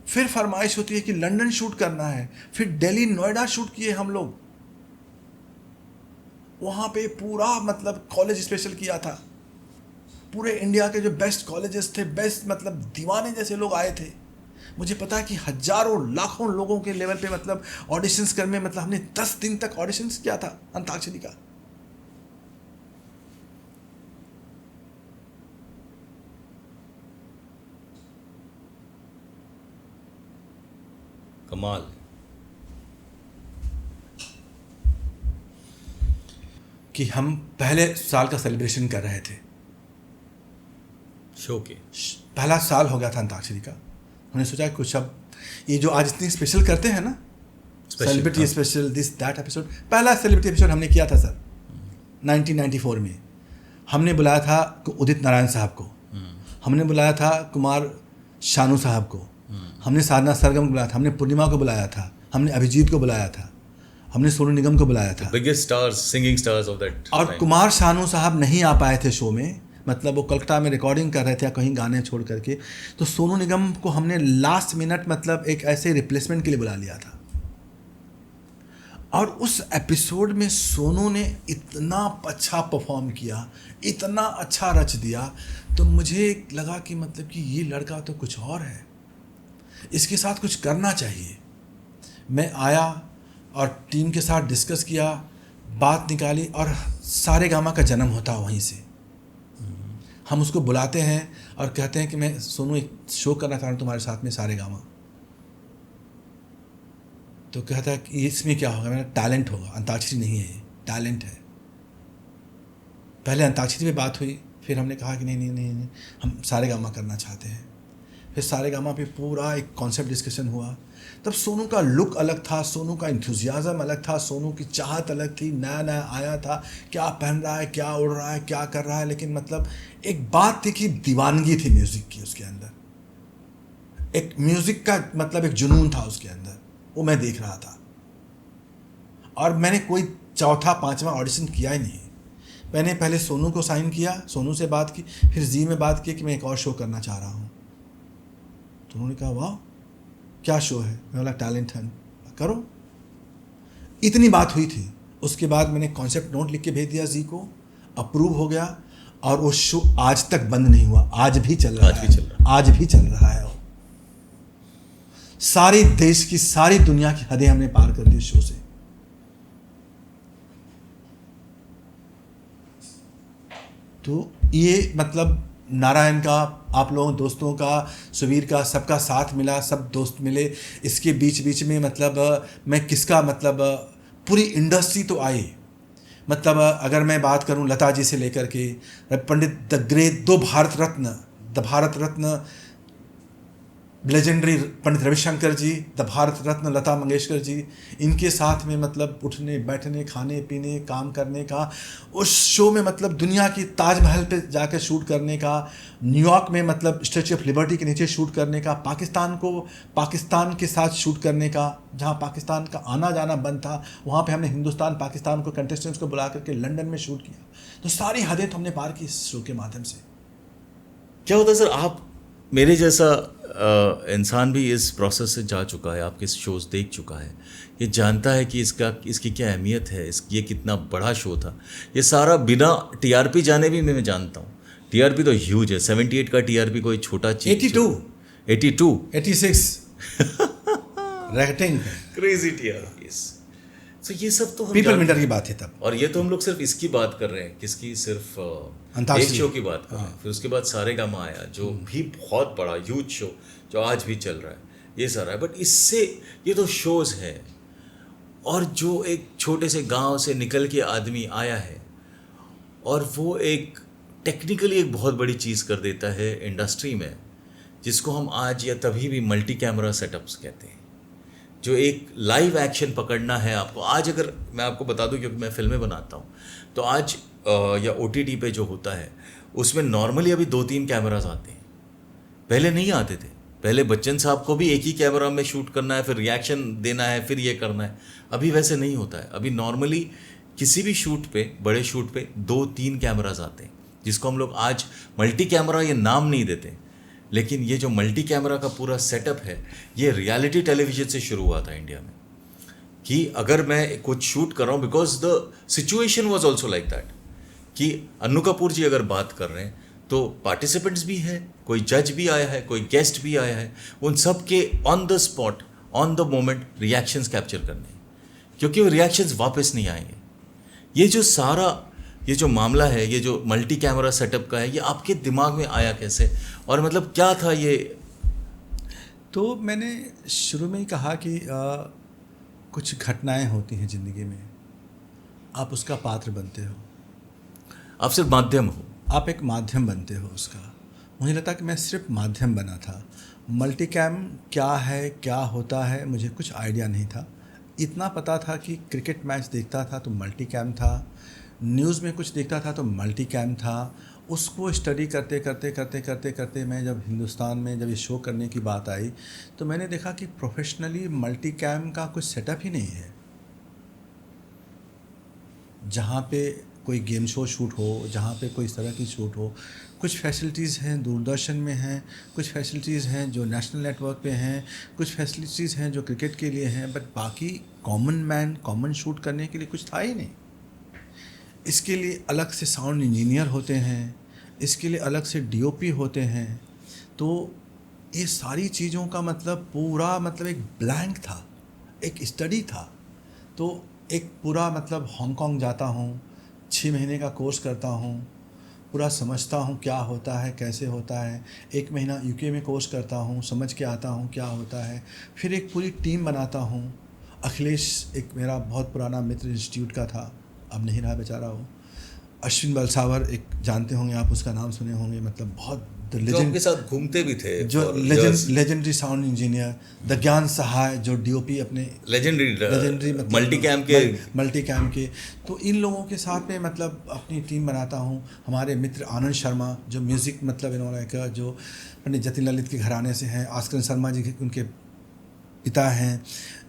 फिर फरमाइश होती है कि लंदन शूट करना है, फिर दिल्ली, नोएडा शूट किए हम लोग। वहाँ पे पूरा मतलब कॉलेज स्पेशल किया था, पूरे इंडिया के जो बेस्ट कॉलेजेस थे, बेस्ट मतलब दीवाने जैसे लोग आए थे। मुझे पता है कि हजारों लाखों लोगों के लेवल पे मतलब ऑडिशंस करने, मतलब हमने 10 दिन तक ऑडिशंस किया था अंताक्षरी का। कमाल। कि हम पहले साल का सेलिब्रेशन कर रहे थे, शो के पहला साल हो गया था अंताक्षरी का। हमने सोचा कुछ अब ये जो आज इतनी स्पेशल करते हैं ना, celebrity special, this that episode, पहला सेलिब्रिटी एपिसोड हमने किया था सर 1994 में। हमने बुलाया था उदित नारायण साहब को, हमने बुलाया था कुमार शानू साहब को, हमने साधना सरगम को बुलाया था, हमने पूर्णिमा को बुलाया था, हमने अभिजीत को बुलाया था, हमने सोनू निगम को बुलाया था, biggest stars, singing stars of that. और कुमार शानू साहब नहीं आ पाए थे शो में, मतलब वो कलकत्ता में रिकॉर्डिंग कर रहे थे या कहीं गाने छोड़ करके। तो सोनू निगम को हमने लास्ट मिनट मतलब एक ऐसे रिप्लेसमेंट के लिए बुला लिया था। और उस एपिसोड में सोनू ने इतना अच्छा परफॉर्म किया, इतना अच्छा रच दिया, तो मुझे लगा कि मतलब कि ये लड़का तो कुछ और है, इसके साथ कुछ करना चाहिए। मैं आया और टीम के साथ डिस्कस किया, बात निकाली, और सारे गामा का जन्म होता है वहीं से। हम उसको बुलाते हैं और कहते हैं कि मैं सोनू एक शो करना चाह रहा हूँ तुम्हारे साथ में सारे गामा। तो कहता है कि इसमें क्या होगा, मेरा टैलेंट होगा, अंताक्षरी नहीं है ये, टैलेंट है। पहले अंताक्षरी पे बात हुई, फिर हमने कहा कि नहीं, हम सारे गामा करना चाहते हैं। फिर सारे गामा पे पूरा एक कॉन्सेप्ट डिस्कशन हुआ। तब सोनू का लुक अलग था, सोनू का इंथुजियाज़म अलग था, सोनू की चाहत अलग थी, नया नया आया था, क्या पहन रहा है, क्या उड़ रहा है, क्या कर रहा है। लेकिन मतलब एक बात थी कि दीवानगी थी म्यूज़िक की उसके अंदर, एक म्यूज़िक का मतलब एक जुनून था उसके अंदर, वो मैं देख रहा था। और मैंने कोई चौथा पांचवा ऑडिशन किया ही नहीं, मैंने पहले सोनू को साइन किया, सोनू से बात की, फिर जी में बात की कि मैं एक और शो करना चाह रहा हूँ। तो उन्होंने कहा वाह क्या शो है? मैं बोला टैलेंट हंट, करो। इतनी बात हुई थी। उसके बाद मैंने कॉन्सेप्ट नोट लिख के भेज दिया जी को, अप्रूव हो गया, और वो शो आज तक बंद नहीं हुआ, आज भी चल रहा है, आज भी चल रहा है। वो सारे देश की, सारी दुनिया की हदें हमने पार कर दी शो से। तो ये मतलब नारायण का, आप लोगों दोस्तों का, सुवीर का, सबका साथ मिला, सब दोस्त मिले। इसके बीच बीच में मतलब मैं किसका मतलब पूरी इंडस्ट्री तो आई। मतलब अगर मैं बात करूं लता जी से लेकर के पंडित द ग्रेट, दो भारत रत्न लेजेंडरी पंडित रविशंकर जी, द भारत रत्न लता मंगेशकर जी, इनके साथ में मतलब उठने बैठने, खाने पीने, काम करने का, उस शो में मतलब दुनिया की ताजमहल पे जाकर शूट करने का, न्यूयॉर्क में मतलब स्टैच्यू ऑफ लिबर्टी के नीचे शूट करने का, पाकिस्तान के साथ शूट करने का, जहाँ पाकिस्तान का आना जाना बंद था, वहाँ पे हमने हिंदुस्तान पाकिस्तान को कंटेस्टेंट्स को बुला करके लंदन में शूट किया। तो सारी हदें तो हमने पार की इस शो के माध्यम से। क्या होता है सर, आप मेरे जैसा इंसान भी इस प्रोसेस से जा चुका है, आपके शोज़ देख चुका है, ये जानता है कि इसकी क्या अहमियत है, ये कितना बड़ा शो था। ये सारा बिना टीआरपी जाने भी मैं जानता हूँ। टीआरपी तो ह्यूज है, 78 का टीआरपी कोई छोटा चीज, 82 86 रेटिंग, क्रेजी टीआरपीस। तो ये सब तो पीपल मीटर की बात है तब। और ये तो हम लोग सिर्फ इसकी बात कर रहे हैं, किसकी, सिर्फ एक शो की बात कर रहे हैं। फिर उसके बाद सारेगामा आया, जो भी बहुत बड़ा ह्यूज शो, जो आज भी चल रहा है, ये सारा है। बट इससे ये तो शोज है, और जो एक छोटे से गांव से निकल के आदमी आया है और वो एक टेक्निकली एक बहुत बड़ी चीज़ कर देता है इंडस्ट्री में, जिसको हम आज या तभी भी मल्टी कैमरा सेटअप्स कहते हैं। जो एक लाइव एक्शन पकड़ना है आपको। आज अगर मैं आपको बता दूं, क्योंकि मैं फिल्में बनाता हूं, तो आज या OTT पे जो होता है उसमें नॉर्मली अभी 2-3 कैमरास आते हैं, पहले नहीं आते थे। पहले बच्चन साहब को भी एक ही कैमरा में शूट करना है, फिर रिएक्शन देना है, फिर ये करना है। अभी वैसे नहीं होता है। अभी नॉर्मली किसी भी शूट पे, बड़े शूट पे 2-3 कैमरास आते हैं, जिसको हम लोग आज मल्टी कैमरा ये नाम नहीं देते। लेकिन ये जो मल्टी कैमरा का पूरा सेटअप है, ये रियलिटी टेलीविजन से शुरू हुआ था इंडिया में। कि अगर मैं कुछ शूट कर रहा हूँ, because the situation was also like that, कि अन्नू कपूर जी अगर बात कर रहे हैं तो पार्टिसिपेंट्स भी हैं, कोई जज भी आया है, कोई गेस्ट भी आया है, उन सब के on the spot, on the moment reactions capture करने, क्योंकि वो रिएक्शंस वापस नहीं आएंगे। ये जो सारा ये जो मामला है, ये जो मल्टी कैमरा सेटअप का है, ये आपके दिमाग में आया कैसे, और मतलब क्या था ये? तो मैंने शुरू में ही कहा कि कुछ घटनाएं होती हैं ज़िंदगी में, आप उसका पात्र बनते हो, आप सिर्फ माध्यम हो, आप एक माध्यम बनते हो उसका। मुझे लगता कि मैं सिर्फ माध्यम बना था। मल्टी कैम क्या है, क्या होता है, मुझे कुछ आइडिया नहीं था। इतना पता था कि क्रिकेट मैच देखता था तो मल्टी कैम था, न्यूज़ में कुछ देखता था तो मल्टी कैम था। उसको स्टडी करते मैं जब हिंदुस्तान में जब ये शो करने की बात आई, तो मैंने देखा कि प्रोफेशनली मल्टी कैम का कुछ सेटअप ही नहीं है। जहाँ पे कोई गेम शो शूट हो, जहाँ पे कोई इस तरह की शूट हो, कुछ फैसिलिटीज़ हैं दूरदर्शन में हैं, कुछ फैसिलिटीज़ हैं जो नेशनल नेटवर्क पे हैं, कुछ फैसिलिटीज़ हैं जो क्रिकेट के लिए हैं, बट बाकी कॉमन शूट करने के लिए कुछ था ही नहीं। इसके लिए अलग से साउंड इंजीनियर होते हैं, इसके लिए अलग से DOP होते हैं। तो ये सारी चीज़ों का मतलब पूरा मतलब एक ब्लैंक था, एक स्टडी था। तो एक पूरा मतलब हांगकांग जाता हूँ, 6 महीने का कोर्स करता हूँ, पूरा समझता हूँ क्या होता है, कैसे होता है। 1 महीना UK में कोर्स करता हूँ, समझ के आता हूँ क्या होता है। फिर एक पूरी टीम बनाता हूँ। अखिलेश एक मेरा बहुत पुराना मित्र इंस्टीट्यूट का था, अब नहीं रहा बेचारा वो। अश्विन बलसावर एक जानते होंगे आप, उसका नाम सुने होंगे, मतलब बहुत जो उनके साथ घूमते भी थे, जो लेजेंडरी साउंड इंजीनियर, द ज्ञान सहाय जो DOP अपने लेजेंडरी मल्टी कैम के। तो इन लोगों के साथ में मतलब अपनी टीम बनाता हूँ। हमारे मित्र आनंद शर्मा जो म्यूज़िक मतलब इन्होंने का, जो पंडित जतिन ललित के घराने से हैं, आस्कर शर्मा जी के उनके पिता हैं,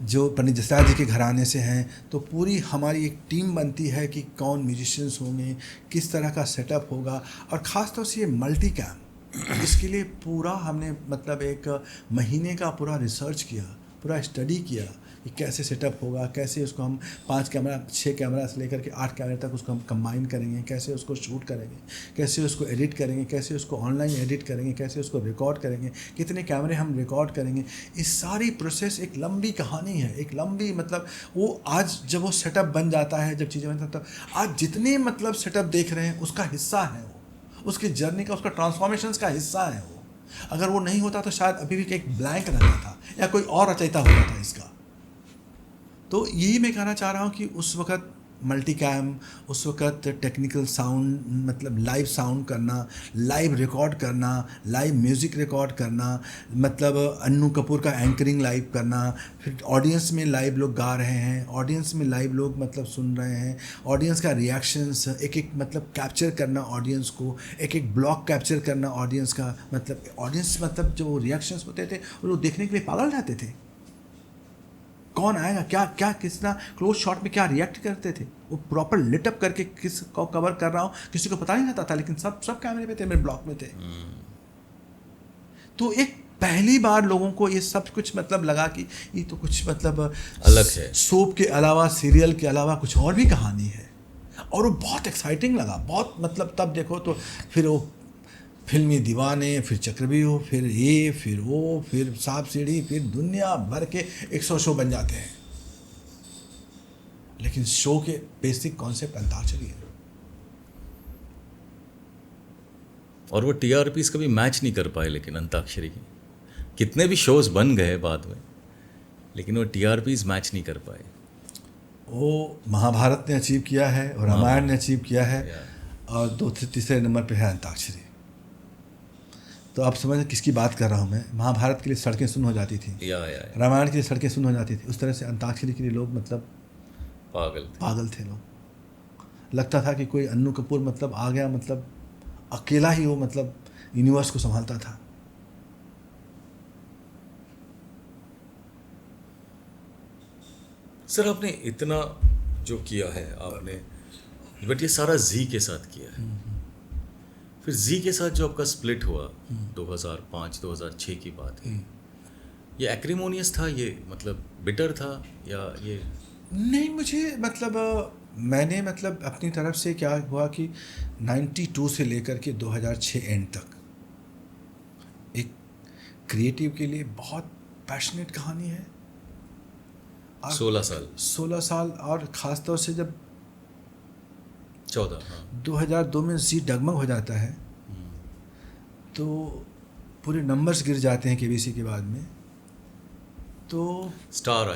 जो पंडित जसराज जी के घराने से हैं, तो पूरी हमारी एक टीम बनती है कि कौन म्यूजिशियंस होंगे, किस तरह का सेटअप होगा, और ख़ास तौर से ये मल्टी कैम, इसके लिए पूरा हमने मतलब एक महीने का पूरा रिसर्च किया, पूरा स्टडी किया कि कैसे सेटअप होगा, कैसे उसको हम 5 कैमरा 6 कैमरा से लेकर के 8 कैमरे तक उसको हम कंबाइन करेंगे, कैसे उसको शूट करेंगे, कैसे उसको एडिट करेंगे, कैसे उसको ऑनलाइन एडिट करेंगे, कैसे उसको रिकॉर्ड करेंगे, कितने कैमरे हम रिकॉर्ड करेंगे। इस सारी प्रोसेस एक लंबी कहानी है, एक लंबी मतलब वो आज जब वो सेटअप बन जाता है, जब चीज़ें बन जाता है, आज जितने मतलब सेटअप देख रहे हैं उसका हिस्सा है वो, उसकी जर्नी का, उसका ट्रांसफॉर्मेशन का हिस्सा है वो। अगर वो नहीं होता तो शायद अभी भी एक ब्लैंक रहता था या कोई और रचयिता होता था इसका। तो यही मैं कहना चाह रहा हूँ कि उस वक़्त मल्टी कैम, उस वक़्त टेक्निकल साउंड मतलब लाइव साउंड करना, लाइव रिकॉर्ड करना, लाइव म्यूज़िक रिकॉर्ड करना, मतलब अन्नू कपूर का एंकरिंग लाइव करना, फिर ऑडियंस में लाइव लोग गा रहे हैं, ऑडियंस में लाइव लोग मतलब सुन रहे हैं, ऑडियंस का रिएक्शंस एक एक मतलब कैप्चर करना ऑडियंस को, एक एक ब्लॉक कैप्चर करना ऑडियंस का, मतलब ऑडियंस मतलब जो रिएक्शंस होते थे वो लोग देखने के लिए पागल रहते थे, कौन आएगा, क्या क्या कितना क्लोज शॉट में क्या रिएक्ट करते थे, वो प्रॉपर लिटअप करके किस को कवर कर रहा हूँ किसी को पता नहीं रहता था, लेकिन सब कैमरे पे थे, मेरे ब्लॉक में थे। तो एक पहली बार लोगों को ये सब कुछ मतलब लगा कि ये तो कुछ मतलब अलग है, सोप के अलावा, सीरियल के अलावा कुछ और भी कहानी है, और वो बहुत एक्साइटिंग लगा, बहुत मतलब तब देखो तो फिर वो फिल्मी दीवाने, फिर चक्रव्यूह, फिर ये, फिर वो, फिर सांप सीढ़ी, फिर दुनिया भर के 100 शो बन जाते हैं, लेकिन शो के बेसिक कॉन्सेप्ट अंताक्षरी है। और वो टीआरपीस कभी मैच नहीं कर पाए, लेकिन अंताक्षरी की कितने भी शोज बन गए बाद में, लेकिन वो टीआरपीस मैच नहीं कर पाए। वो महाभारत ने अचीव किया है और रामायण ने अचीव किया है, और 2-3 नंबर पे है अंताक्षरी। तो आप समझ किसकी बात कर रहा हूँ मैं। महाभारत के लिए सड़कें सुन्न हो जाती थी, या। रामायण के लिए सड़कें सुन्न हो जाती थी, उस तरह से अंताक्षरी के लिए लोग मतलब पागल थे लोग। लगता था कि कोई अन्नू कपूर मतलब आ गया, मतलब अकेला ही वो मतलब यूनिवर्स को संभालता था। सर आपने इतना जो किया है आपने, बट ये सारा जी के साथ किया है, फिर जी के साथ जो आपका स्प्लिट हुआ 2005-2006 की बात है, ये एक्रिमोनियस था, ये मतलब बिटर था, या ये नहीं, मुझे मतलब मैंने मतलब अपनी तरफ से क्या हुआ कि 92 से लेकर के 2006 एंड तक एक क्रिएटिव के लिए बहुत पैशनेट कहानी है। 16 साल, और ख़ास तौर से जब 2002 में जी डगमग हो जाता है तो पूरे नंबर्स गिर जाते हैं केबीसी के बाद में, तो स्टार आ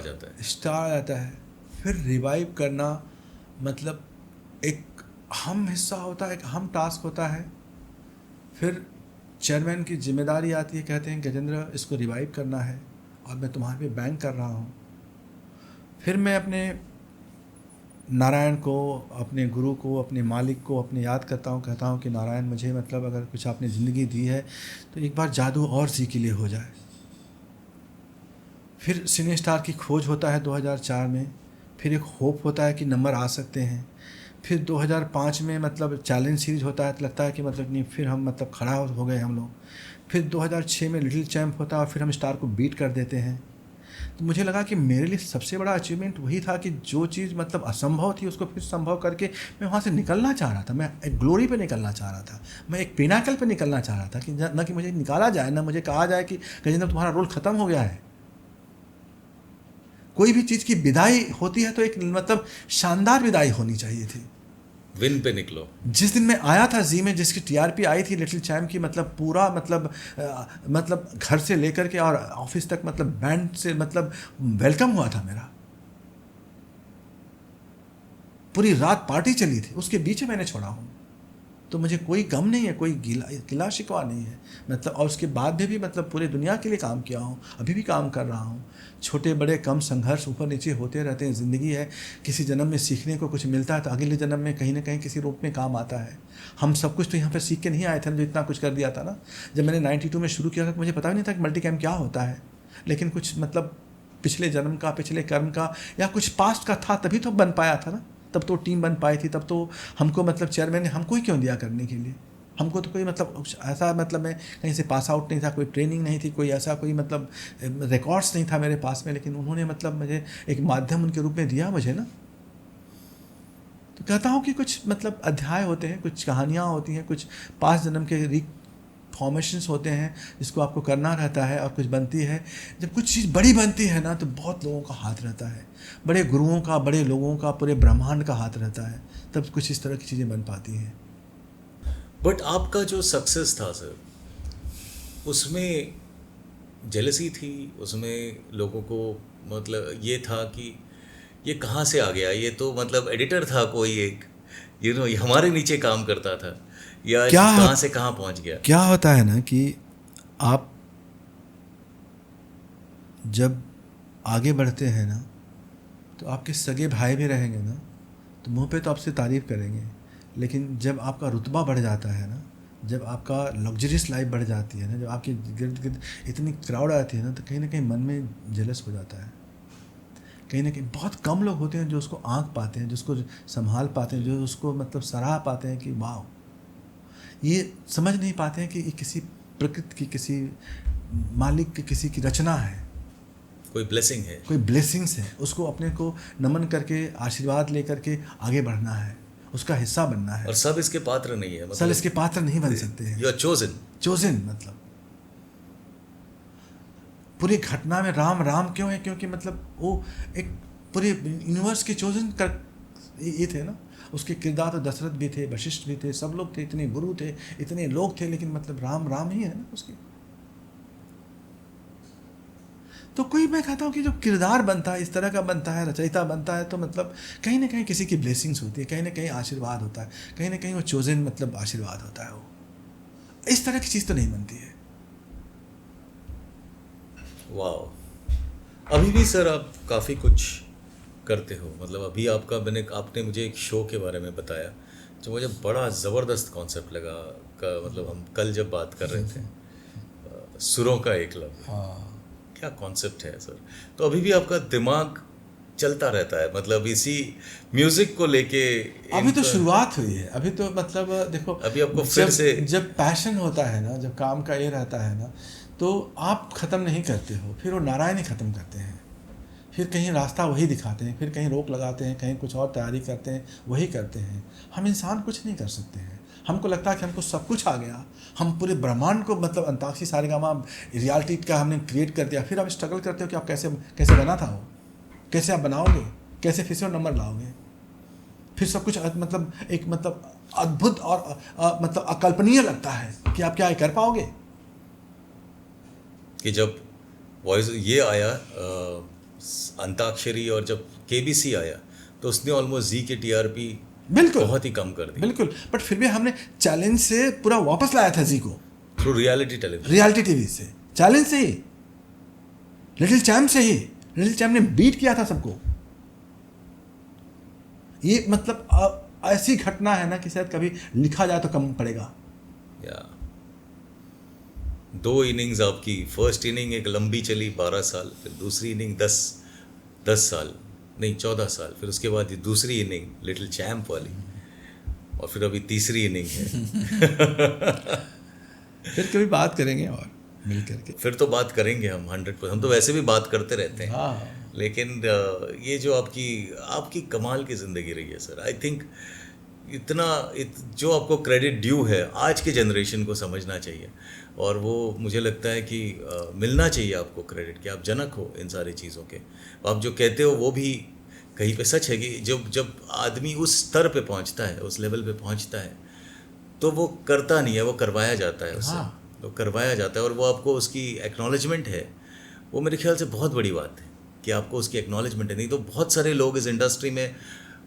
जाता है। फिर रिवाइव करना मतलब एक हम हिस्सा होता है, एक हम टास्क होता है। फिर चेयरमैन की जिम्मेदारी आती है, कहते हैं गजेंद्र इसको रिवाइव करना है और मैं तुम्हारे पे बैंक कर रहा हूँ। फिर मैं अपने नारायण को, अपने गुरु को, अपने मालिक को अपने याद करता हूँ, कहता हूँ कि नारायण मुझे मतलब अगर कुछ आपने ज़िंदगी दी है तो एक बार जादू और जी के लिए हो जाए। फिर सिने स्टार की खोज होता है 2004 में, फिर एक होप होता है कि नंबर आ सकते हैं। फिर 2005 में मतलब चैलेंज सीरीज होता है, तो लगता है कि मतलब नहीं, फिर हम मतलब खड़ा हो गए हम लोग। फिर 2006 में लिटिल चैम्प होता है और फिर हम स्टार को बीट कर देते हैं। तो मुझे लगा कि मेरे लिए सबसे बड़ा अचीवमेंट वही था कि जो चीज़ मतलब असंभव थी उसको फिर संभव करके मैं वहाँ से निकलना चाह रहा था। मैं एक ग्लोरी पे निकलना चाह रहा था, मैं एक पिनाकल पे निकलना चाह रहा था कि न कि मुझे निकाला जाए, ना मुझे कहा जाए कि गजेंद्र तुम्हारा रोल ख़त्म हो गया है। कोई भी चीज़ की विदाई होती है तो एक मतलब शानदार विदाई होनी चाहिए थी। विन पे निकलो। जिस दिन मैं आया था जी में, जिसकी टीआरपी आई थी लिटिल चैम्प की, मतलब पूरा मतलब घर से लेकर के और ऑफिस तक मतलब बैंड से मतलब वेलकम हुआ था मेरा। पूरी रात पार्टी चली थी, उसके बीच में मैंने छोड़ा हूँ। तो मुझे कोई गम नहीं है, कोई गिला शिकवा नहीं है मतलब। और उसके बाद भी मतलब पूरी दुनिया के लिए काम किया हूँ, अभी भी काम कर रहा हूँ। छोटे बड़े कम संघर्ष ऊपर नीचे होते रहते हैं। ज़िंदगी है, किसी जन्म में सीखने को कुछ मिलता है तो अगले जन्म में कहीं ना कहीं किसी रूप में काम आता है। हम सब कुछ तो यहाँ पर सीख के नहीं आए थे, जो इतना कुछ कर दिया था ना। जब मैंने 92 में शुरू किया था तो मुझे पता भी नहीं था कि मल्टी कैम क्या होता है, लेकिन कुछ मतलब पिछले जन्म का, पिछले कर्म का, या कुछ पास्ट का था, तभी तो बन पाया था ना, तब तो टीम बन पाई थी, तब तो हमको मतलब चेयरमैन ने हमको ही क्यों दिया करने के लिए? हमको तो कोई मतलब ऐसा मतलब मैं कहीं से पास आउट नहीं था, कोई ट्रेनिंग नहीं थी, कोई ऐसा कोई मतलब रिकॉर्ड्स नहीं था मेरे पास में, लेकिन उन्होंने मतलब मुझे एक माध्यम उनके रूप में दिया मुझे ना। तो कहता हूँ कि कुछ मतलब अध्याय होते हैं, कुछ कहानियाँ होती हैं, कुछ पास जन्म के फॉर्मेशंस होते हैं जिसको आपको करना रहता है और कुछ बनती है। जब कुछ चीज़ बड़ी बनती है ना तो बहुत लोगों का हाथ रहता है, बड़े गुरुओं का, बड़े लोगों का, पूरे ब्रह्मांड का हाथ रहता है, तब कुछ इस तरह की चीज़ें बन पाती हैं। बट आपका जो सक्सेस था सर, उसमें जेलसी थी, उसमें लोगों को मतलब ये था कि ये कहाँ से आ गया, ये तो मतलब एडिटर था कोई एक, हमारे नीचे काम करता था, या क्या कहाँ से कहाँ पहुँच गया। क्या होता है ना कि आप जब आगे बढ़ते हैं ना तो आपके सगे भाई भी रहेंगे ना तो मुंह पे तो आपसे तारीफ़ करेंगे, लेकिन जब आपका रुतबा बढ़ जाता है ना, जब आपका लग्जरियस लाइफ बढ़ जाती है ना, जब आपके गिर्द गिर्द इतनी क्राउड आती है ना, तो कहीं ना कहीं मन में जेलस हो जाता है। कहीं ना कहीं बहुत कम लोग होते हैं जो उसको आँख पाते हैं, जो उसको संभाल पाते हैं, जो उसको मतलब सराह पाते हैं कि वाह, ये समझ नहीं पाते हैं कि ये किसी प्रकृति की, किसी मालिक की, किसी की रचना है, कोई ब्लेसिंग है, कोई ब्लेसिंग्स है, उसको अपने को नमन करके, आशीर्वाद लेकर के आगे बढ़ना है, उसका हिस्सा बनना है। और सब इसके पात्र नहीं है, सब मतलब इसके पात्र नहीं बन सकते हैं। You are chosen. चोजन मतलब पूरी घटना में राम राम क्यों है? क्योंकि मतलब वो एक पूरे यूनिवर्स के चोजन कर ये थे ना। उसके किरदार तो दशरथ भी थे, वशिष्ठ भी थे, सब लोग थे, इतने गुरु थे, इतने लोग थे, लेकिन मतलब राम राम ही है ना उसके। तो कोई, मैं कहता हूँ कि जो किरदार बनता है, इस तरह का बनता है, रचयिता बनता है, तो मतलब कहीं ना कहीं किसी की ब्लेसिंग्स होती है, कहीं ना कहीं आशीर्वाद होता है, कहीं ना कहीं वो चोजन मतलब आशीर्वाद होता है। वो इस तरह की चीज़ तो नहीं बनती है। वाह। अभी भी सर आप काफ़ी कुछ करते हो, मतलब अभी आपने मुझे एक शो के बारे में बताया जो मुझे बड़ा ज़बरदस्त कॉन्सेप्ट लगा का, मतलब हम कल जब बात कर रहे थे, सुरों का एकलव्य। हाँ, क्या कॉन्सेप्ट है सर। तो अभी भी आपका दिमाग चलता रहता है, मतलब इसी म्यूजिक को लेके। अभी तो शुरुआत हुई है, अभी तो मतलब देखो, अभी आपको फिर से जब पैशन होता है ना, जब काम का ये रहता है ना, तो आप ख़त्म नहीं करते हो, फिर वो नारायण ही ख़त्म करते हैं, फिर कहीं रास्ता वही दिखाते हैं, फिर कहीं रोक लगाते हैं, कहीं कुछ और तैयारी करते हैं, वही करते हैं। हम इंसान कुछ नहीं कर सकते हैं। हमको लगता है कि हमको सब कुछ आ गया, हम पूरे ब्रह्मांड को मतलब अंताक्षरी सारेगामा रियलिटी का हमने क्रिएट कर दिया। फिर आप स्ट्रगल करते हो कि आप कैसे बना था वो, कैसे आप बनाओगे, कैसे फिर से नंबर लाओगे, फिर सब कुछ मतलब एक मतलब अद्भुत और मतलब अकल्पनीय लगता है कि आप क्या कर पाओगे। कि जब वॉइस ये आया अंताक्षरी, और जब केबीसी आया तो उसने ऑलमोस्ट जी के टीआरपी बिल्कुल बहुत ही कम कर दी। बिल्कुल, बट फिर भी हमने चैलेंज से पूरा वापस लाया था जी को, through reality television, reality TV से, चैलेंज से ही, लिटिल चैम्प से ही। लिटिल चैम्प ने बीट किया था सबको। ये मतलब ऐसी घटना है ना कि शायद कभी लिखा जाए तो कम पड़ेगा। या 2 इनिंग्स आपकी, फर्स्ट इनिंग एक लंबी चली 12 साल, फिर दूसरी इनिंग 10 साल नहीं 14 साल, फिर उसके बाद ये दूसरी इनिंग लिटिल चैम्प वाली, और फिर अभी तीसरी इनिंग है। फिर कभी बात करेंगे और मिल करके। फिर तो बात करेंगे हम 100%। हम तो वैसे भी बात करते रहते हैं। हाँ, लेकिन ये जो आपकी कमाल की ज़िंदगी रही है सर। आई थिंक जो आपको क्रेडिट ड्यू है आज के जनरेशन को समझना चाहिए, और वो मुझे लगता है कि मिलना चाहिए आपको क्रेडिट, कि आप जनक हो इन सारी चीज़ों के। आप जो कहते हो वो भी कहीं पे सच है कि जब आदमी उस स्तर पे पहुंचता है, उस लेवल पे पहुंचता है, तो वो करता नहीं है, वो करवाया जाता है उससे। हाँ। वो करवाया जाता है, और वो आपको उसकी एक्नॉलेजमेंट है, वो मेरे ख्याल से बहुत बड़ी बात है कि आपको उसकी एक्नॉलेजमेंट है। नहीं तो बहुत सारे लोग इस इंडस्ट्री में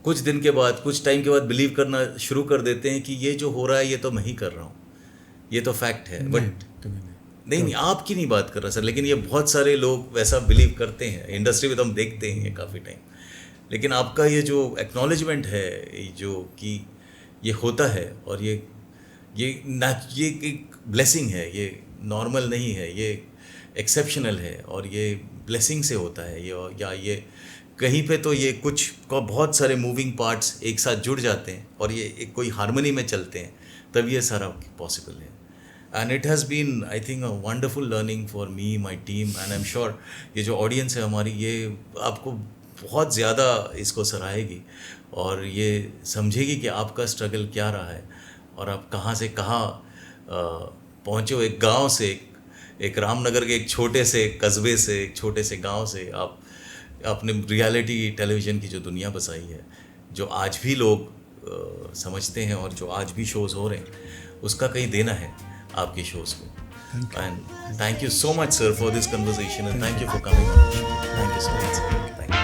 कुछ दिन के बाद, कुछ टाइम के बाद बिलीव करना शुरू कर देते हैं कि ये जो हो रहा है ये तो मैं ही कर रहा हूँ, ये तो फैक्ट है। बट नहीं, आपकी नहीं बात कर रहा सर, लेकिन ये बहुत सारे लोग वैसा बिलीव करते हैं। इंडस्ट्री में तो हम देखते हैं ये काफ़ी टाइम। लेकिन आपका ये जो एक्नॉलेजमेंट है, जो कि ये होता है, और ये एक ब्लेसिंग है, ये नॉर्मल नहीं है, ये एक्सेप्शनल है और ये ब्लेसिंग से होता है ये, या ये कहीं पे तो ये कुछ को बहुत सारे मूविंग पार्ट्स एक साथ जुड़ जाते हैं और ये एक कोई हार्मनी में चलते हैं, तब ये सारा पॉसिबल है. And it has been I think a wonderful learning for me, my team, and I am sure ये जो ऑडियंस है हमारी, ये आपको बहुत ज़्यादा इसको सराहेगी और ये समझेगी कि आपका स्ट्रगल क्या रहा है और आप कहाँ से कहाँ पहुँचे हो. एक गांव से, एक रामनगर के एक छोटे से कस्बे से, एक छोटे से गांव से आप अपने रियलिटी टेलीविज़न की जो दुनिया बसाई है, जो आज भी लोग समझते हैं और जो आज भी शोज़ हो रहे हैं, उसका कहीं देना है आपके शोज़ को. And thank you so much sir for this conversation and thank you for coming on. Thank you so much. Thank you.